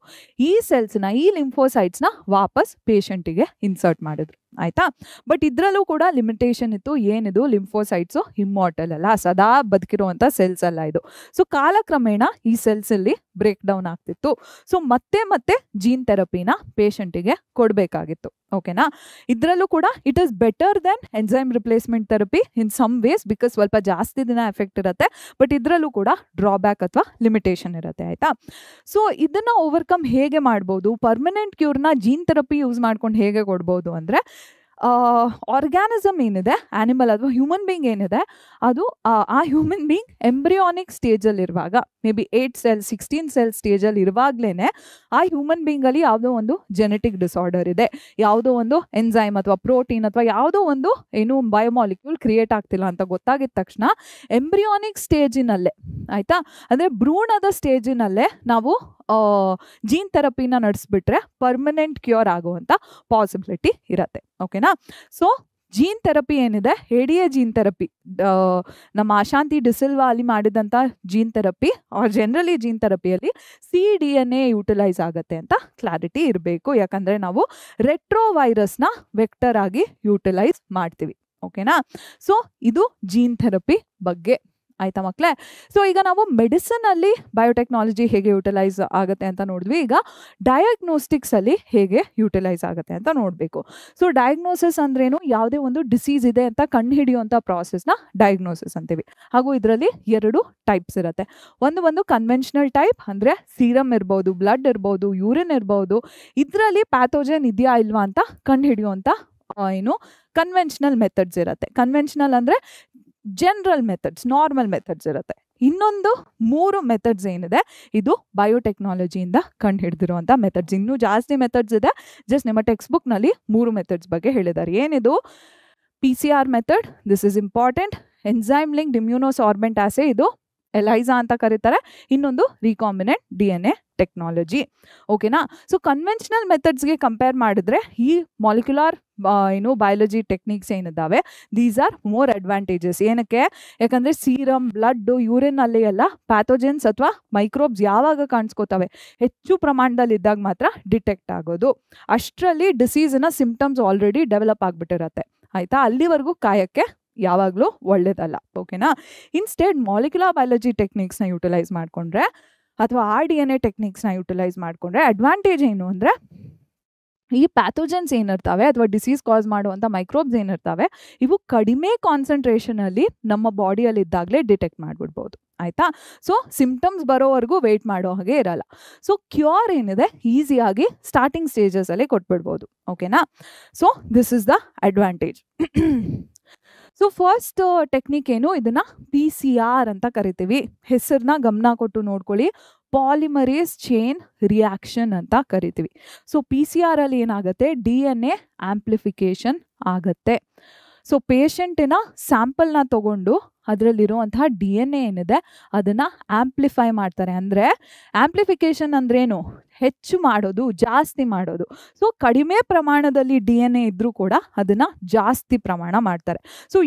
ಈ ಸೆಲ್ಸ್ನ ಈ ಲಿಂಫೋಸೈಟ್ಸ್ನ ವಾಪಸ್ ಪೇಷಂಟಿಗೆ ಇನ್ಸರ್ಟ್ ಮಾಡಿದ್ರು. ಆಯಿತಾ. ಬಟ್ ಇದರಲ್ಲೂ ಕೂಡ ಲಿಮಿಟೇಷನ್ ಇತ್ತು. ಏನಿದು, ಲಿಂಫೋಸೈಟ್ಸು ಇಮ್ಮಾರ್ಟಲ್ ಅಲ್ಲ, ಸದಾ ಬದುಕಿರುವಂಥ ಸೆಲ್ಸ್ ಅಲ್ಲ ಇದು. ಸೊ ಕಾಲಕ್ರಮೇಣ ಈ ಸೆಲ್ಸಲ್ಲಿ ಬ್ರೇಕ್ ಡೌನ್ ಆಗ್ತಿತ್ತು. ಸೊ ಮತ್ತೆ ಜೀನ್ ಥೆರಪಿನ ಪೇಷಂಟಿಗೆ ಕೊಡಬೇಕಾಗಿತ್ತು. ಓಕೆನಾ. ಇದರಲ್ಲೂ ಕೂಡ it is better then enzyme replacement therapy in some ways, because ಸ್ವಲ್ಪ ಜಾಸ್ತಿ ದಿನ ಎಫೆಕ್ಟ್ ಇರುತ್ತೆ. ಬಟ್ ಇದರಲ್ಲೂ ಕೂಡ ಡ್ರಾಬ್ಯಾಕ್ ಅಥವಾ ಲಿಮಿಟೇಷನ್ ಇರುತ್ತೆ. ಆಯಿತಾ. ಸೊ ಇದನ್ನ ಓವರ್ಕಮ್ ಹೇಗೆ ಮಾಡ್ಬೋದು, ಪರ್ಮನೆಂಟ್ ಕ್ಯೂರ್ನ ಜೀನ್ ಥೆರಪಿ ಯೂಸ್ ಮಾಡ್ಕೊಂಡು ಹೇಗೆ ಕೊಡ್ಬೋದು ಅಂದರೆ, ಆರ್ಗ್ಯಾನಿಸಮ್ ಏನಿದೆ, ಆನಿಮಲ್ ಅಥವಾ ಹ್ಯೂಮನ್ ಬೀಯಿಂಗ್ ಏನಿದೆ, ಅದು ಆ ಹ್ಯೂಮನ್ ಬೀಯಿಂಗ್ ಎಂಬ್ರಿಯಾನಿಕ್ ಸ್ಟೇಜಲ್ಲಿರುವಾಗ, ಮೇ ಬಿ 8 ಸೆಲ್ಸ್ 16 ಸೆಲ್ಸ್ ಸ್ಟೇಜಲ್ಲಿ ಇರುವಾಗಲೇ ಆ ಹ್ಯೂಮನ್ ಬೀಯಿಂಗಲ್ಲಿ ಯಾವುದೋ ಒಂದು ಜೆನೆಟಿಕ್ ಡಿಸಾರ್ಡರ್ ಇದೆ, ಯಾವುದೋ ಒಂದು ಎನ್ಸೈಮ್ ಅಥವಾ ಪ್ರೋಟೀನ್ ಅಥವಾ ಯಾವುದೋ ಒಂದು ಏನು ಬಯೋಮಾಲಿಕ್ಯೂಲ್ ಕ್ರಿಯೇಟ್ ಆಗ್ತಿಲ್ಲ ಅಂತ ಗೊತ್ತಾಗಿದ ತಕ್ಷಣ ಎಂಬ್ರಿಯಾನಿಕ್ ಸ್ಟೇಜಿನಲ್ಲೇ, ಆಯಿತಾ, ಅಂದರೆ ಭ್ರೂಣದ ಸ್ಟೇಜಿನಲ್ಲೇ ನಾವು ಜೀನ್ ಥೆರಪಿನ ನಡೆಸ್ಬಿಟ್ರೆ ಪರ್ಮನೆಂಟ್ ಕ್ಯೂರ್ ಆಗುವಂಥ ಪಾಸಿಬಿಲಿಟಿ ಇರುತ್ತೆ. ಓಕೆನಾ. ಸೊ ಜೀನ್ ಥೆರಪಿ ಏನಿದೆ, ADA ಜೀನ್ ಥೆರಪಿ, ನಮ್ಮ ಅಶಾಂತಿ ಡಿಸಿಲ್ವಾ ಅಲ್ಲಿ ಮಾಡಿದಂಥ ಜೀನ್ ಥೆರಪಿ ಜನರಲಿ ಜೀನ್ ಥೆರಪಿಯಲ್ಲಿ cDNA ಯೂಟಿಲೈಸ್ ಆಗುತ್ತೆ ಅಂತ ಕ್ಲಾರಿಟಿ ಇರಬೇಕು. ಯಾಕಂದರೆ ನಾವು ರೆಟ್ರೋ ವೈರಸ್ನ ವೆಕ್ಟರ್ ಆಗಿ ಯೂಟಿಲೈಸ್ ಮಾಡ್ತೀವಿ. ಓಕೆನಾ. ಸೊ ಇದು ಜೀನ್ ಥೆರಪಿ ಬಗ್ಗೆ. ಆಯಿತಾ ಮಕ್ಕಳೇ. ಸೊ ಈಗ ನಾವು ಮೆಡಿಸಿನಲ್ಲಿ ಬಯೋಟೆಕ್ನಾಲಜಿ ಹೇಗೆ ಯೂಟಿಲೈಸ್ ಆಗುತ್ತೆ ಅಂತ ನೋಡಿದ್ವಿ. ಈಗ ಡಯಾಗ್ನೋಸ್ಟಿಕ್ಸಲ್ಲಿ ಹೇಗೆ ಯೂಟಿಲೈಸ್ ಆಗುತ್ತೆ ಅಂತ ನೋಡಬೇಕು. ಸೊ ಡಯಾಗ್ನೋಸಿಸ್ ಅಂದ್ರೇನು, ಯಾವುದೇ ಒಂದು ಡಿಸೀಸ್ ಇದೆ ಅಂತ ಕಂಡುಹಿಡಿಯುವಂಥ ಪ್ರಾಸೆಸ್ನ ಡಯಾಗ್ನೋಸಿಸ್ ಅಂತೀವಿ. ಹಾಗೂ ಇದರಲ್ಲಿ 2 ಟೈಪ್ಸ್ ಇರುತ್ತೆ. ಒಂದು ಕನ್ವೆನ್ಷನಲ್ ಟೈಪ್, ಅಂದರೆ ಸೀರಮ್ ಇರ್ಬೋದು, ಬ್ಲಡ್ ಇರ್ಬೋದು, ಯೂರಿನ್ ಇರ್ಬೋದು, ಇದರಲ್ಲಿ ಪ್ಯಾಥೋಜನ್ ಇದೆಯಾ ಇಲ್ವಾ ಅಂತ ಕಂಡುಹಿಡಿಯುವಂಥ ಏನು ಕನ್ವೆನ್ಷನಲ್ ಮೆಥಡ್ಸ್ ಇರುತ್ತೆ. ಕನ್ವೆನ್ಷನಲ್ ಅಂದರೆ ಜನರಲ್ ಮೆಥಡ್ಸ್, ನಾರ್ಮಲ್ ಮೆಥಡ್ಸ್ ಇರುತ್ತೆ. ಇನ್ನೊಂದು 3 ಮೆಥಡ್ಸ್ ಏನಿದೆ, ಇದು ಬಯೋಟೆಕ್ನಾಲಜಿಯಿಂದ ಕಂಡು ಹಿಡಿದಿರುವಂಥ ಮೆಥಡ್ಸ್. ಇನ್ನೂ ಜಾಸ್ತಿ ಮೆಥಡ್ಸ್ ಇದೆ. ಜಸ್ಟ್ ನಿಮ್ಮ ಟೆಕ್ಸ್ಟ್ ಬುಕ್ನಲ್ಲಿ 3 ಮೆಥಡ್ಸ್ ಬಗ್ಗೆ ಹೇಳಿದ್ದಾರೆ. ಏನಿದು, PCR method, this is important. Enzyme linked immunosorbent assay, ಇದು ಎಲೈಸಾ ಅಂತ ಕರೀತಾರೆ. ಇನ್ನೊಂದು ರೀಕಾಂಬಿನೆಂಟ್ DNA ಟೆಕ್ನಾಲಜಿ. ಓಕೆನಾ. ಸೊ ಕನ್ವೆನ್ಷನಲ್ ಮೆಥಡ್ಸ್ಗೆ ಕಂಪೇರ್ ಮಾಡಿದ್ರೆ ಈ ಮಾಲಿಕ್ಯುಲಾರ್ ಬಯಾಲಜಿ ಟೆಕ್ನಿಕ್ಸ್ ಏನಿದ್ದಾವೆ ದೀಸ್ ಆರ್ ಮೋರ್ ಅಡ್ವಾಂಟೇಜಸ್. ಏನಕ್ಕೆ? ಯಾಕಂದರೆ ಸೀರಮ್, ಬ್ಲಡ್, ಯೂರಿನ್ ಅಲ್ಲಿ ಎಲ್ಲ ಪ್ಯಾಥೋಜನ್ಸ್ ಅಥವಾ ಮೈಕ್ರೋಬ್ಸ್ ಯಾವಾಗ ಕಾಣಿಸ್ಕೋತವೆ ಹೆಚ್ಚು ಪ್ರಮಾಣದಲ್ಲಿ ಇದ್ದಾಗ ಮಾತ್ರ ಡಿಟೆಕ್ಟ್ ಆಗೋದು. ಅಷ್ಟರಲ್ಲಿ ಡಿಸೀಸ್ನ ಸಿಂಪ್ಟಮ್ಸ್ ಆಲ್ರೆಡಿ ಡೆವಲಪ್ ಆಗಿಬಿಟ್ಟಿರತ್ತೆ ಆಯಿತಾ. ಅಲ್ಲಿವರೆಗೂ ಕಾಯಕ್ಕೆ ಯಾವಾಗಲೂ ಒಳ್ಳೇದಲ್ಲ. ಓಕೆನಾ? ಇನ್ಸ್ಟೆಡ್ ಮಾಲಿಕ್ಯುಲರ್ ಬಯಾಲಜಿ ಟೆಕ್ನಿಕ್ಸ್ನ ಯುಟಿಲೈಸ್ ಮಾಡಿಕೊಂಡ್ರೆ ಅಥವಾ RDNA ಟೆಕ್ನಿಕ್ಸ್ನ ಯುಟಿಲೈಸ್ ಮಾಡಿಕೊಂಡ್ರೆ ಅಡ್ವಾಂಟೇಜ್ ಏನು ಅಂದರೆ ಈ ಪ್ಯಾಥೋಜನ್ಸ್ ಏನಿರ್ತವೆ ಅಥವಾ ಡಿಸೀಸ್ ಕಾಸ್ ಮಾಡುವಂಥ ಮೈಕ್ರೋಬ್ಸ್ ಏನಿರ್ತವೆ ಇವು ಕಡಿಮೆ ಕಾನ್ಸಂಟ್ರೇಷನಲ್ಲಿ ನಮ್ಮ ಬಾಡಿಯಲ್ಲಿ ಇದ್ದಾಗಲೇ ಡಿಟೆಕ್ಟ್ ಮಾಡಿಬಿಡ್ಬೋದು ಆಯಿತಾ. ಸೊ ಸಿಂಪ್ಟಮ್ಸ್ ಬರೋವರೆಗೂ ವೆಯ್ಟ್ ಮಾಡೋ ಹಾಗೆ ಇರಲ್ಲ. ಸೊ ಕ್ಯೂರ್ ಏನಿದೆ ಈಸಿಯಾಗಿ ಸ್ಟಾರ್ಟಿಂಗ್ ಸ್ಟೇಜಸಲ್ಲಿ ಕೊಟ್ಬಿಡ್ಬೋದು. ಓಕೆನಾ? So this is the advantage. So first technique ಏನು, ಇದನ್ನ PCR ಅಂತ ಕರಿತೀವಿ. ಹೆಸರನ್ನ ಗಮನ ಕೊಟ್ಟು ನೋಡ್ಕೊಳ್ಳಿ, ಪಾಲಿಮರೇಸ್ ಚೈನ್ ರಿಯಾಕ್ಷನ್ ಅಂತ ಕರಿತೀವಿ. ಸೊ PCR ಅಲ್ಲಿ ಏನಾಗುತ್ತೆ, DNA ಆಂಪ್ಲಿಫಿಕೇಶನ್ ಆಗತ್ತೆ. ಸೊ ಪೇಷಂಟಿನ ಸ್ಯಾಂಪಲ್ನ ತಗೊಂಡು ಅದರಲ್ಲಿರುವಂತಹ DNA ಏನಿದೆ ಅದನ್ನು ಆಂಪ್ಲಿಫೈ ಮಾಡ್ತಾರೆ. ಅಂದರೆ ಆಂಪ್ಲಿಫಿಕೇಶನ್ ಅಂದ್ರೇನು, ಹೆಚ್ಚು ಮಾಡೋದು, ಜಾಸ್ತಿ ಮಾಡೋದು. ಸೊ ಕಡಿಮೆ ಪ್ರಮಾಣದಲ್ಲಿ DNA ಇದ್ದರೂ ಕೂಡ ಅದನ್ನು ಜಾಸ್ತಿ ಪ್ರಮಾಣ ಮಾಡ್ತಾರೆ. ಸೊ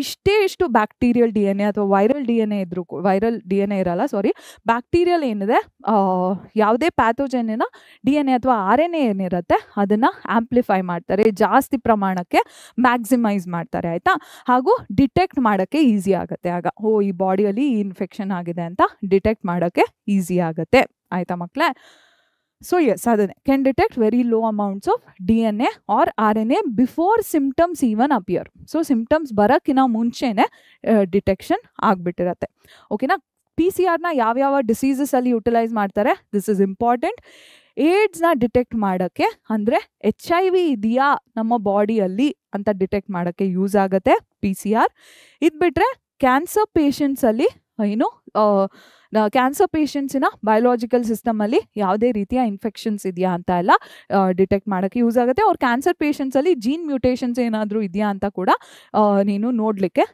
ಇಷ್ಟು ಬ್ಯಾಕ್ಟೀರಿಯಲ್ DNA ಅಥವಾ ವೈರಲ್ DNA ಇದ್ರೂ, ವೈರಲ್ DNA ಇರಲ್ಲ ಸಾರಿ, ಬ್ಯಾಕ್ಟೀರಿಯಲ್ ಏನಿದೆ ಯಾವುದೇ ಪ್ಯಾಥೋಜನಿನ DNA ಅಥವಾ RNA ಏನಿರುತ್ತೆ ಅದನ್ನು ಆಂಪ್ಲಿಫೈ ಮಾಡ್ತಾರೆ, ಜಾಸ್ತಿ ಪ್ರಮಾಣಕ್ಕೆ ಮ್ಯಾಕ್ಸಿಮೈಸ್ ಮಾಡ್ತಾರೆ ಆಯಿತಾ. ಹಾಗೂ ಡಿಟೆಕ್ಟ್ ಮಾಡೋಕ್ಕೆ ಈಸಿ ಆಗುತ್ತೆ. ಆಗ ಈ ಬಾಡಿಯಲ್ಲಿ ಈ ಇನ್ಫೆಕ್ಷನ್ ಆಗಿದೆ ಅಂತ ಡಿಟೆಕ್ಟ್ ಮಾಡೋಕ್ಕೆ ಈಸಿ ಆಗುತ್ತೆ ಆಯಿತಾ ಮಕ್ಕಳೇ. ಸೊ ಎಸ್, ಅದನ್ನೇ can detect very low amounts of DNA or RNA before symptoms even appear. So symptoms ಬರೋಕ್ಕಿಂತ ಮುಂಚೆನೇ ಡಿಟೆಕ್ಷನ್ ಆಗಿಬಿಟ್ಟಿರತ್ತೆ. ಓಕೆನಾ? PCR ಯಾವ್ಯಾವ ಡಿಸೀಸಸಲ್ಲಿ ಯುಟಿಲೈಸ್ ಮಾಡ್ತಾರೆ, ದಿಸ್ ಇಸ್ ಇಂಪಾರ್ಟೆಂಟ್. ಏಡ್ಸ್ನ ಡಿಟೆಕ್ಟ್ ಮಾಡೋಕ್ಕೆ, ಅಂದರೆ HIV ಇದೆಯಾ ನಮ್ಮ ಬಾಡಿಯಲ್ಲಿ ಅಂತ ಡಿಟೆಕ್ಟ್ ಮಾಡೋಕ್ಕೆ ಯೂಸ್ ಆಗುತ್ತೆ PCR. ಇದು ಬಿಟ್ಟರೆ ಕ್ಯಾನ್ಸರ್ ಪೇಷಂಟ್ಸಲ್ಲಿ ಏನು ಕ್ಯಾನ್ಸರ್ ಪೇಷಂಟ್ಸಿನ ಬಯೋಲಾಜಿಕಲ್ ಸಿಸ್ಟಮಲ್ಲಿ ಯಾವುದೇ ರೀತಿಯ ಇನ್ಫೆಕ್ಷನ್ಸ್ ಇದೆಯಾ ಅಂತ ಎಲ್ಲ ಡಿಟೆಕ್ಟ್ ಮಾಡೋಕ್ಕೆ ಯೂಸ್ ಆಗುತ್ತೆ. ಅವ್ರ ಕ್ಯಾನ್ಸರ್ ಪೇಷಂಟ್ಸಲ್ಲಿ ಜೀನ್ ಮ್ಯೂಟೇಷನ್ಸ್ ಏನಾದರೂ ಇದೆಯಾ ಅಂತ ಕೂಡ ನೀನು ನೋಡಲಿಕ್ಕೆ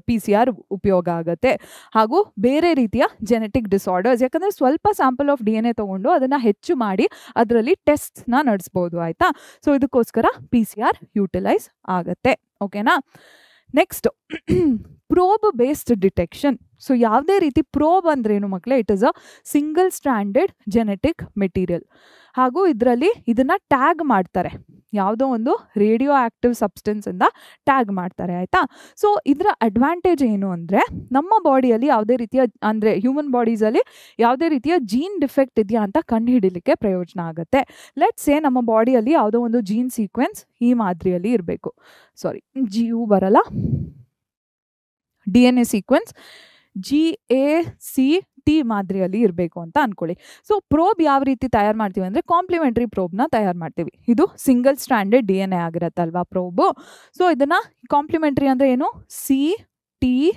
PCR ಉಪಯೋಗ ಆಗುತ್ತೆ. ಹಾಗೂ ಬೇರೆ ರೀತಿಯ ಜೆನೆಟಿಕ್ ಡಿಸಾರ್ಡರ್ಸ್, ಯಾಕಂದರೆ ಸ್ವಲ್ಪ ಸ್ಯಾಂಪಲ್ ಆಫ್ DNA ತೊಗೊಂಡು ಅದನ್ನು ಹೆಚ್ಚು ಮಾಡಿ ಅದರಲ್ಲಿ ಟೆಸ್ಟ್ನ ನಡೆಸ್ಬೋದು ಆಯಿತಾ. ಸೊ ಇದಕ್ಕೋಸ್ಕರ PCR ಯುಟಿಲೈಸ್ ಆಗುತ್ತೆ. ಓಕೆನಾ? Next probe based detection. So ಯಾವುದೇ ರೀತಿ ಪ್ರೋಬ್ ಅಂದ್ರೇನು ಮಕ್ಕಳೇ, it is a single standard genetic material. ಹಾಗೂ ಇದರಲ್ಲಿ ಇದನ್ನು ಟ್ಯಾಗ್ ಮಾಡ್ತಾರೆ, ಯಾವುದೋ ಒಂದು ರೇಡಿಯೋ ಆ್ಯಕ್ಟಿವ್ ಸಬ್ಸ್ಟೆನ್ಸಿಂದ ಟ್ಯಾಗ್ ಮಾಡ್ತಾರೆ ಆಯಿತಾ. ಸೊ ಇದರ ಅಡ್ವಾಂಟೇಜ್ ಏನು ಅಂದರೆ ನಮ್ಮ ಬಾಡಿಯಲ್ಲಿ ಯಾವುದೇ ರೀತಿಯ, ಅಂದರೆ ಹ್ಯೂಮನ್ ಬಾಡೀಸಲ್ಲಿ ಯಾವುದೇ ರೀತಿಯ ಜೀನ್ ಡಿಫೆಕ್ಟ್ ಇದೆಯಾ ಅಂತ ಕಂಡುಹಿಡಲಿಕ್ಕೆ ಪ್ರಯೋಜನ ಆಗುತ್ತೆ. ಲೆಟ್ಸ್ ಸೇ ನಮ್ಮ ಬಾಡಿಯಲ್ಲಿ ಯಾವುದೋ ಒಂದು ಜೀನ್ ಸೀಕ್ವೆನ್ಸ್ ಈ ಮಾದರಿಯಲ್ಲಿ ಇರಬೇಕು, ಸಾರಿ GU ಬರಲ್ಲ, DNA ಸೀಕ್ವೆನ್ಸ್ GACT ಮಾದರಿಯಲ್ಲಿ ಇರಬೇಕು ಅಂತ ಅಂದ್ಕೊಳ್ಳಿ. ಸೊ ಪ್ರೋಬ್ ಯಾವ ರೀತಿ ತಯಾರು ಮಾಡ್ತೀವಿ ಅಂದರೆ ಕಾಂಪ್ಲಿಮೆಂಟ್ರಿ ಪ್ರೋಬ್ನ ತಯಾರು ಮಾಡ್ತೀವಿ. ಇದು ಸಿಂಗಲ್ ಸ್ಟ್ಯಾಂಡರ್ಡ್ DNA ಆಗಿರತ್ತಲ್ವಾ ಪ್ರೋಬು. ಸೊ ಇದನ್ನು ಕಾಂಪ್ಲಿಮೆಂಟ್ರಿ ಅಂದರೆ ಏನು, CTGA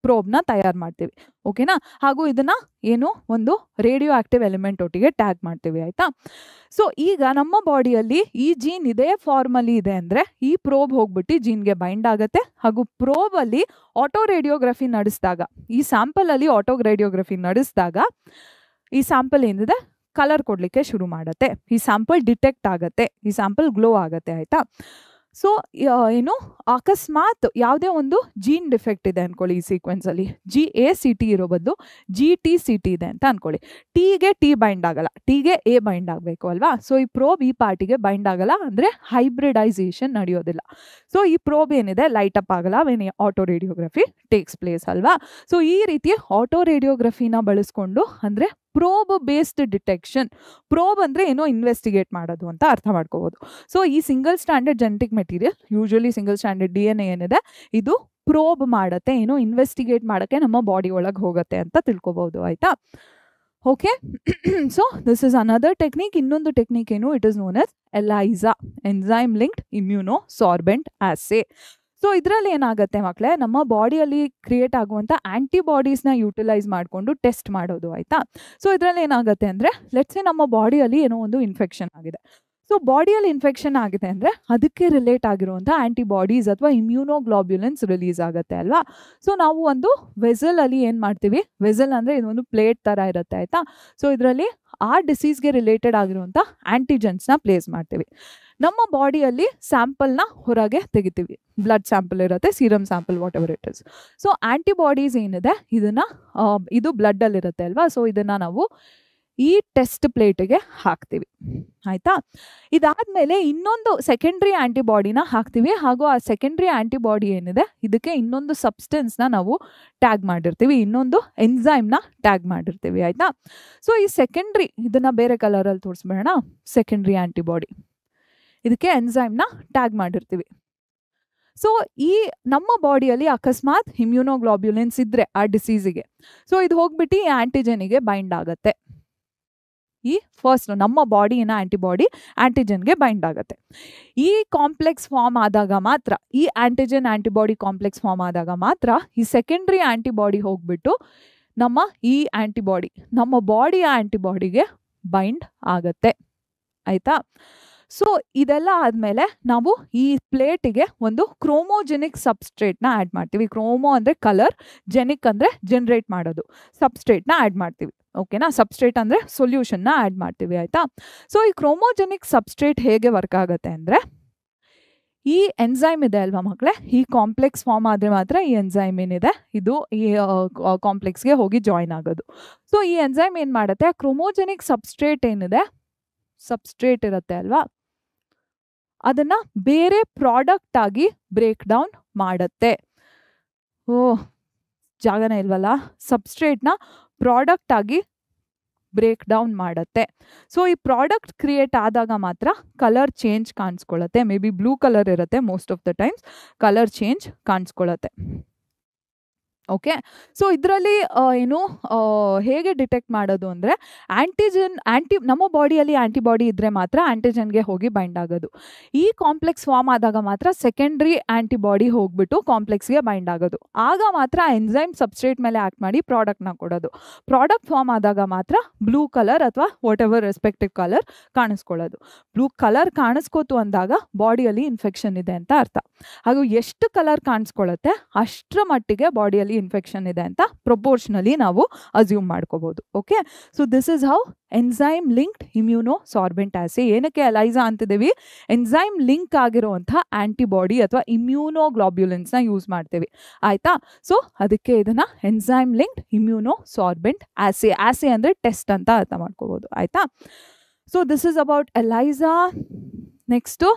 ಪ್ರೋಬ್ನ ತಯಾರು ಮಾಡ್ತೀವಿ. ಓಕೆನಾ? ಹಾಗೂ ಇದನ್ನು ಏನು, ಒಂದು ರೇಡಿಯೋ ಆ್ಯಕ್ಟಿವ್ ಎಲಿಮೆಂಟ್ ಒಟ್ಟಿಗೆ ಟ್ಯಾಗ್ ಮಾಡ್ತೀವಿ ಆಯಿತಾ. ಸೊ ಈಗ ನಮ್ಮ ಬಾಡಿಯಲ್ಲಿ ಈ ಜೀನ್ ಇದೇ ಫಾರ್ಮಲ್ಲಿ ಇದೆ ಅಂದರೆ ಈ ಪ್ರೋಬ್ ಹೋಗ್ಬಿಟ್ಟು ಜೀನ್ಗೆ ಬೈಂಡ್ ಆಗುತ್ತೆ. ಹಾಗೂ ಪ್ರೋಬಲ್ಲಿ ಆಟೋ ರೇಡಿಯೋಗ್ರಫಿ ನಡೆಸಿದಾಗ, ಈ ಸ್ಯಾಂಪಲಲ್ಲಿ ಆಟೋ ರೇಡಿಯೋಗ್ರಫಿ ನಡೆಸಿದಾಗ ಈ ಸ್ಯಾಂಪಲ್ ಏನಿದೆ ಕಲರ್ ಕೊಡಲಿಕ್ಕೆ ಶುರು ಮಾಡುತ್ತೆ, ಈ ಸ್ಯಾಂಪಲ್ ಡಿಟೆಕ್ಟ್ ಆಗುತ್ತೆ, ಈ ಸ್ಯಾಂಪಲ್ ಗ್ಲೋ ಆಗುತ್ತೆ ಆಯಿತಾ. ಸೊ ಏನು, ಅಕಸ್ಮಾತ್ ಯಾವುದೇ ಒಂದು ಜೀನ್ ಡಿಫೆಕ್ಟ್ ಇದೆ ಅಂದ್ಕೊಳ್ಳಿ, ಈ ಸೀಕ್ವೆನ್ಸಲ್ಲಿ GACT ಇರೋ ಬದಲು GTCT ಇದೆ ಅಂತ ಅಂದ್ಕೊಳ್ಳಿ. ಟಿಗೆ T ಬೈಂಡ್ ಆಗಲ್ಲ, ಟಿಗೆ A ಬೈಂಡ್ ಆಗಬೇಕು ಅಲ್ವಾ. ಸೊ ಈ ಪ್ರೋಬ್ ಈ ಪಾರ್ಟಿಗೆ ಬೈಂಡ್ ಆಗಲ್ಲ, ಅಂದರೆ ಹೈಬ್ರಿಡೈಸೇಷನ್ ನಡೆಯೋದಿಲ್ಲ. ಸೊ ಈ ಪ್ರೋಬ್ ಏನಿದೆ ಲೈಟ್ ಅಪ್ ಆಗಲ್ಲ when auto radiography takes place ಅಲ್ವಾ. ಸೊ ಈ ರೀತಿ ಆಟೋ ರೇಡಿಯೋಗ್ರಫಿನ ಬಳಸ್ಕೊಂಡು, ಅಂದರೆ ಪ್ರೋಬ್ ಬೇಸ್ಡ್ ಡಿಟೆಕ್ಷನ್, ಪ್ರೋಬ್ ಅಂದರೆ ಏನೋ ಇನ್ವೆಸ್ಟಿಗೇಟ್ ಮಾಡೋದು ಅಂತ ಅರ್ಥ ಮಾಡ್ಕೋಬೋದು. ಸೊ ಈ single standard genetic material, usually single standard DNA ಏನಿದೆ ಇದು ಪ್ರೋಬ್ ಮಾಡುತ್ತೆ, ಏನೋ ಇನ್ವೆಸ್ಟಿಗೇಟ್ ಮಾಡೋಕ್ಕೆ ನಮ್ಮ ಬಾಡಿ ಒಳಗೆ ಹೋಗುತ್ತೆ ಅಂತ ತಿಳ್ಕೊಬೋದು ಆಯಿತಾ. Okay, so this is another technique. ಇನ್ನೊಂದು ಟೆಕ್ನಿಕ್ ಏನು, it is known as ELISA, enzyme linked immunosorbent assay. So ಇದರಲ್ಲಿ ಏನಾಗುತ್ತೆ ಮಕ್ಕಳೇ, ನಮ್ಮ ಬಾಡಿಯಲ್ಲಿ ಕ್ರಿಯೇಟ್ ಆಗುವಂಥ ಆ್ಯಂಟಿಬಾಡೀಸ್ನ ಯೂಟಿಲೈಸ್ ಮಾಡಿಕೊಂಡು ಟೆಸ್ಟ್ ಮಾಡೋದು ಆಯಿತಾ. ಸೊ ಇದರಲ್ಲಿ ಏನಾಗುತ್ತೆ ಅಂದರೆ, ಲೆಟ್ಸ್ ಸೇ ನಮ್ಮ ಬಾಡಿಯಲ್ಲಿ ಏನೋ ಒಂದು ಇನ್ಫೆಕ್ಷನ್ ಆಗಿದೆ. ಸೊ ಬಾಡಿಯಲ್ಲಿ ಇನ್ಫೆಕ್ಷನ್ ಆಗಿದೆ ಅಂದರೆ ಅದಕ್ಕೆ ರಿಲೇಟ್ ಆಗಿರುವಂಥ ಆ್ಯಂಟಿಬಾಡೀಸ್ ಅಥವಾ ಇಮ್ಯೂನೋಗ್ಲೋಬ್ಯುಲೆನ್ಸ್ ರಿಲೀಸ್ ಆಗುತ್ತೆ ಅಲ್ವಾ. ಸೊ ನಾವು ಒಂದು ವೆಸಲಲ್ಲಿ ಏನು ಮಾಡ್ತೀವಿ, ವೆಸಲ್ ಅಂದರೆ ಇದೊಂದು ಪ್ಲೇಟ್ ಥರ ಇರುತ್ತೆ ಆಯಿತಾ. ಸೊ ಇದರಲ್ಲಿ ಆ ಡಿಸೀಸ್ಗೆ ರಿಲೇಟೆಡ್ ಆಗಿರುವಂಥ ಆ್ಯಂಟಿಜೆನ್ಸ್ನ ಪ್ಲೇಸ್ ಮಾಡ್ತೀವಿ. ನಮ್ಮ ಬಾಡಿಯಲ್ಲಿ ಸ್ಯಾಂಪಲ್ನ ಹೊರಗೆ ತೆಗಿತೀವಿ, ಬ್ಲಡ್ ಸ್ಯಾಂಪಲ್ ಇರುತ್ತೆ, serum sample, what ever it is. So antibodies ಏನಿದೆ ಇದು ಬ್ಲಡ್ಡಲ್ಲಿರುತ್ತೆ ಅಲ್ವಾ. ಸೊ ಇದನ್ನು ನಾವು ಈ ಟೆಸ್ಟ್ ಪ್ಲೇಟಿಗೆ ಹಾಕ್ತೀವಿ ಆಯಿತಾ. ಇದಾದಮೇಲೆ ಇನ್ನೊಂದು ಸೆಕೆಂಡ್ರಿ ಆ್ಯಂಟಿಬಾಡಿನ ಹಾಕ್ತೀವಿ, ಹಾಗೂ ಆ ಸೆಕೆಂಡ್ರಿ ಆ್ಯಂಟಿಬಾಡಿ ಏನಿದೆ ಇದಕ್ಕೆ ಇನ್ನೊಂದು ಸಬ್ಸ್ಟೆನ್ಸ್ನ ನಾವು ಟ್ಯಾಗ್ ಮಾಡಿರ್ತೀವಿ, ಇನ್ನೊಂದು ಎನ್ಸೈಮ್ನ ಟ್ಯಾಗ್ ಮಾಡಿರ್ತೀವಿ ಆಯಿತಾ. ಸೊ ಈ ಸೆಕೆಂಡ್ರಿ, ಇದನ್ನು ಬೇರೆ ಕಲರಲ್ಲಿ ತೋರಿಸ್ಬೇಡ, ಸೆಕೆಂಡ್ರಿ ಆ್ಯಂಟಿಬಾಡಿ ಇದಕ್ಕೆ ಎನ್ಸೈಮ್ನ ಟ್ಯಾಗ್ ಮಾಡಿರ್ತೀವಿ. ಸೊ ಈ ನಮ್ಮ ಬಾಡಿಯಲ್ಲಿ ಅಕಸ್ಮಾತ್ ಇಮ್ಯೂನೋಗ್ಲೋಬ್ಯುಲೆನ್ಸ್ ಇದ್ದರೆ ಆ ಡಿಸೀಸಿಗೆ, ಸೊ ಇದು ಹೋಗ್ಬಿಟ್ಟು ಈ ಆ್ಯಂಟಿಜೆನಿಗೆ ಬೈಂಡ್ ಆಗುತ್ತೆ. ಈ ಫಸ್ಟ್ ನಮ್ಮ ಬಾಡಿನ ಆ್ಯಂಟಿಬಾಡಿ ಆ್ಯಂಟಿಜನ್ಗೆ ಬೈಂಡ್ ಆಗುತ್ತೆ. ಈ ಕಾಂಪ್ಲೆಕ್ಸ್ ಫಾರ್ಮ್ ಆದಾಗ ಮಾತ್ರ, ಈ ಆ್ಯಂಟಿಜನ್ ಆ್ಯಂಟಿಬಾಡಿ ಕಾಂಪ್ಲೆಕ್ಸ್ ಫಾರ್ಮ್ ಆದಾಗ ಮಾತ್ರ ಈ ಸೆಕೆಂಡ್ರಿ ಆ್ಯಂಟಿಬಾಡಿ ಹೋಗ್ಬಿಟ್ಟು ನಮ್ಮ ಈ ಆ್ಯಂಟಿಬಾಡಿ, ನಮ್ಮ ಬಾಡಿಯ ಆ್ಯಂಟಿಬಾಡಿಗೆ ಬೈಂಡ್ ಆಗುತ್ತೆ ಆಯಿತಾ. ಸೊ ಇದೆಲ್ಲ ಆದಮೇಲೆ ನಾವು ಈ ಪ್ಲೇಟಿಗೆ ಒಂದು ಕ್ರೋಮೋಜೆನಿಕ್ ಸಬ್ಸ್ಟ್ರೇಟ್ನ ಆ್ಯಡ್ ಮಾಡ್ತೀವಿ. ಕ್ರೋಮೋ ಅಂದರೆ ಕಲರ್, ಜೆನಿಕ್ ಅಂದರೆ ಜನ್ರೇಟ್ ಮಾಡೋದು, ಸಬ್ಸ್ಟ್ರೇಟ್ನ ಆ್ಯಡ್ ಮಾಡ್ತೀವಿ ಓಕೆನಾ. ಸಬ್ಸ್ಟ್ರೇಟ್ ಅಂದರೆ ಸೊಲ್ಯೂಷನ್ನ ಆ್ಯಡ್ ಮಾಡ್ತೀವಿ ಆಯಿತಾ. ಸೊ ಈ ಕ್ರೋಮೋಜೆನಿಕ್ ಸಬ್ಸ್ಟ್ರೇಟ್ ಹೇಗೆ ವರ್ಕ್ ಆಗುತ್ತೆ ಅಂದರೆ, ಈ ಎನ್ಸೈಮ್ ಇದೆ ಅಲ್ವಾ ಮಕ್ಕಳೇ, ಈ ಕಾಂಪ್ಲೆಕ್ಸ್ ಫಾರ್ಮ್ ಆದರೆ ಮಾತ್ರ ಈ ಎನ್ಸೈಮ್ ಏನಿದೆ ಇದು ಈ ಕಾಂಪ್ಲೆಕ್ಸ್ಗೆ ಹೋಗಿ ಜಾಯಿನ್ ಆಗೋದು. ಸೊ ಈ ಎನ್ಸೈಮ್ ಏನು ಮಾಡುತ್ತೆ, ಕ್ರೋಮೋಜೆನಿಕ್ ಸಬ್ಸ್ಟ್ರೇಟ್ ಏನಿದೆ, ಸಬ್ಸ್ಟ್ರೇಟ್ ಇರುತ್ತೆ ಅಲ್ವಾ, ಅದನ್ನು ಬೇರೆ ಪ್ರಾಡಕ್ಟ್ ಆಗಿ ಬ್ರೇಕ್ ಡೌನ್ ಮಾಡುತ್ತೆ. ಜಾಗನೇ ಇಲ್ವಲ್ಲ, ಸಬ್ಸ್ಟ್ರೇಟ್ನ ಪ್ರಾಡಕ್ಟ್ ಆಗಿ ಬ್ರೇಕ್ ಡೌನ್ ಮಾಡುತ್ತೆ. ಸೊ ಈ ಪ್ರಾಡಕ್ಟ್ ಕ್ರಿಯೇಟ್ ಆದಾಗ ಮಾತ್ರ ಕಲರ್ ಚೇಂಜ್ ಕಾಣಿಸ್ಕೊಳ್ಳುತ್ತೆ. ಮೇ ಬಿ ಬ್ಲೂ ಕಲರ್ ಇರುತ್ತೆ, most of the times colour change ಕಾಣಿಸ್ಕೊಳ್ಳುತ್ತೆ ಓಕೆ. ಸೊ ಇದರಲ್ಲಿ ಹೇಗೆ ಡಿಟೆಕ್ಟ್ ಮಾಡೋದು ಅಂದರೆ, ನಮ್ಮ ಬಾಡಿಯಲ್ಲಿ ಆ್ಯಂಟಿಬಾಡಿ ಇದ್ದರೆ ಮಾತ್ರ ಆ್ಯಂಟಿಜನ್ಗೆ ಹೋಗಿ ಬೈಂಡ್ ಆಗೋದು. ಈ ಕಾಂಪ್ಲೆಕ್ಸ್ ಫಾರ್ಮ್ ಆದಾಗ ಮಾತ್ರ ಸೆಕೆಂಡ್ರಿ ಆ್ಯಂಟಿಬಾಡಿ ಹೋಗ್ಬಿಟ್ಟು ಕಾಂಪ್ಲೆಕ್ಸ್ಗೆ ಬೈಂಡ್ ಆಗೋದು. ಆಗ ಮಾತ್ರ ಎನ್ಸೈಮ್ ಸಬ್ಸ್ಟ್ರೇಟ್ ಮೇಲೆ ಆ್ಯಕ್ಟ್ ಮಾಡಿ ಪ್ರಾಡಕ್ಟ್ನ ಕೊಡೋದು. ಪ್ರಾಡಕ್ಟ್ ಫಾರ್ಮ್ ಆದಾಗ ಮಾತ್ರ ಬ್ಲೂ ಕಲರ್ ಅಥವಾ ವಾಟ್ ಎವರ್ ರೆಸ್ಪೆಕ್ಟಿವ್ ಕಲರ್ ಕಾಣಿಸ್ಕೊಳ್ಳೋದು. ಬ್ಲೂ ಕಲರ್ ಕಾಣಿಸ್ಕೋತು ಅಂದಾಗ ಬಾಡಿಯಲ್ಲಿ ಇನ್ಫೆಕ್ಷನ್ ಇದೆ ಅಂತ ಅರ್ಥ. ಹಾಗೂ ಎಷ್ಟು ಕಲರ್ ಕಾಣಿಸ್ಕೊಳ್ಳುತ್ತೆ ಅಷ್ಟರ ಮಟ್ಟಿಗೆ ಬಾಡಿಯಲ್ಲಿ ಇನ್ಫೆಕ್ಷನ್ ಇದೆ ಅಂತ ಪ್ರೊಪೋರ್ಷನಲಿ ನಾವು ಅಸ್ಯೂಮ್ ಮಾಡ್ಕೋಬಹುದು okay. So this is how enzyme linked immunosorbent assay. ಏನಕ್ಕೆ ಎಲೈಸಾ ಅಂತಿದ್ದೀವಿ, ಎನ್ಸೈಮ್ ಲಿಂಕ್ ಆಗಿರುವಂಥ ಆಂಟಿಬಾಡಿ ಅಥವಾ ಇಮ್ಯೂನೋಗ್ಲೋಬ್ಯುಲೆನ್ಸ್ನ ಯೂಸ್ ಮಾಡ್ತೀವಿ ಆಯ್ತಾ. ಸೊ ಅದಕ್ಕೆ ಇದನ್ನ ಎನ್ಸೈಮ್ ಲಿಂಕ್ಡ್ ಇಮ್ಯೂನೋ ಸಾರ್ಬೆಂಟ್ ಆಸೆ, ಆಸೆ ಅಂದರೆ ಟೆಸ್ಟ್ ಅಂತ ಅರ್ಥ ಮಾಡ್ಕೋಬಹುದು ಆಯ್ತಾ. So this is about ಎಲೈಸಾ. Next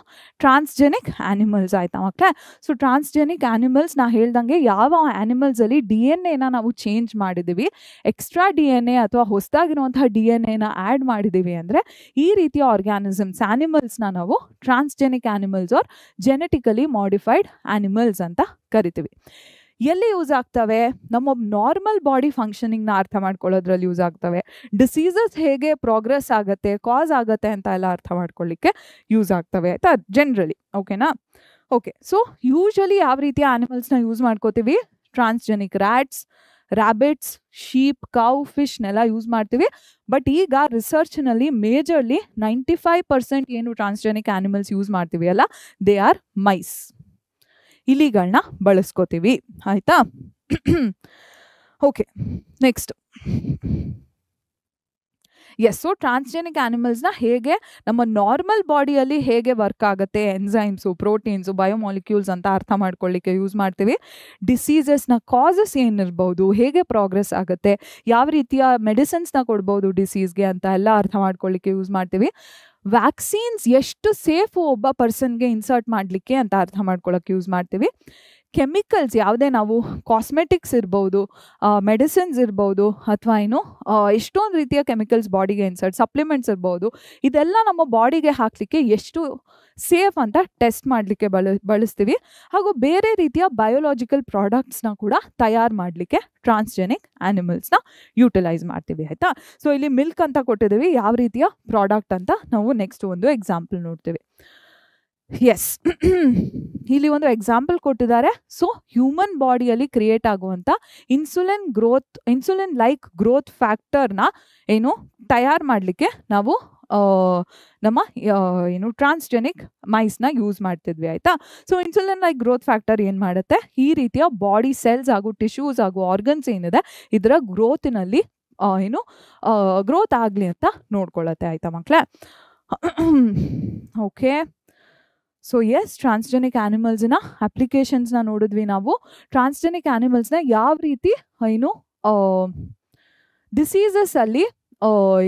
transgenic animals ಆಯಿತಾ ಮಕ್ಕಳೇ. ಸೊ ಟ್ರಾನ್ಸ್ಜೆನಿಕ್ ಆ್ಯನಿಮಲ್ಸ್ ನಾ ಹೇಳ್ದಂಗೆ ಯಾವ ಆ್ಯನಿಮಲ್ಸಲ್ಲಿ DNA ನಾವು ಚೇಂಜ್ ಮಾಡಿದ್ದೀವಿ, ಎಕ್ಸ್ಟ್ರಾ DNA ಅಥವಾ ಹೊಸದಾಗಿರುವಂತಹ DNA ಆ್ಯಡ್ ಮಾಡಿದ್ದೀವಿ ಅಂದರೆ ಈ ರೀತಿಯ ಆರ್ಗ್ಯಾನಿಸಮ್ಸ್ ಆ್ಯನಿಮಲ್ಸ್ನ ನಾವು transgenic animals are genetically modified animals ಅಂತ ಕರಿತೀವಿ. ಎಲ್ಲಿ ಯೂಸ್ ಆಗ್ತವೆ, ನಮ್ಮ ನಾರ್ಮಲ್ ಬಾಡಿ ಫಂಕ್ಷನಿಂಗ್ನ ಅರ್ಥ ಮಾಡ್ಕೊಳ್ಳೋದ್ರಲ್ಲಿ ಯೂಸ್ ಆಗ್ತವೆ. ಡಿಸೀಸಸ್ ಹೇಗೆ ಪ್ರೋಗ್ರೆಸ್ ಆಗುತ್ತೆ, ಕಾಸ್ ಆಗುತ್ತೆ ಅಂತ ಎಲ್ಲ ಅರ್ಥ ಮಾಡ್ಕೊಳ್ಳಿಕ್ಕೆ ಯೂಸ್ ಆಗ್ತವೆ ಆಯಿತಾ, ಜನರಲಿ ಓಕೆನಾ. ಓಕೆ, ಸೊ ಯೂಶಲಿ ಯಾವ ರೀತಿಯ ಆ್ಯನಿಮಲ್ಸ್ನ ಯೂಸ್ ಮಾಡ್ಕೋತೀವಿ, transgenic rats, rabbits, sheep, cow, ಫಿಶ್ನೆಲ್ಲ ಯೂಸ್ ಮಾಡ್ತೀವಿ. ಬಟ್ ಈಗ ರಿಸರ್ಚ್ನಲ್ಲಿ ಮೇಜರ್ಲಿ 95% ಏನು ಟ್ರಾನ್ಸ್ಜೆನಿಕ್ ಆ್ಯನಿಮಲ್ಸ್ ಯೂಸ್ ಮಾಡ್ತೀವಿ ಅಲ್ಲ, ದೇ ಆರ್ ಮೈಸ್, ಇಲಿಗಳನ್ನ ಬಳಸ್ಕೋತೀವಿ ಆಯಿತಾ. Okay, next yes. So transgenic ಆ್ಯನಿಮಲ್ಸ್ನ ಹೇಗೆ ನಮ್ಮ ನಾರ್ಮಲ್ ಬಾಡಿಯಲ್ಲಿ ಹೇಗೆ ವರ್ಕ್ ಆಗುತ್ತೆ, ಎನ್ಸೈಮ್ಸು, ಪ್ರೋಟೀನ್ಸು, ಬಯೋಮಾಲಿಕ್ಯೂಲ್ಸ್ ಅಂತ ಅರ್ಥ ಮಾಡ್ಕೊಳ್ಳಿಕ್ಕೆ ಯೂಸ್ ಮಾಡ್ತೀವಿ. ಡಿಸೀಸಸ್ನ ಕಾಸಸ್ ಏನಿರ್ಬೋದು, ಹೇಗೆ ಪ್ರೋಗ್ರೆಸ್ ಆಗುತ್ತೆ, ಯಾವ ರೀತಿಯ ಮೆಡಿಸಿನ್ಸ್ನ ಕೊಡ್ಬೋದು ಡಿಸೀಸ್ಗೆ ಅಂತ ಎಲ್ಲ ಅರ್ಥ ಮಾಡ್ಕೊಳ್ಳಿಕ್ಕೆ ಯೂಸ್ ಮಾಡ್ತೀವಿ. ವ್ಯಾಕ್ಸಿನ್ಸ್ ಎಷ್ಟು ಸೇಫು ಒಬ್ಬ ಪರ್ಸನ್ಗೆ ಇನ್ಸರ್ಟ್ ಮಾಡಲಿಕ್ಕೆ ಅಂತ ಅರ್ಥ ಮಾಡ್ಕೊಳ್ಳೋಕ್ಕೆ ಯೂಸ್ ಮಾಡ್ತೀವಿ. ಕೆಮಿಕಲ್ಸ್ ಯಾವುದೇ ನಾವು ಕಾಸ್ಮೆಟಿಕ್ಸ್ ಇರ್ಬೋದು, ಮೆಡಿಸಿನ್ಸ್ ಇರ್ಬೋದು, ಅಥವಾ ಏನು ಎಷ್ಟೊಂದು ರೀತಿಯ ಕೆಮಿಕಲ್ಸ್ ಬಾಡಿಗೆ ಇನ್ಸರ್ಟ್, ಸಪ್ಲಿಮೆಂಟ್ಸ್ ಇರ್ಬೋದು, ಇದೆಲ್ಲ ನಮ್ಮ ಬಾಡಿಗೆ ಹಾಕಲಿಕ್ಕೆ ಎಷ್ಟು ಸೇಫ್ ಅಂತ ಟೆಸ್ಟ್ ಮಾಡಲಿಕ್ಕೆ ಬಳಸ್ತೀವಿ. ಹಾಗೂ ಬೇರೆ ರೀತಿಯ ಬಯೋಲಾಜಿಕಲ್ ಪ್ರಾಡಕ್ಟ್ಸ್ನ ಕೂಡ ತಯಾರು ಮಾಡಲಿಕ್ಕೆ ಟ್ರಾನ್ಸ್ಜೆನಿಕ್ ಆ್ಯನಿಮಲ್ಸ್ನ ಯೂಟಿಲೈಸ್ ಮಾಡ್ತೀವಿ ಆಯಿತಾ. ಸೊ ಇಲ್ಲಿ ಮಿಲ್ಕ್ ಅಂತ ಕೊಟ್ಟಿದ್ದೀವಿ, ಯಾವ ರೀತಿಯ ಪ್ರಾಡಕ್ಟ್ ಅಂತ ನಾವು ನೆಕ್ಸ್ಟ್ ಒಂದು ಎಕ್ಸಾಂಪಲ್ ನೋಡ್ತೀವಿ. ಎಸ್, ಇಲ್ಲಿ ಒಂದು ಎಕ್ಸಾಂಪಲ್ ಕೊಟ್ಟಿದ್ದಾರೆ. ಸೊ ಹ್ಯೂಮನ್ ಬಾಡಿಯಲ್ಲಿ ಕ್ರಿಯೇಟ್ ಆಗುವಂಥ ಇನ್ಸುಲಿನ್ ಲೈಕ್ ಗ್ರೋತ್ ಫ್ಯಾಕ್ಟರ್ನ ಏನು ತಯಾರು ಮಾಡಲಿಕ್ಕೆ ನಾವು ನಮ್ಮ ಏನು ಟ್ರಾನ್ಸ್ಜೆನಿಕ್ ಮೈಸ್ನ ಯೂಸ್ ಮಾಡ್ತಿದ್ವಿ ಆಯಿತಾ. So insulin like growth factor ಏನು ಮಾಡುತ್ತೆ, ಈ ರೀತಿಯ ಬಾಡಿ ಸೆಲ್ಸ್ ಹಾಗೂ ಟಿಶ್ಯೂಸ್ ಹಾಗೂ ಆರ್ಗನ್ಸ್ ಏನಿದೆ ಇದರ ಗ್ರೋತಿನಲ್ಲಿ ಏನು ಗ್ರೋತ್ ಆಗಲಿ ಅಂತ ನೋಡ್ಕೊಳ್ಳುತ್ತೆ ಆಯಿತಾ ಮಕ್ಕಳೇ. ಓಕೆ, ಸೊ ಎಸ್, ಟ್ರಾನ್ಸ್ಜೆನಿಕ್ ಆ್ಯನಿಮಲ್ಸ್ನ ಅಪ್ಲಿಕೇಶನ್ಸ್ನ ನೋಡಿದ್ವಿ ನಾವು. ಟ್ರಾನ್ಸ್ಜೆನಿಕ್ ಆ್ಯನಿಮಲ್ಸ್ನ ಯಾವ ರೀತಿ ಏನು ಡಿಸೀಸಸಲ್ಲಿ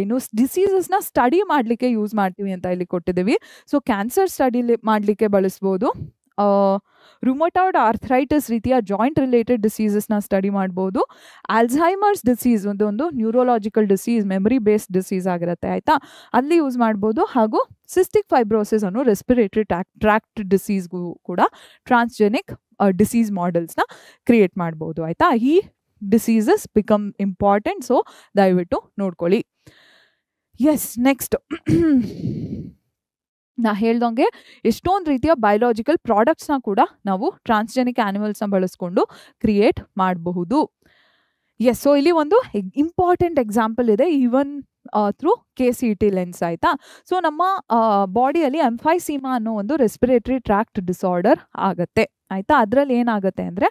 ಏನು ಡಿಸೀಸಸ್ನ ಸ್ಟಡಿ ಮಾಡಲಿಕ್ಕೆ ಯೂಸ್ ಮಾಡ್ತೀವಿ ಅಂತ ಇಲ್ಲಿ ಕೊಟ್ಟಿದ್ದೀವಿ. ಸೊ ಕ್ಯಾನ್ಸರ್ ಸ್ಟಡಿ ಮಾಡಲಿಕ್ಕೆ ಬಳಸ್ಬೋದು, ರುಮಟಾಯ್ಡ್ ಆರ್ಥರೈಟಿಸ್ ರೀತಿಯ ಜಾಯಿಂಟ್ ರಿಲೇಟೆಡ್ ಡಿಸೀಸಸ್ನ ಸ್ಟಡಿ ಮಾಡ್ಬೋದು, ಆಲ್ಝೈಮರ್ಸ್ ಡಿಸೀಸ್ ಒಂದು neurological disease, memory based disease ಆಗಿರುತ್ತೆ ಆಯಿತಾ, ಅಲ್ಲಿ ಯೂಸ್ ಮಾಡ್ಬೋದು. ಹಾಗೂ ಸಿಸ್ಟಿಕ್ ಫೈಬ್ರೋಸಿಸ್ ಅನ್ನೋ ರೆಸ್ಪಿರೇಟರಿ ಟ್ರ್ಯಾಕ್ಟ್ ಡಿಸೀಸ್ಗೂ ಕೂಡ ಟ್ರಾನ್ಸ್ಜೆನಿಕ್ ಡಿಸೀಸ್ ಮಾಡೆಲ್ಸ್ನ ಕ್ರಿಯೇಟ್ ಮಾಡ್ಬೋದು ಆಯಿತಾ. ಈ ಡಿಸೀಸಸ್ ಬಿಕಮ್ ಇಂಪಾರ್ಟೆಂಟ್, ಸೊ ದಯವಿಟ್ಟು ನೋಡ್ಕೊಳ್ಳಿ. ಎಸ್, ನೆಕ್ಸ್ಟ್ ನಾ ಹೇಳ್ದಂಗೆ ಎಷ್ಟೊಂದು ರೀತಿಯ ಬಯೋಲಾಜಿಕಲ್ ಪ್ರಾಡಕ್ಟ್ಸ್ನ ಕೂಡ ನಾವು ಟ್ರಾನ್ಸ್ಜೆನಿಕ್ ಆ್ಯನಿಮಲ್ಸ್ನ ಬಳಸ್ಕೊಂಡು ಕ್ರಿಯೇಟ್ ಮಾಡಬಹುದು. ಎಸ್, ಸೊ ಇಲ್ಲಿ ಒಂದು ಇಂಪಾರ್ಟೆಂಟ್ ಎಕ್ಸಾಂಪಲ್ ಇದೆ, ಈವನ್ ಥ್ರೂ KCT ಲೆನ್ಸ್ ಆಯಿತಾ. ಸೊ ನಮ್ಮ ಬಾಡಿಯಲ್ಲಿ ಎಂಫೈಸೀಮಾ ಅನ್ನೋ ಒಂದು ರೆಸ್ಪಿರೇಟರಿ ಟ್ರ್ಯಾಕ್ಟ್ ಡಿಸಾರ್ಡರ್ ಆಗುತ್ತೆ ಆಯಿತಾ. ಅದರಲ್ಲಿ ಏನಾಗುತ್ತೆ ಅಂದರೆ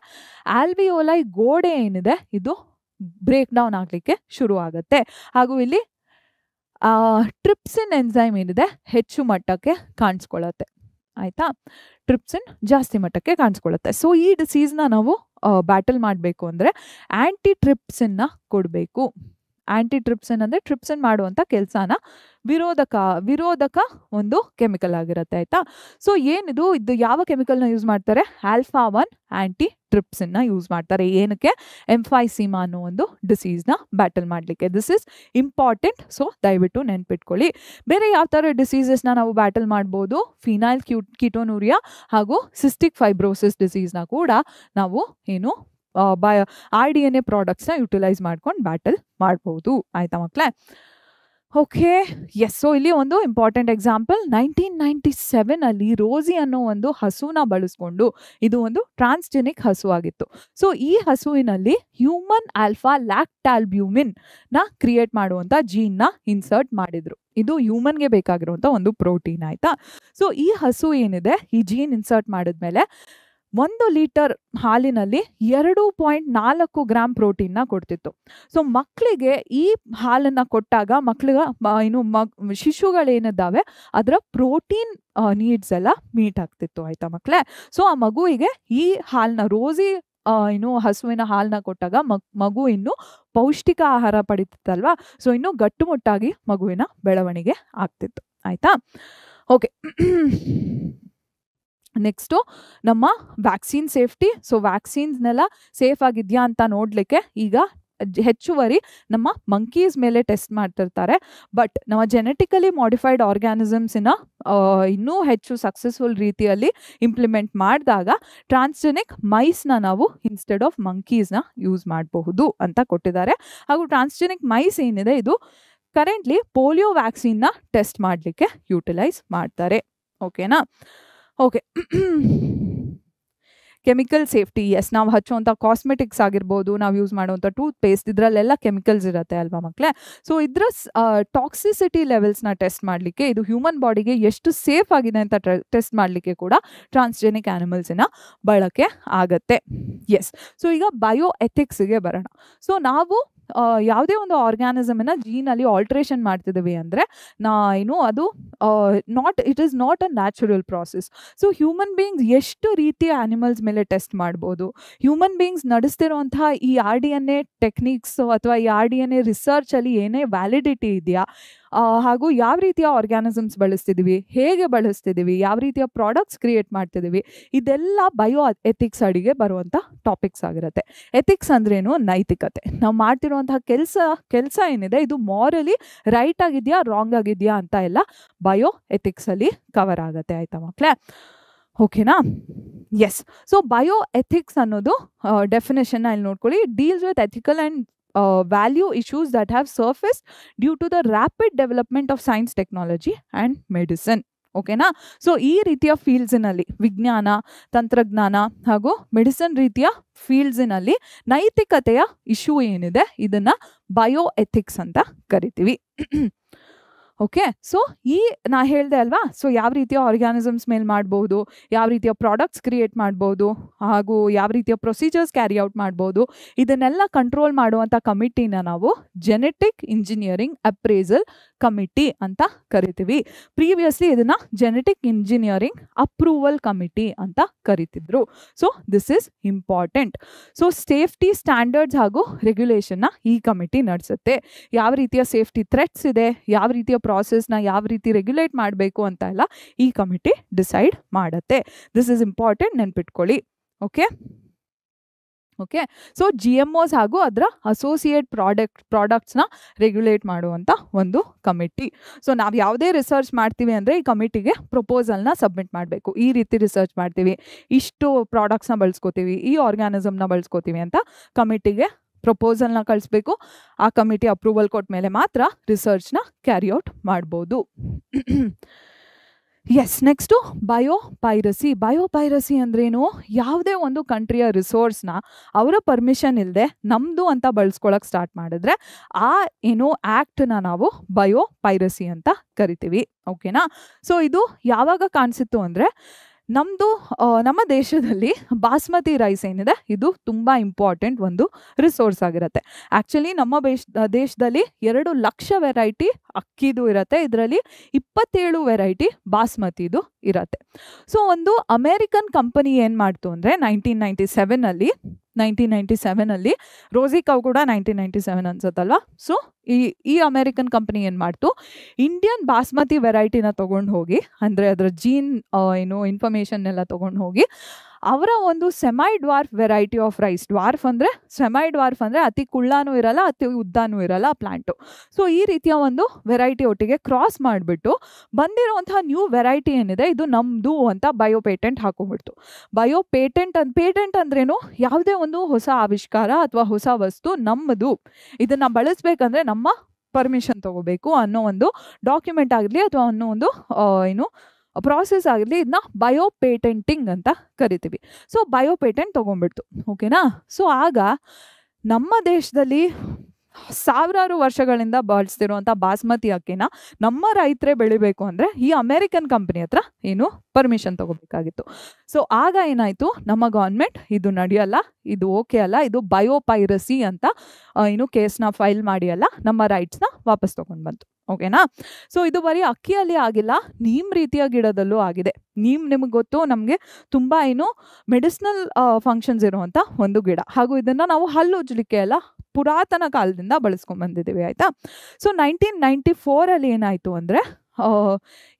ಆಲ್ವಿಯೋಲೈ ಗೋಡೆ ಏನಿದೆ ಇದು ಬ್ರೇಕ್ ಡೌನ್ ಆಗಲಿಕ್ಕೆ ಶುರು ಆಗುತ್ತೆ. ಹಾಗೂ ಇಲ್ಲಿ ಟ್ರಿಪ್ಸಿನ್ ಎನ್ಸೈಮ್ ಏನಿದೆ ಹೆಚ್ಚು ಮಟ್ಟಕ್ಕೆ ಕಾಣಿಸ್ಕೊಳ್ಳುತ್ತೆ ಆಯಿತಾ, ಟ್ರಿಪ್ಸಿನ್ ಜಾಸ್ತಿ ಮಟ್ಟಕ್ಕೆ ಕಾಣಿಸ್ಕೊಳ್ಳುತ್ತೆ. ಸೊ ಈ ಡಿಸೀಸ್ನ ನಾವು ಬ್ಯಾಟಲ್ ಮಾಡಬೇಕು ಅಂದರೆ ಆ್ಯಂಟಿ ಟ್ರಿಪ್ಸಿನ್ನ ಕೊಡಬೇಕು. ಆ್ಯಂಟಿ ಟ್ರಿಪ್ಸಿನ್ ಅಂದರೆ ಟ್ರಿಪ್ಸಿನ್ ಮಾಡುವಂಥ ಕೆಲಸನ ವಿರೋಧಕ ಒಂದು ಕೆಮಿಕಲ್ ಆಗಿರುತ್ತೆ ಆಯಿತಾ. ಸೊ ಏನಿದು, ಇದು ಯಾವ ಕೆಮಿಕಲ್ನ ಯೂಸ್ ಮಾಡ್ತಾರೆ, α1 ಆ್ಯಂಟಿ ಟ್ರಿಪ್ಸಿನ್ನ ಯೂಸ್ ಮಾಡ್ತಾರೆ. ಏನಕ್ಕೆ, ಎಂಫೈಸೀಮಾ ಅನ್ನೋ ಒಂದು ಡಿಸೀಸ್ನ ಬ್ಯಾಟಲ್ ಮಾಡಲಿಕ್ಕೆ. ದಿಸ್ ಇಸ್ ಇಂಪಾರ್ಟೆಂಟ್, ಸೊ ದಯವಿಟ್ಟು ನೆನ್ಪಿಟ್ಕೊಳ್ಳಿ. ಬೇರೆ ಯಾವ ಥರ ಡಿಸೀಸಸ್ನ ನಾವು ಬ್ಯಾಟಲ್ ಮಾಡ್ಬೋದು, ಫಿನೈಲ್ ಕೀಟೋನೂರಿಯಾ ಹಾಗೂ ಸಿಸ್ಟಿಕ್ ಫೈಬ್ರೋಸಿಸ್ ಡಿಸೀಸ್ನ ಕೂಡ ನಾವು ಏನು RDNA ಪ್ರಾಡಕ್ಟ್ಸ್ನ ಯುಟಿಲೈಸ್ ಮಾಡ್ಕೊಂಡು ಬ್ಯಾಟಲ್ ಮಾಡ್ಬೋದು ಆಯಿತಾ ಮಕ್ಕಳೇ. ಓಕೆ, ಎಸ್, ಸೊ ಇಲ್ಲಿ ಒಂದು ಇಂಪಾರ್ಟೆಂಟ್ ಎಕ್ಸಾಂಪಲ್, 1997 ರೋಸಿ ಅನ್ನೋ ಒಂದು ಹಸುನ ಬಳಸ್ಕೊಂಡು, ಇದು ಒಂದು ಟ್ರಾನ್ಸ್ಜೆನಿಕ್ ಹಸು ಆಗಿತ್ತು. ಸೊ ಈ ಹಸುವಿನಲ್ಲಿ ಹ್ಯೂಮನ್ ಆಲ್ಫಾ ಲ್ಯಾಕ್ಟಾಲ್ಬ್ಯೂಮಿನ್ ನ ಕ್ರಿಯೇಟ್ ಮಾಡುವಂಥ ಜೀನ್ನ ಇನ್ಸರ್ಟ್ ಮಾಡಿದ್ರು. ಇದು ಹ್ಯೂಮನ್ಗೆ ಬೇಕಾಗಿರುವಂಥ ಒಂದು ಪ್ರೋಟೀನ್ ಆಯಿತಾ. ಸೊ ಈ ಹಸು ಏನಿದೆ, ಈ ಜೀನ್ ಇನ್ಸರ್ಟ್ ಮಾಡಿದ್ಮೇಲೆ 1 ಲೀಟರ್ ಹಾಲಿನಲ್ಲಿ 2.4 ಗ್ರಾಮ್ ಪ್ರೋಟೀನ್ನ ಕೊಡ್ತಿತ್ತು. ಸೊ ಮಕ್ಕಳಿಗೆ ಈ ಹಾಲನ್ನು ಕೊಟ್ಟಾಗ ಮಕ್ಕಳಿಗೆ ಏನು ಶಿಶುಗಳೇನಿದ್ದಾವೆ ಅದರ ಪ್ರೋಟೀನ್ ನೀಡ್ಸ್ ಎಲ್ಲ ಮೀಟ್ ಆಗ್ತಿತ್ತು ಆಯಿತಾ ಮಕ್ಕಳೇ. ಸೊ ಆ ಮಗುವಿಗೆ ಈ ಹಾಲನ್ನ ರೋಸಿ ಇನ್ನು ಹಸುವಿನ ಹಾಲನ್ನ ಕೊಟ್ಟಾಗ ಮಗು ಇನ್ನು ಪೌಷ್ಟಿಕ ಆಹಾರ ಪಡಿತಿತ್ತಲ್ವಾ. ಸೊ ಇನ್ನು ಗಟ್ಟುಮುಟ್ಟಾಗಿ ಮಗುವಿನ ಬೆಳವಣಿಗೆ ಆಗ್ತಿತ್ತು ಆಯಿತಾ. ಓಕೆ, ನೆಕ್ಸ್ಟು ನಮ್ಮ ವ್ಯಾಕ್ಸಿನ್ ಸೇಫ್ಟಿ. ಸೊ ವ್ಯಾಕ್ಸಿನ್ಸ್ನೆಲ್ಲ ಸೇಫ್ ಆಗಿದೆಯಾ ಅಂತ ನೋಡಲಿಕ್ಕೆ ಈಗ ಹೆಚ್ಚುವರಿ ನಮ್ಮ ಮಂಕೀಸ್ ಮೇಲೆ ಟೆಸ್ಟ್ ಮಾಡ್ತಿರ್ತಾರೆ. ಬಟ್ ನಮ್ಮ ಜೆನೆಟಿಕಲಿ ಮಾಡಿಫೈಡ್ ಆರ್ಗ್ಯಾನಿಸಮ್ಸಿನ ಇನ್ನೂ ಹೆಚ್ಚು ಸಕ್ಸಸ್ಫುಲ್ ರೀತಿಯಲ್ಲಿ ಇಂಪ್ಲಿಮೆಂಟ್ ಮಾಡಿದಾಗ ಟ್ರಾನ್ಸ್ಜೆನಿಕ್ ಮೈಸ್ನ ನಾವು ಇನ್ಸ್ಟೆಡ್ ಆಫ್ ಮಂಕೀಸ್ನ ಯೂಸ್ ಮಾಡಬಹುದು ಅಂತ ಕೊಟ್ಟಿದ್ದಾರೆ. ಹಾಗೂ ಟ್ರಾನ್ಸ್ಜೆನಿಕ್ ಮೈಸ್ ಏನಿದೆ ಇದು ಕರೆಂಟ್ಲಿ ಪೋಲಿಯೋ ವ್ಯಾಕ್ಸಿನ್ನ ಟೆಸ್ಟ್ ಮಾಡಲಿಕ್ಕೆ ಯುಟಿಲೈಸ್ ಮಾಡ್ತಾರೆ. ಓಕೆನಾ. Okay, chemical safety. ಎಸ್, ನಾವು ಹಚ್ಚುವಂಥ ಕಾಸ್ಮೆಟಿಕ್ಸ್ ಆಗಿರ್ಬೋದು, ನಾವು ಯೂಸ್ ಮಾಡುವಂಥ ಟೂತ್ ಪೇಸ್ಟ್, ಇದರಲ್ಲೆಲ್ಲ ಕೆಮಿಕಲ್ಸ್ ಇರುತ್ತೆ ಅಲ್ವಾ ಮಕ್ಕಳೇ. ಸೊ ಇದರ ಟಾಕ್ಸಿಸಿಟಿ ಲೆವೆಲ್ಸ್ನ ಟೆಸ್ಟ್ ಮಾಡಲಿಕ್ಕೆ, ಇದು ಹ್ಯೂಮನ್ ಬಾಡಿಗೆ ಎಷ್ಟು ಸೇಫ್ ಆಗಿದೆ ಅಂತ ಟೆಸ್ಟ್ ಮಾಡಲಿಕ್ಕೆ ಕೂಡ ಟ್ರಾನ್ಸ್ಜೆನಿಕ್ ಆ್ಯನಿಮಲ್ಸಿನ ಬಳಕೆ ಆಗತ್ತೆ. ಎಸ್, ಸೊ ಈಗ ಬಯೋ ಎಥಿಕ್ಸ್ಗೆ ಬರೋಣ. ಸೊ ನಾವು ಯಾವುದೇ ಒಂದು ಆರ್ಗ್ಯಾನಿಸಮನ್ನು ಜೀನಲ್ಲಿ ಆಲ್ಟ್ರೇಷನ್ ಮಾಡ್ತಿದ್ದೀವಿ ಅಂದರೆ ಅದು it is not a natural process. So human beings ಎಷ್ಟು ರೀತಿಯ ಆ್ಯನಿಮಲ್ಸ್ ಮೇಲೆ ಟೆಸ್ಟ್ ಮಾಡ್ಬೋದು, ಹ್ಯೂಮನ್ ಬೀಯಿಂಗ್ಸ್ ನಡೆಸ್ತಿರುವಂತಹ ಈ RDNA ಟೆಕ್ನಿಕ್ಸ್ ಅಥವಾ ಈ RDNA ರಿಸರ್ಚಲ್ಲಿ ಏನೇ ವ್ಯಾಲಿಡಿಟಿ ಇದೆಯಾ, ಹಾಗೂ ಯಾವ ರೀತಿಯ ಆರ್ಗ್ಯಾನಿಸಮ್ಸ್ ಬಳಸ್ತಿದ್ದೀವಿ, ಹೇಗೆ ಬಳಸ್ತಿದ್ದೀವಿ, ಯಾವ ರೀತಿಯ ಪ್ರಾಡಕ್ಟ್ಸ್ ಕ್ರಿಯೇಟ್ ಮಾಡ್ತಿದ್ದೀವಿ, ಇದೆಲ್ಲ ಬಯೋ ಎಥಿಕ್ಸ್ ಅಡಿಗೆ ಬರುವಂಥ ಟಾಪಿಕ್ಸ್ ಆಗಿರುತ್ತೆ. ಎಥಿಕ್ಸ್ ಅಂದ್ರೇನು, ನೈತಿಕತೆ. ನಾವು ಮಾಡ್ತಿರುವಂತಹ ಕೆಲಸ ಏನಿದೆ ಇದು ಮಾರಲಿ ರೈಟ್ ಆಗಿದೆಯಾ ರಾಂಗ್ ಆಗಿದೆಯಾ ಅಂತ ಎಲ್ಲ ಬಯೋ ಎಥಿಕ್ಸಲ್ಲಿ ಕವರ್ ಆಗುತ್ತೆ ಆಯಿತಾ ಮಕ್ಕಳೇ. ಓಕೆನಾ. ಎಸ್, ಸೊ ಬಯೋ ಎಥಿಕ್ಸ್ ಅನ್ನೋದು ಡೆಫಿನೇಷನ್ನ ಇಲ್ಲಿ ನೋಡ್ಕೊಳ್ಳಿ. Deals with ethical and value issues that have surfaced due to the rapid development of science, technology and medicine. ಓಕೆನಾ. ಸೊ ಈ ರೀತಿಯ ಫೀಲ್ಡ್ಸಿನಲ್ಲಿ, ವಿಜ್ಞಾನ, ತಂತ್ರಜ್ಞಾನ ಹಾಗೂ ಮೆಡಿಸಿನ್ ರೀತಿಯ ಫೀಲ್ಡ್ಸಿನಲ್ಲಿ ನೈತಿಕತೆಯ ಇಶ್ಯೂ ಏನಿದೆ ಇದನ್ನು ಬಯೋ ಎಥಿಕ್ಸ್ ಅಂತ ಕರಿತೀವಿ. ಓಕೆ, ಸೊ ನಾ ಹೇಳಿದೆ ಅಲ್ವಾ, ಸೊ ಯಾವ ರೀತಿಯ ಆರ್ಗ್ಯಾನಿಸಮ್ಸ್ ಮೇಲೆ ಮಾಡ್ಬೋದು, ಯಾವ ರೀತಿಯ ಪ್ರಾಡಕ್ಟ್ಸ್ ಕ್ರಿಯೇಟ್ ಮಾಡ್ಬೋದು, ಹಾಗೂ ಯಾವ ರೀತಿಯ ಪ್ರೊಸೀಜರ್ಸ್ ಕ್ಯಾರಿ ಔಟ್ ಮಾಡ್ಬೋದು, ಇದನ್ನೆಲ್ಲ ಕಂಟ್ರೋಲ್ ಮಾಡುವಂಥ ಕಮಿಟಿನ ನಾವು ಜೆನೆಟಿಕ್ ಇಂಜಿನಿಯರಿಂಗ್ ಅಪ್ರೇಸಲ್ ಕಮಿಟಿ ಅಂತ ಕರಿತೀವಿ. ಪ್ರೀವಿಯಸ್ಲಿ ಇದನ್ನ ಜೆನೆಟಿಕ್ ಇಂಜಿನಿಯರಿಂಗ್ ಅಪ್ರೂವಲ್ ಕಮಿಟಿ ಅಂತ ಕರಿತಿದ್ರು. So this is important. So safety standards ಹಾಗೂ ರೆಗ್ಯುಲೇಷನ್ನ ಈ ಕಮಿಟಿ ನಡೆಸುತ್ತೆ. ಯಾವ ರೀತಿಯ ಸೇಫ್ಟಿ ಥ್ರೆಟ್ಸ್ ಇದೆ, ಯಾವ ರೀತಿಯ ಪ್ರಾಸೆಸ್ನ ಯಾವ ರೀತಿ ರೆಗ್ಯುಲೇಟ್ ಮಾಡಬೇಕು ಅಂತ ಎಲ್ಲ ಈ ಕಮಿಟಿ ಡಿಸೈಡ್ ಮಾಡುತ್ತೆ. ದಿಸ್ ಇಸ್ ಇಂಪಾರ್ಟೆಂಟ್, ನೆನ್ಪಿಟ್ಕೊಳ್ಳಿ. ಓಕೆ ಓಕೆ, ಸೊ GMOs ಹಾಗೂ ಅದರ ಅಸೋಸಿಯೇಟ್ ಪ್ರಾಡಕ್ಟ್ಸ್ನ ರೆಗ್ಯುಲೇಟ್ ಮಾಡುವಂಥ ಒಂದು ಕಮಿಟಿ. ಸೊ ನಾವು ಯಾವುದೇ ರಿಸರ್ಚ್ ಮಾಡ್ತೀವಿ ಅಂದರೆ ಈ ಕಮಿಟಿಗೆ ಪ್ರಪೋಸಲ್ನ ಸಬ್ಮಿಟ್ ಮಾಡಬೇಕು. ಈ ರೀತಿ ರಿಸರ್ಚ್ ಮಾಡ್ತೀವಿ, ಇಷ್ಟು ಪ್ರಾಡಕ್ಟ್ಸ್ನ ಬಳಸ್ಕೋತೀವಿ, ಈ ಆರ್ಗ್ಯಾನಿಸಮ್ನ ಬಳಸ್ಕೋತೀವಿ ಅಂತ ಕಮಿಟಿಗೆ ಪ್ರಪೋಸಲ್ನ ಕಳಿಸ್ಬೇಕು. ಆ ಕಮಿಟಿ ಅಪ್ರೂವಲ್ ಕೊಟ್ಟ ಮೇಲೆ ಮಾತ್ರ ರಿಸರ್ಚ್ನ ಕ್ಯಾರಿ ಔಟ್ ಮಾಡ್ಬೋದು. Yes, next biopiracy. ಬಯೋಪೈರಸಿ ಅಂದ್ರೇನು? ಯಾವುದೇ ಒಂದು ಕಂಟ್ರಿಯ ರಿಸೋರ್ಸ್ನ ಅವರ ಪರ್ಮಿಷನ್ ಇಲ್ಲದೆ ನಮ್ಮದು ಅಂತ ಬಳಸ್ಕೊಳಕ್ಕೆ ಸ್ಟಾರ್ಟ್ ಮಾಡಿದ್ರೆ ಆ ಆ್ಯಕ್ಟನ್ನ ನಾವು ಬಯೋಪೈರಸಿ ಅಂತ ಕರಿತೀವಿ. ಓಕೆನಾ? ಸೊ ಇದು ಯಾವಾಗ ಕಾಣಿಸಿತ್ತು ಅಂದರೆ ನಮ್ಮ ದೇಶದಲ್ಲಿ ಬಾಸ್ಮತಿ ರೈಸ್ ಏನಿದೆ ಇದು ತುಂಬ ಇಂಪಾರ್ಟೆಂಟ್ ಒಂದು ರಿಸೋರ್ಸ್ ಆಗಿರುತ್ತೆ. ಆ್ಯಕ್ಚುಲಿ ನಮ್ಮ ದೇಶದಲ್ಲಿ 2 ಲಕ್ಷ ವೆರೈಟಿ ಅಕ್ಕಿದು ಇರುತ್ತೆ, ಇದರಲ್ಲಿ 27 ವೆರೈಟಿ ಬಾಸ್ಮತಿದು ಇರುತ್ತೆ. ಸೊ ಒಂದು ಅಮೇರಿಕನ್ ಕಂಪನಿ ಏನು ಮಾಡ್ತು ಅಂದರೆ 1997 ರೋಸಿಕಾವ್ ಕೂಡ 1997 ಅನ್ಸುತ್ತಲ್ವಾ. ಸೊ ಈ ಅಮೇರಿಕನ್ ಕಂಪನಿ ಏನು ಮಾಡ್ತು, ಇಂಡಿಯನ್ ಬಾಸ್ಮತಿ ವೆರೈಟಿನ ತೊಗೊಂಡು ಹೋಗಿ, ಅಂದರೆ ಅದರ ಜೀನ್ ಇನ್ಫಾರ್ಮೇಷನ್ ಎಲ್ಲ ತೊಗೊಂಡು ಹೋಗಿ ಅವರ ಒಂದು semi dwarf variety of rice. Semi dwarf ಅಂದರೆ ಅತಿ ಕುಳ್ಳಾನೂ ಇರಲ್ಲ, ಅತಿ ಉದ್ದಾನೂ ಇರಲ್ಲ ಪ್ಲಾಂಟು. ಸೊ ಈ ರೀತಿಯ ಒಂದು ವೆರೈಟಿ ಒಟ್ಟಿಗೆ ಕ್ರಾಸ್ ಮಾಡಿಬಿಟ್ಟು ಬಂದಿರುವಂತಹ ನ್ಯೂ ವೆರೈಟಿ ಏನಿದೆ ಇದು ನಮ್ಮದು ಅಂತ ಬಯೋಪೇಟೆಂಟ್ ಹಾಕೊಂಡ್ಬಿಡ್ತು. ಪೇಟೆಂಟ್ ಅಂದ್ರೇನು? ಯಾವುದೇ ಒಂದು ಹೊಸ ಆವಿಷ್ಕಾರ ಅಥವಾ ಹೊಸ ವಸ್ತು ನಮ್ಮದು, ಇದನ್ನು ಬಳಸಬೇಕಂದ್ರೆ ನಮ್ಮ ಪರ್ಮಿಷನ್ ತಗೋಬೇಕು ಅನ್ನೋ ಒಂದು ಡಾಕ್ಯುಮೆಂಟ್ ಆಗಿರಲಿ ಅಥವಾ ಅನ್ನೋ ಒಂದು ಪ್ರಾಸೆಸ್ ಆಗಿರಲಿ, ಇದನ್ನ ಬಯೋಪೇಟೆಂಟಿಂಗ್ ಅಂತ ಕರಿತೀವಿ. ಸೊ ಬಯೋಪೇಟೆಂಟ್ ತೊಗೊಂಡ್ಬಿಡ್ತು. ಓಕೆನಾ? ಸೊ ಆಗ ನಮ್ಮ ದೇಶದಲ್ಲಿ ಸಾವಿರಾರು ವರ್ಷಗಳಿಂದ ಬಳಸ್ತಿರುವಂಥ ಬಾಸ್ಮತಿ ಅಕ್ಕಿನ ನಮ್ಮ ರೈತರೇ ಬೆಳಿಬೇಕು ಅಂದರೆ ಈ ಅಮೇರಿಕನ್ ಕಂಪನಿ ಹತ್ರ ಪರ್ಮಿಷನ್ ತಗೋಬೇಕಾಗಿತ್ತು. ಸೊ ಆಗ ಏನಾಯಿತು, ನಮ್ಮ ಗೌರ್ಮೆಂಟ್ ಇದು ನಡೆಯಲ್ಲ, ಇದು ಓಕೆ ಅಲ್ಲ, ಇದು ಬಯೋಪೈರಸಿ ಅಂತ ಕೇಸ್ನ ಫೈಲ್ ಮಾಡಿ ಅಲ್ಲ ನಮ್ಮ ರೈಟ್ಸ್ನ ವಾಪಸ್ ತೊಗೊಂಡು ಬಂತು. ಓಕೆನಾ? ಸೊ ಇದು ಬರೀ ಅಕ್ಕಿಯಲ್ಲಿ ಆಗಿಲ್ಲ, ನೀಮ್ ರೀತಿಯ ಗಿಡದಲ್ಲೂ ಆಗಿದೆ. ನಿಮಗೆ ಗೊತ್ತು, ನಮಗೆ ತುಂಬ ಮೆಡಿಸಿನಲ್ ಫಂಕ್ಷನ್ಸ್ ಇರುವಂಥ ಒಂದು ಗಿಡ, ಹಾಗೂ ಇದನ್ನು ನಾವು ಹಲ್ಲು ಉಜ್ಲಿಕ್ಕೆ ಎಲ್ಲ ಪುರಾತನ ಕಾಲದಿಂದ ಬಳಸ್ಕೊಂಡು ಬಂದಿದ್ದೀವಿ. ಆಯಿತಾ? ಸೊ 1994 ಏನಾಯಿತು ಅಂದರೆ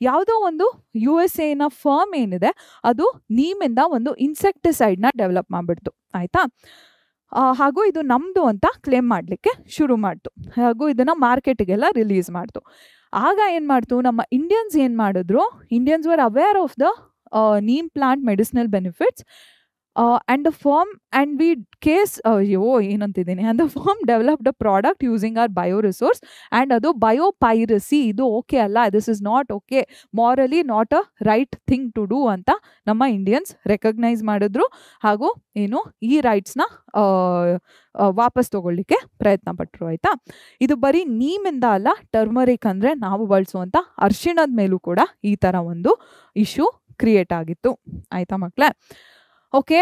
ಯಾವುದೋ ಒಂದು USA ಫರ್ಮ್ ಏನಿದೆ ಅದು ನೀಮಿಂದ ಒಂದು ಇನ್ಸೆಕ್ಟಿಸೈಡ್ನ ಡೆವಲಪ್ ಮಾಡಿಬಿಡ್ತು. ಆಯಿತಾ? ಹಾಗೂ ಇದು ನಮ್ಮದು ಅಂತ ಕ್ಲೇಮ್ ಮಾಡಲಿಕ್ಕೆ ಶುರು ಮಾಡ್ತು, ಹಾಗೂ ಇದನ್ನು ಮಾರ್ಕೆಟಿಗೆಲ್ಲ ರಿಲೀಸ್ ಮಾಡ್ತು. ಆಗ ಏನು ಮಾಡ್ತು, ನಮ್ಮ Indians var aware of the neem plant medicinal benefits and the firm developed a product using our bioresource, and ಅದು ಬಯೋಪೈರಸಿ, ಇದು ಓಕೆ ಅಲ್ಲ, this is not okay, morally not a right thing to do ಅಂತ ನಮ್ಮ Indians recognise ಮಾಡಿದ್ರು, ಹಾಗೂ ಈ ರೈಟ್ಸ್ನ ವಾಪಸ್ ತಗೊಳ್ಳಿಕ್ಕೆ ಪ್ರಯತ್ನ ಪಟ್ಟರು. ಆಯಿತಾ? ಇದು ಬರೀ ನೀಮಿಂದ ಅಲ್ಲ, ಟರ್ಮರಿಕ್ ಅಂದರೆ ನಾವು ಬಳಸುವಂಥ ಅರಿಶಿಣದ ಮೇಲೂ ಕೂಡ ಈ ಥರ ಒಂದು ಇಶ್ಯೂ ಕ್ರಿಯೇಟ್ ಆಗಿತ್ತು. ಆಯಿತಾ ಮಕ್ಕಳೇ? ಓಕೆ,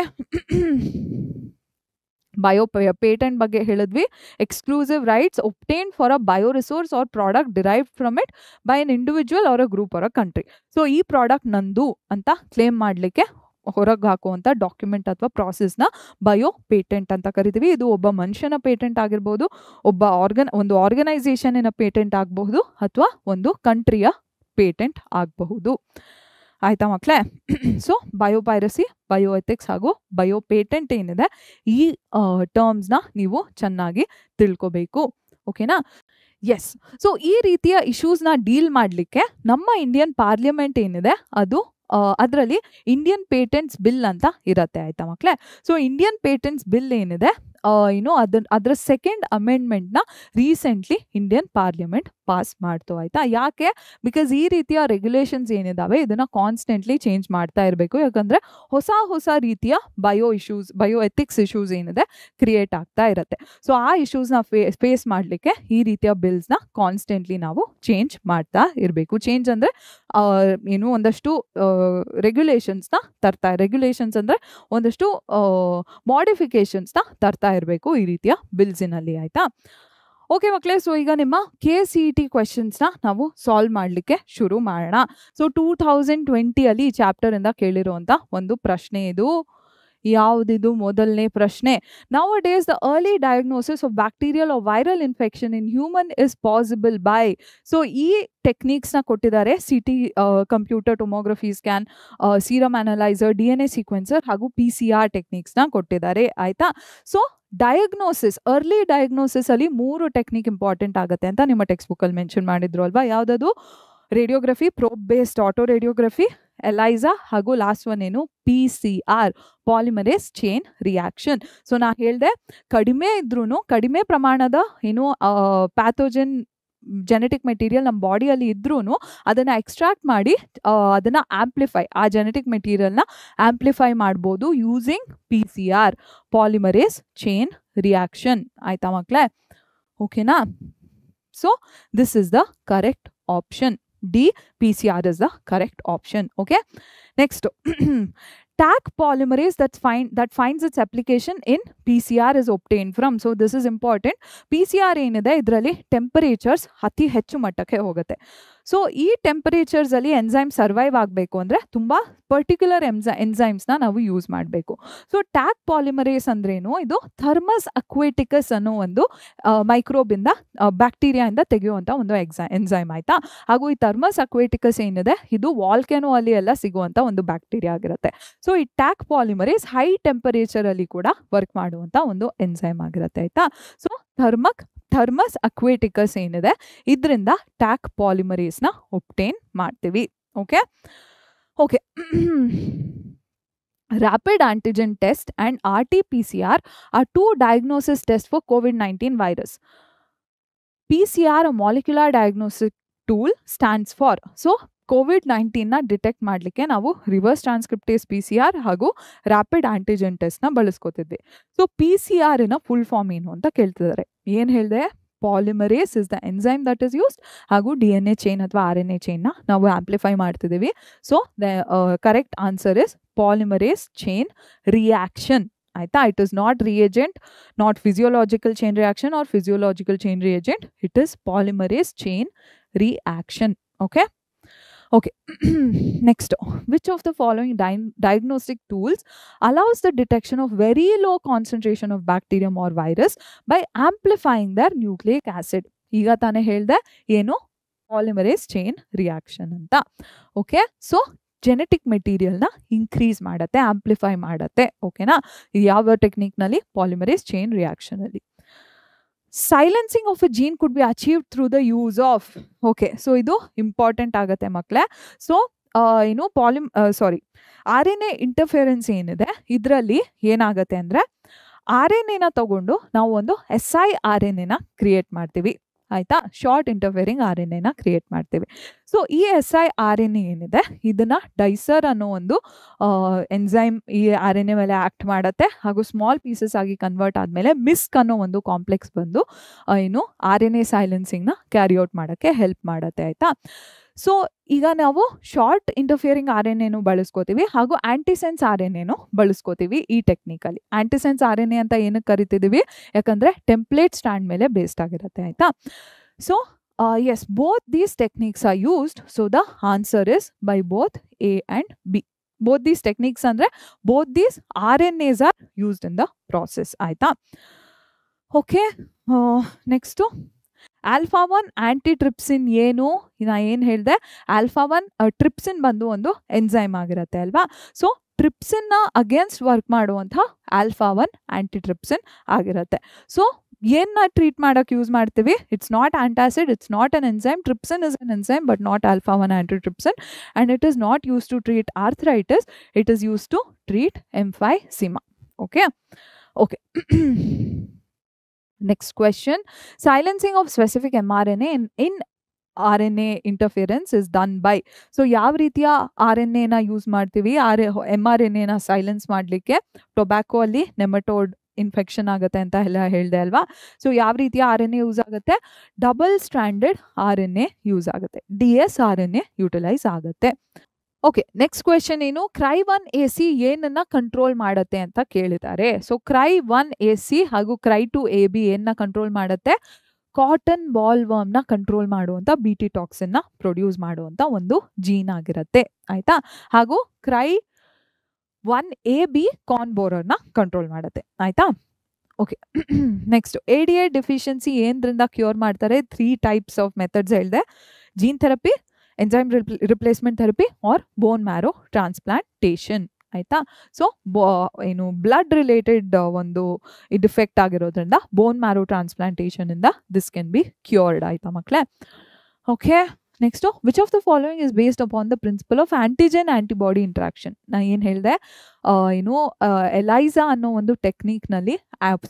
ಪೇಟೆಂಟ್ ಬಗ್ಗೆ ಹೇಳಿದ್ವಿ. Exclusive rights obtained for a bioresource or product derived from it by an individual or a group or a country. So ಈ ಪ್ರಾಡಕ್ಟ್ ನಂದು ಅಂತ ಕ್ಲೇಮ್ ಮಾಡಲಿಕ್ಕೆ ಹೊರಗೆ ಹಾಕುವಂಥ ಡಾಕ್ಯುಮೆಂಟ್ ಅಥವಾ ಪ್ರಾಸೆಸ್ನ ಬಯೋ ಪೇಟೆಂಟ್ ಅಂತ ಕರಿತೀವಿ. ಇದು ಒಬ್ಬ ಮನುಷ್ಯನ ಪೇಟೆಂಟ್ ಆಗಿರ್ಬೋದು, ಒಂದು ಆರ್ಗನೈಸೇಷನಿನ ಪೇಟೆಂಟ್ ಆಗಬಹುದು, ಅಥವಾ ಒಂದು ಕಂಟ್ರಿಯ ಪೇಟೆಂಟ್ ಆಗಬಹುದು. ಆಯಿತಾ ಮಕ್ಕಳೇ? ಸೊ ಬಯೋಪೈರಸಿ, ಬಯೋ ಎಥಿಕ್ಸ್ ಹಾಗೂ ಬಯೋ ಪೇಟೆಂಟ್ ಏನಿದೆ ಈ ಟರ್ಮ್ಸ್ನ ನೀವು ಚೆನ್ನಾಗಿ ತಿಳ್ಕೊಬೇಕು. ಓಕೆನಾ? ಎಸ್. ಸೊ ಈ ರೀತಿಯ ಇಶ್ಯೂಸ್ನ ಡೀಲ್ ಮಾಡಲಿಕ್ಕೆ ನಮ್ಮ ಇಂಡಿಯನ್ ಪಾರ್ಲಿಮೆಂಟ್ ಏನಿದೆ ಅದು ಅದರಲ್ಲಿ ಇಂಡಿಯನ್ ಪೇಟೆಂಟ್ಸ್ ಬಿಲ್ ಅಂತ ಇರುತ್ತೆ. ಆಯಿತಾ ಮಕ್ಕಳೇ? ಸೊ ಇಂಡಿಯನ್ ಪೇಟೆಂಟ್ಸ್ ಬಿಲ್ ಏನಿದೆ ಅದರ ಸೆಕೆಂಡ್ ಅಮೆಂಡ್ಮೆಂಟ್ನ ರೀಸೆಂಟ್ಲಿ ಇಂಡಿಯನ್ ಪಾರ್ಲಿಮೆಂಟ್ ಪಾಸ್ ಮಾಡ್ತು ಆಯ್ತಾ. ಯಾಕೆ? ಬಿಕಾಸ್ ಈ ರೀತಿಯ ರೆಗ್ಯುಲೇಷನ್ಸ್ ಏನಿದಾವೆ ಇದನ್ನ ಕಾನ್ಸ್ಟೆಂಟ್ಲಿ ಚೇಂಜ್ ಮಾಡ್ತಾ ಇರಬೇಕು. ಯಾಕಂದ್ರೆ ಹೊಸ ರೀತಿಯ ಬಯೋ ಎಥಿಕ್ಸ್ ಇಶ್ಯೂಸ್ ಏನಿದೆ ಕ್ರಿಯೇಟ್ ಆಗ್ತಾ ಇರುತ್ತೆ. ಸೊ ಆ ಇಶ್ಯೂಸ್ನ ಫೇಸ್ ಮಾಡಲಿಕ್ಕೆ ಈ ರೀತಿಯ ಬಿಲ್ಸ್ನ ಕಾನ್ಸ್ಟೆಂಟ್ಲಿ ನಾವು ಚೇಂಜ್ ಮಾಡ್ತಾ ಇರಬೇಕು. ಚೇಂಜ್ ಅಂದರೆ ಒಂದಷ್ಟು ರೆಗ್ಯುಲೇಷನ್ಸ್ ಅಂದರೆ ಒಂದಷ್ಟು ಮಾಡಿಫಿಕೇಶನ್ಸ್ನ ತರ್ತಾ ಇರಬೇಕು ಈ ರೀತಿಯ ಬಿಲ್ಸಿನಲ್ಲಿ ಆಯ್ತಾ. ಓಕೆ ಮಕ್ಕಳೇ, ಸೊ ಈಗ ನಿಮ್ಮ KCET ಕ್ವೆಶನ್ಸ್ನ ನಾವು ಸಾಲ್ವ್ ಮಾಡಲಿಕ್ಕೆ ಶುರು ಮಾಡೋಣ. ಸೊ 2020 ಈ ಚಾಪ್ಟರಿಂದ ಕೇಳಿರುವಂಥ ಒಂದು ಪ್ರಶ್ನೆ ಇದು. ಯಾವುದಿದು? ಮೊದಲನೇ ಪ್ರಶ್ನೆ. Nowadays the early diagnosis of bacterial or viral infection in human is possible by. So ಈ ಟೆಕ್ನಿಕ್ಸ್ನ ಕೊಟ್ಟಿದ್ದಾರೆ. CT computer tomography scan, serum analyser, DNA sequencer ಹಾಗೂ PCR ಟೆಕ್ನಿಕ್ಸ್ನ ಕೊಟ್ಟಿದ್ದಾರೆ ಆಯ್ತಾ. ಸೊ ಅರ್ಲಿ ಡಯಾಗ್ನೋಸಿಸ್ ಅಲ್ಲಿ 3 ಟೆಕ್ನಿಕ್ ಇಂಪಾರ್ಟೆಂಟ್ ಆಗುತ್ತೆ ಅಂತ ನಿಮ್ಮ ಟೆಕ್ಸ್ಟ್ ಬುಕ್ ಅಲ್ಲಿ ಮೆನ್ಷನ್ ಮಾಡಿದ್ರು ಅಲ್ವಾ. ಯಾವ್ದದು? Radiography, probe based autoradiography, ELISA ಹಾಗೂ ಲಾಸ್ಟ್ ಒನ್ ಏನು? PCR, polymerase chain reaction. So ನಾ ಹೇಳ್ದೆ ಕಡಿಮೆ ಪ್ರಮಾಣದ ಪ್ಯಾಥೋಜನ್ ಜೆನೆಟಿಕ್ ಮೆಟೀರಿಯಲ್ ನಮ್ಮ ಬಾಡಿಯಲ್ಲಿ ಇದ್ರೂ ಅದನ್ನು ಎಕ್ಸ್ಟ್ರಾಕ್ಟ್ ಮಾಡಿ ಅದನ್ನು ಆ ಜೆನೆಟಿಕ್ ಮೆಟೀರಿಯಲ್ನ ಆಂಪ್ಲಿಫೈ ಮಾಡ್ಬೋದು using PCR, polymerase chain reaction ಆಯ್ತಾ ಮಕ್ಕಳೇ. ಓಕೆನಾ? So this is the correct option. D, PCR is the correct option. Okay. Next, Taq polymerase that finds its application in PCR is obtained from. So this is important. PCR ಏನಿದೆ ಇದರಲ್ಲಿ temperatures ಅತಿ ಹೆಚ್ಚು ಮಟ್ಟಕ್ಕೆ ಹೋಗುತ್ತೆ. So ಈ temperatures ಅಲ್ಲಿ enzyme survive ಆಗಬೇಕು ಅಂದರೆ ತುಂಬ ಪರ್ಟಿಕ್ಯುಲರ್ ಎನ್ಸೈಮ್ಸ್ನ ನಾವು ಯೂಸ್ ಮಾಡಬೇಕು. ಸೊ ಟ್ಯಾಕ್ ಪಾಲಿಮರೇಸ್ ಅಂದ್ರೇನು? ಇದು ಥರ್ಮಸ್ ಅಕ್ವೇಟಿಕಸ್ ಅನ್ನೋ ಒಂದು ಮೈಕ್ರೋಬಿಂದ ಬ್ಯಾಕ್ಟೀರಿಯಾದಿಂದ ತೆಗೆಯುವಂಥ ಒಂದು ಎನ್ಸೈಮ್ ಆಯ್ತಾ. ಹಾಗೂ ಈ ಥರ್ಮಸ್ ಅಕ್ವೇಟಿಕಸ್ ಏನಿದೆ ಇದು ವಾಲ್ಕೆನೋ ಅಲ್ಲಿ ಎಲ್ಲ ಸಿಗುವಂಥ ಒಂದು ಬ್ಯಾಕ್ಟೀರಿಯಾ ಆಗಿರುತ್ತೆ. ಸೊ ಈ ಟ್ಯಾಕ್ ಪಾಲಿಮರೇಸ್ ಹೈ ಟೆಂಪರೇಚರ್ ಅಲ್ಲಿ ಕೂಡ ವರ್ಕ್ ಮಾಡುವಂಥ ಒಂದು ಎನ್ಸೈಮ್ ಆಗಿರುತ್ತೆ ಆಯ್ತಾ. ಸೊ ಥರ್ಮಸ್ ಅಕ್ವೇಟಿಕಸ್ ಏನಿದೆ ಇದರಿಂದ ಟ್ಯಾಕ್ ಪಾಲಿಮರೇಸ್ನ ಒಬ್ಟೇನ್ ಮಾಡ್ತೀವಿ. Okay. Rapid antigen test and RT-PCR are 2 diagnosis tests for COVID-19 virus. PCR, a molecular diagnostic tool, stands for. So COVID-19ನ ಡಿಟೆಕ್ಟ್ ಮಾಡಲಿಕ್ಕೆ ನಾವು ರಿವರ್ಸ್ ಟ್ರಾನ್ಸ್ಕ್ರಿಪ್ಟೇಸ್ PCR ಹಾಗೂ ರ್ಯಾಪಿಡ್ ಆಂಟಿಜೆನ್ ಟೆಸ್ಟ್ನ ಬಳಸ್ಕೋತಿದ್ವಿ. ಸೊ PCR ಫುಲ್ ಫಾರ್ಮ್ ಏನು ಅಂತ ಕೇಳ್ತಿದ್ದಾರೆ. ಏನು ಹೇಳಿದೆ? Polymerase is the enzyme that is used ಹಾಗೂ DNA ಚೈನ್ ಅಥವಾ RNA ಚೈನ್ನ ನಾವು ಆಂಪ್ಲಿಫೈ ಮಾಡ್ತಿದ್ದೀವಿ. So the correct answer is polymerase chain reaction ಆಯ್ತಾ. It is not reagent, not physiological chain reaction or physiological chain reagent. It is polymerase chain reaction. Okay. Next, which of the following diagnostic tools allows the detection of very low concentration of bacterium or virus by amplifying their nucleic acid? ಈಗ ತಾನೇ ಹೇಳ್ದೆ ಏನು? Polymerase chain reaction ಅಂತ. Okay. So genetic ಮೆಟೀರಿಯಲ್ನ increase ಮಾಡತ್ತೆ, amplify ಮಾಡತ್ತೆ. ಓಕೆನಾ? ಯಾವ ಟೆಕ್ನಿಕ್ನಲ್ಲಿ? ಪಾಲಿಮರೇಸ್ ಚೈನ್ ರಿಯಾಕ್ಷನಲ್ಲಿ. Silencing of a gene could be achieved through the use of. Okay, so ಇದು ಇಂಪಾರ್ಟೆಂಟ್ ಆಗುತ್ತೆ ಮಕ್ಕಳೇ. ಸೊ RNA ಇಂಟರ್ಫಿಯರೆನ್ಸ್ ಏನಿದೆ ಇದರಲ್ಲಿ ಏನಾಗುತ್ತೆ ಅಂದರೆ RNAನ ತಗೊಂಡು ನಾವು ಒಂದು siRNAನ ಕ್ರಿಯೇಟ್ ಮಾಡ್ತೀವಿ ಆಯ್ತಾ. ಶಾರ್ಟ್ ಇಂಟರ್ಫಿಯರಿಂಗ್ RNAನ ಕ್ರಿಯೇಟ್ ಮಾಡ್ತೀವಿ. ಸೊ ಈ siRNA ಏನಿದೆ ಇದನ್ನ ಡೈಸರ್ ಅನ್ನೋ ಒಂದು ಎನ್ಸೈಮ್ ಈ RNA ಮೇಲೆ ಆಕ್ಟ್ ಮಾಡುತ್ತೆ ಹಾಗೂ ಸ್ಮಾಲ್ ಪೀಸಸ್ ಆಗಿ ಕನ್ವರ್ಟ್ ಆದಮೇಲೆ ಮಿಸ್ಕ್ ಅನ್ನೋ ಒಂದು ಕಾಂಪ್ಲೆಕ್ಸ್ ಬಂದು RNA ಸೈಲೆನ್ಸಿಂಗ್ನ ಕ್ಯಾರಿ ಔಟ್ ಮಾಡೋಕ್ಕೆ ಹೆಲ್ಪ್ ಮಾಡುತ್ತೆ ಆಯ್ತಾ. ಸೊ ಈಗ ನಾವು ಶಾರ್ಟ್ ಇಂಟರ್ಫಿಯರಿಂಗ್ RNAನು ಬಳಸ್ಕೋತೀವಿ ಹಾಗೂ ಆಂಟಿಸೆನ್ಸ್ RNAನು ಬಳಸ್ಕೋತೀವಿ ಈ ಟೆಕ್ನಿಕಲ್ಲಿ. ಆಂಟಿಸೆನ್ಸ್ RNA ಅಂತ ಏನಕ್ಕೆ ಕರಿತಿದ್ದೀವಿ? ಯಾಕಂದರೆ ಟೆಂಪ್ಲೇಟ್ ಸ್ಟ್ಯಾಂಡ್ ಮೇಲೆ ಬೇಸ್ಡ್ ಆಗಿರುತ್ತೆ ಆಯ್ತಾ. So yes, both these techniques are used. So the answer is by both A and B. Both these techniques andre both these RNAs are used in the process ಆಯ್ತಾ. Okay. Next ಆಲ್ಫಾ-1 ಆಂಟಿಟ್ರಿಪ್ಸಿನ್ ಏನು? ನಾ ಏನು ಹೇಳಿದೆ? ಆಲ್ಫಾ-1 trypsin ಬಂದು ಒಂದು enzyme ಆಗಿರುತ್ತೆ ಅಲ್ವಾ. So ಟ್ರಿಪ್ಸಿನ್ನ against work ಮಾಡುವಂಥ ಆಲ್ಫಾ-1 ಆಂಟಿಟ್ರಿಪ್ಸಿನ್ ಆಗಿರುತ್ತೆ. ಸೊ ಏನ್ನ ಟ್ರೀಟ್ ಮಾಡೋಕ್ಕೆ ಯೂಸ್ ಮಾಡ್ತೀವಿ? It's not antacid, it's not an enzyme. Trypsin is an enzyme but not alpha one antitrypsin, and it is not use to treat arthritis, it is use to treat emphysema. Okay. Okay. Next question, silencing of specific mRNA in RNA interference is done by. So ಯಾವ ರೀತಿಯ RNA ನ use ಮಾಡ್ತೀವಿ mRNA ನ silence ಮಾಡಲಿಕ್ಕೆ? Tobacco ಅಲ್ಲಿ nematode infection ಆಗುತ್ತೆ ಅಂತ ಎಲ್ಲ ಹೇಳಿದೆ ಅಲ್ವಾ. ಸೊ ಯಾವ ರೀತಿಯ RNA ಯೂಸ್ ಆಗುತ್ತೆ? ಡಬಲ್ ಸ್ಟ್ರಾಂಡೆಡ್ RNA ಯೂಸ್ ಆಗುತ್ತೆ, dsRNA ಯುಟಿಲೈಸ್ ಆಗುತ್ತೆ. ಓಕೆ, ನೆಕ್ಸ್ಟ್ ಕ್ವೆಶನ್ ಏನು? Cry1AC ಏನನ್ನ ಕಂಟ್ರೋಲ್ ಮಾಡುತ್ತೆ ಅಂತ ಕೇಳಿದ್ದಾರೆ. ಸೊ Cry1AC ಹಾಗೂ Cry2AB ಏನನ್ನ ಕಂಟ್ರೋಲ್ ಮಾಡುತ್ತೆ? ಕಾಟನ್ ಬಾಲ್ ವರ್ಮ್ ನ ಕಂಟ್ರೋಲ್ ಮಾಡುವಂತ BT ಟಾಕ್ಸಿನ್ ನ ಪ್ರೊಡ್ಯೂಸ್ ಮಾಡುವಂತ ಒಂದು ಜೀನ್ ಆಗಿರುತ್ತೆ, ಆಯ್ತಾ. ಹಾಗೂ Cry1AB ಕಾರ್ನ್ ಬೋರರ್ ನ ಕಂಟ್ರೋಲ್ ಮಾಡುತ್ತೆ, ಆಯ್ತಾ. ಓಕೆ, ನೆಕ್ಸ್ಟ್ ADA ಡೆಫಿಷಿಯನ್ಸಿ ಏನ್ರಿಂದ ಕ್ಯೂರ್ ಮಾಡ್ತಾರೆ? 3 ಟೈಪ್ಸ್ ಆಫ್ ಮೆಥಡ್ಸ್ ಹೇಳಿದೆ: gene therapy, enzyme replacement therapy or bone marrow transplantation, ಆಯ್ತಾ. ಸೊ ಏನು ಬ್ಲಡ್ ರಿಲೇಟೆಡ್ ಒಂದು ಡಿಫೆಕ್ಟ್ ಆಗಿರೋದ್ರಿಂದ ಬೋನ್ ಮ್ಯಾರೋ ಟ್ರಾನ್ಸ್ಪ್ಲಾಂಟೇಷನ್ ಇಂದ ದಿಸ್ ಕ್ಯಾನ್ ಬಿ ಕ್ಯೂರ್ಡ್, ಆಯ್ತಾ ಮಕ್ಕಳೇ. Okay, next, which of the following is based upon the principle of antigen antibody interaction? ನಾ ಏನು ಹೇಳಿದೆ, ಎಲೈಸಾ ಅನ್ನೋ ಒಂದು ಟೆಕ್ನಿಕ್ನಲ್ಲಿ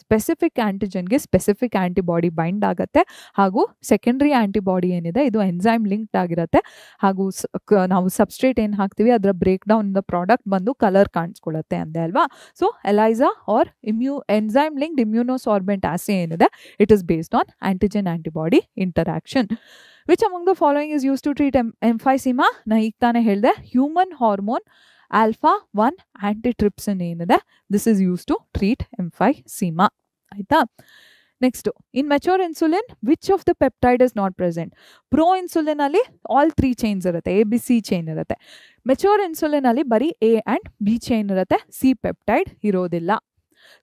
ಸ್ಪೆಸಿಫಿಕ್ ಆಂಟಿಜೆನ್ಗೆ ಸ್ಪೆಸಿಫಿಕ್ ಆಂಟಿಬಾಡಿ ಬೈಂಡ್ ಆಗುತ್ತೆ, ಹಾಗೂ ಸೆಕೆಂಡ್ರಿ ಆಂಟಿಬಾಡಿ ಏನಿದೆ ಇದು ಎನ್ಸೈಮ್ ಲಿಂಕ್ಡ್ ಆಗಿರುತ್ತೆ, ಹಾಗೂ ನಾವು ಸಬ್ಸ್ಟ್ರೇಟ್ ಏನು ಹಾಕ್ತೀವಿ ಅದರ ಬ್ರೇಕ್ ಡೌನ್ ದ ಪ್ರಾಡಕ್ಟ್ ಬಂದು ಕಲರ್ ಕಾಣಿಸ್ಕೊಳ್ಳುತ್ತೆ ಅಂದೆ ಅಲ್ವಾ. So ELISA or enzyme linked immunosorbent assay ಏನಿದೆ, it is based on antigen antibody interaction. Which among the following is use to treat emphysema? ನಾ ಈಗ ತಾನೇ ಹೇಳಿದೆ, ಹ್ಯೂಮನ್ ಹಾರ್ಮೋನ್ α1 ಆಂಟಿಟ್ರಿಪ್ಸಿನ್ ಏನಿದೆ this is use to treat emphysema, ಆಯ್ತಾ. Next, in mature insulin which of the peptide is not present? Proinsulin ಅಲ್ಲಿ all 3 chains ಇರುತ್ತೆ, ABC chain ಇರುತ್ತೆ. Mature insulin ಅಲ್ಲಿ ಬರೀ A and B ಚೈನ್ ಇರುತ್ತೆ, C peptide ಇರೋದಿಲ್ಲ.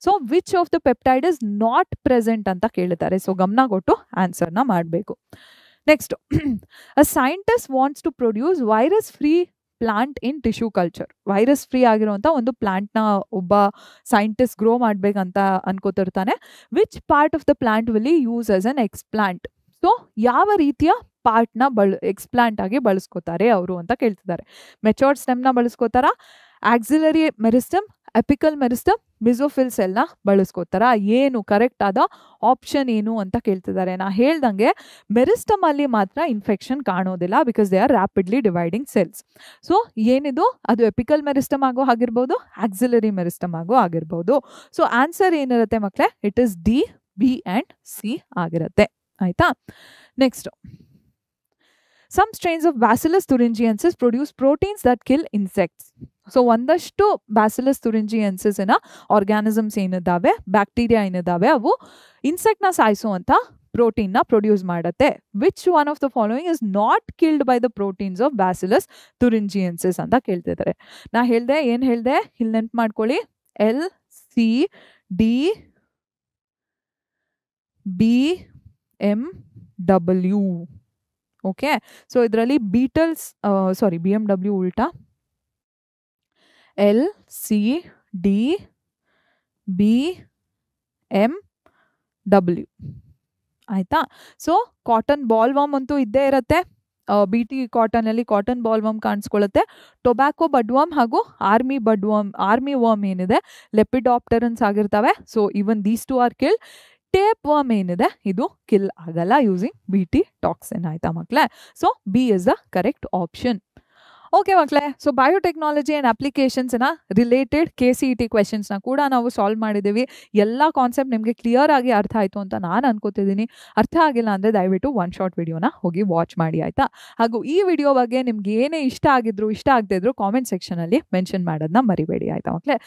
So which of the peptide is not present ಅಂತ ಕೇಳಿದ್ದಾರೆ. So ಗಮನ ಕೊಟ್ಟು ಆನ್ಸರ್ನ ಮಾಡಬೇಕು. Next, a scientist wants to produce virus free plant in tissue culture. Virus free ಆಗಿರುವಂಥ ಒಂದು ಪ್ಲಾಂಟ್ನ ಒಬ್ಬ ಸೈಂಟಿಸ್ಟ್ ಗ್ರೋ ಮಾಡಬೇಕಂತ ಅನ್ಕೋತಿರ್ತಾನೆ. Which part of the plant will use as an explant? So ಯಾವ ರೀತಿಯ ಪಾರ್ಟ್ನ ಎಕ್ಸ್ಪ್ಲಾಂಟ್ ಆಗಿ ಬಳಸ್ಕೋತಾರೆ ಅವರು ಅಂತ ಕೇಳ್ತಿದ್ದಾರೆ. ಮೆಚೋರ್ಡ್ ಸ್ಟೆಮ್ನ ಬಳಸ್ಕೋತಾರ, axillary meristem, apical meristem, mesophyll ಸೆಲ್ನ ಬಳಸ್ಕೋತಾರ? ಏನು ಕರೆಕ್ಟ್ ಆದ ಆಪ್ಷನ್ ಏನು ಅಂತ ಕೇಳ್ತಿದ್ದಾರೆ. ನಾ ಹೇಳ್ದಂಗೆ ಮೆರಿಸ್ಟಮ್ ಅಲ್ಲಿ ಮಾತ್ರ ಇನ್ಫೆಕ್ಷನ್ ಕಾಣೋದಿಲ್ಲ, because they are rapidly dividing cells. So ಏನಿದು ಅದು ಎಪಿಕಲ್ ಮೆರಿಸ್ಟಮ್ ಆಗೋ ಆಗಿರ್ಬೋದು, ಆಕ್ಸಿಲರಿ ಮೆರಿಸ್ಟಮ್ ಆಗೋ ಆಗಿರ್ಬೋದು. ಸೊ ಆನ್ಸರ್ ಏನಿರುತ್ತೆ ಮಕ್ಕಳೇ? It is D, B and C ಆಗಿರುತ್ತೆ, ಆಯ್ತಾ. Next, some strains of Bacillus thuringiensis produce proteins that kill insects. So ಒಂದಷ್ಟು ಬ್ಯಾಸಿಲಸ್ ಥುರಿಂಜಿಯನ್ಸಿಸ್ ಆರ್ಗ್ಯಾನಿಸಮ್ಸ್ ಏನಿದ್ದಾವೆ, ಬ್ಯಾಕ್ಟೀರಿಯಾ ಏನಿದ್ದಾವೆ, ಅವು ಇನ್ಸೆಕ್ಟ್ನ ಸಾಯಿಸುವಂಥ ಪ್ರೋಟೀನ್ನ ಪ್ರೊಡ್ಯೂಸ್ ಮಾಡುತ್ತೆ. Which one of the following is not killed by the proteins of bacillus thuringiensis ಅಂತ ಕೇಳ್ತಿದ್ದಾರೆ. ನಾ ಹೇಳಿದೆ, ಏನು ಹೇಳಿದೆ ಇಲ್ಲಿ ನೆನ್ಪು ಮಾಡ್ಕೊಳ್ಳಿ, LCDBMW. ಓಕೆ, ಸೊ ಇದರಲ್ಲಿ ಬೀಟಲ್ಸ್ BMW ಉಲ್ಟಾ LCDBMW, ಆಯ್ತಾ. ಸೊ ಕಾಟನ್ ಬಾಲ್ ವಾರ್ಮ್ ಅಂತೂ ಇದ್ದೇ ಇರುತ್ತೆ. BT ಕಾಟನ್ ಅಲ್ಲಿ ಕಾಟನ್ ಬಾಲ್ ವರ್ಮ್ ಕಾಣಿಸ್ಕೊಳ್ಳುತ್ತೆ. ಟೊಬ್ಯಾಕೋ ಬಡ್ ವರ್ಮ್ ಹಾಗೂ ಆರ್ಮಿ ವರ್ಮ್ ಏನಿದೆ ಲೆಪಿಡಾಪ್ಟರನ್ಸ್ ಆಗಿರ್ತವೆ. So even these two are killed. Tapeworm ಏನಿದೆ ಇದು ಕಿಲ್ ಆಗಲ್ಲ ಯೂಸಿಂಗ್ BT ಟಾಕ್ಸಿನ್, ಆಯ್ತಾ ಮಕ್ಕಳೇ. So B is the correct option. Okay ಮಕ್ಕಳೇ, ಸೊ ಬಯೋಟೆಕ್ನಾಲಜಿ ಆ್ಯಂಡ್ ಅಪ್ಲಿಕೇಶನ್ಸ್ನ ರಿಲೇಟೆಡ್ KCET ಕ್ವೆಶನ್ಸ್ನ ಕೂಡ ನಾವು ಸಾಲ್ವ್ ಮಾಡಿದ್ದೀವಿ. ಎಲ್ಲ ಕಾನ್ಸೆಪ್ಟ್ ನಿಮಗೆ ಕ್ಲಿಯರ್ ಆಗಿ ಅರ್ಥ ಆಯಿತು ಅಂತ ನಾನು ಅನ್ಕೋತಿದ್ದೀನಿ. ಅರ್ಥ ಆಗಿಲ್ಲ ಅಂದರೆ ದಯವಿಟ್ಟು ಒನ್ ಶಾರ್ಟ್ ವಿಡಿಯೋನ ಹೋಗಿ ವಾಚ್ ಮಾಡಿ, ಆಯಿತಾ. ಹಾಗೂ ಈ ವಿಡಿಯೋ ಬಗ್ಗೆ ನಿಮ್ಗೆ ಏನೇ ಇಷ್ಟ ಆಗದೇ ಇದ್ರು ಕಾಮೆಂಟ್ ಸೆಕ್ಷನಲ್ಲಿ ಮೆನ್ಷನ್ ಮಾಡೋದನ್ನ ಮರಿಬೇಡಿ, ಆಯಿತಾ ಮಕ್ಕಳೇ.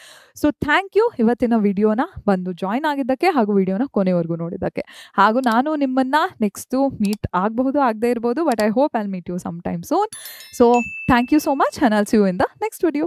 ಸೊ ಥ್ಯಾಂಕ್ ಯು ಇವತ್ತಿನ ವಿಡಿಯೋನ ಬಂದು ಜಾಯ್ನ್ ಆಗಿದ್ದಕ್ಕೆ ಹಾಗೂ ವಿಡಿಯೋನ ಕೊನೆವರೆಗೂ ನೋಡಿದ್ದಕ್ಕೆ. ಹಾಗೂ ನಾನು ನಿಮ್ಮನ್ನು ನೆಕ್ಸ್ಟು ಮೀಟ್ ಆಗಬಹುದು, ಆಗದೇ ಇರ್ಬೋದು, but I hope I'll meet you some time soon. So thank you so much and I'll see you in the next video.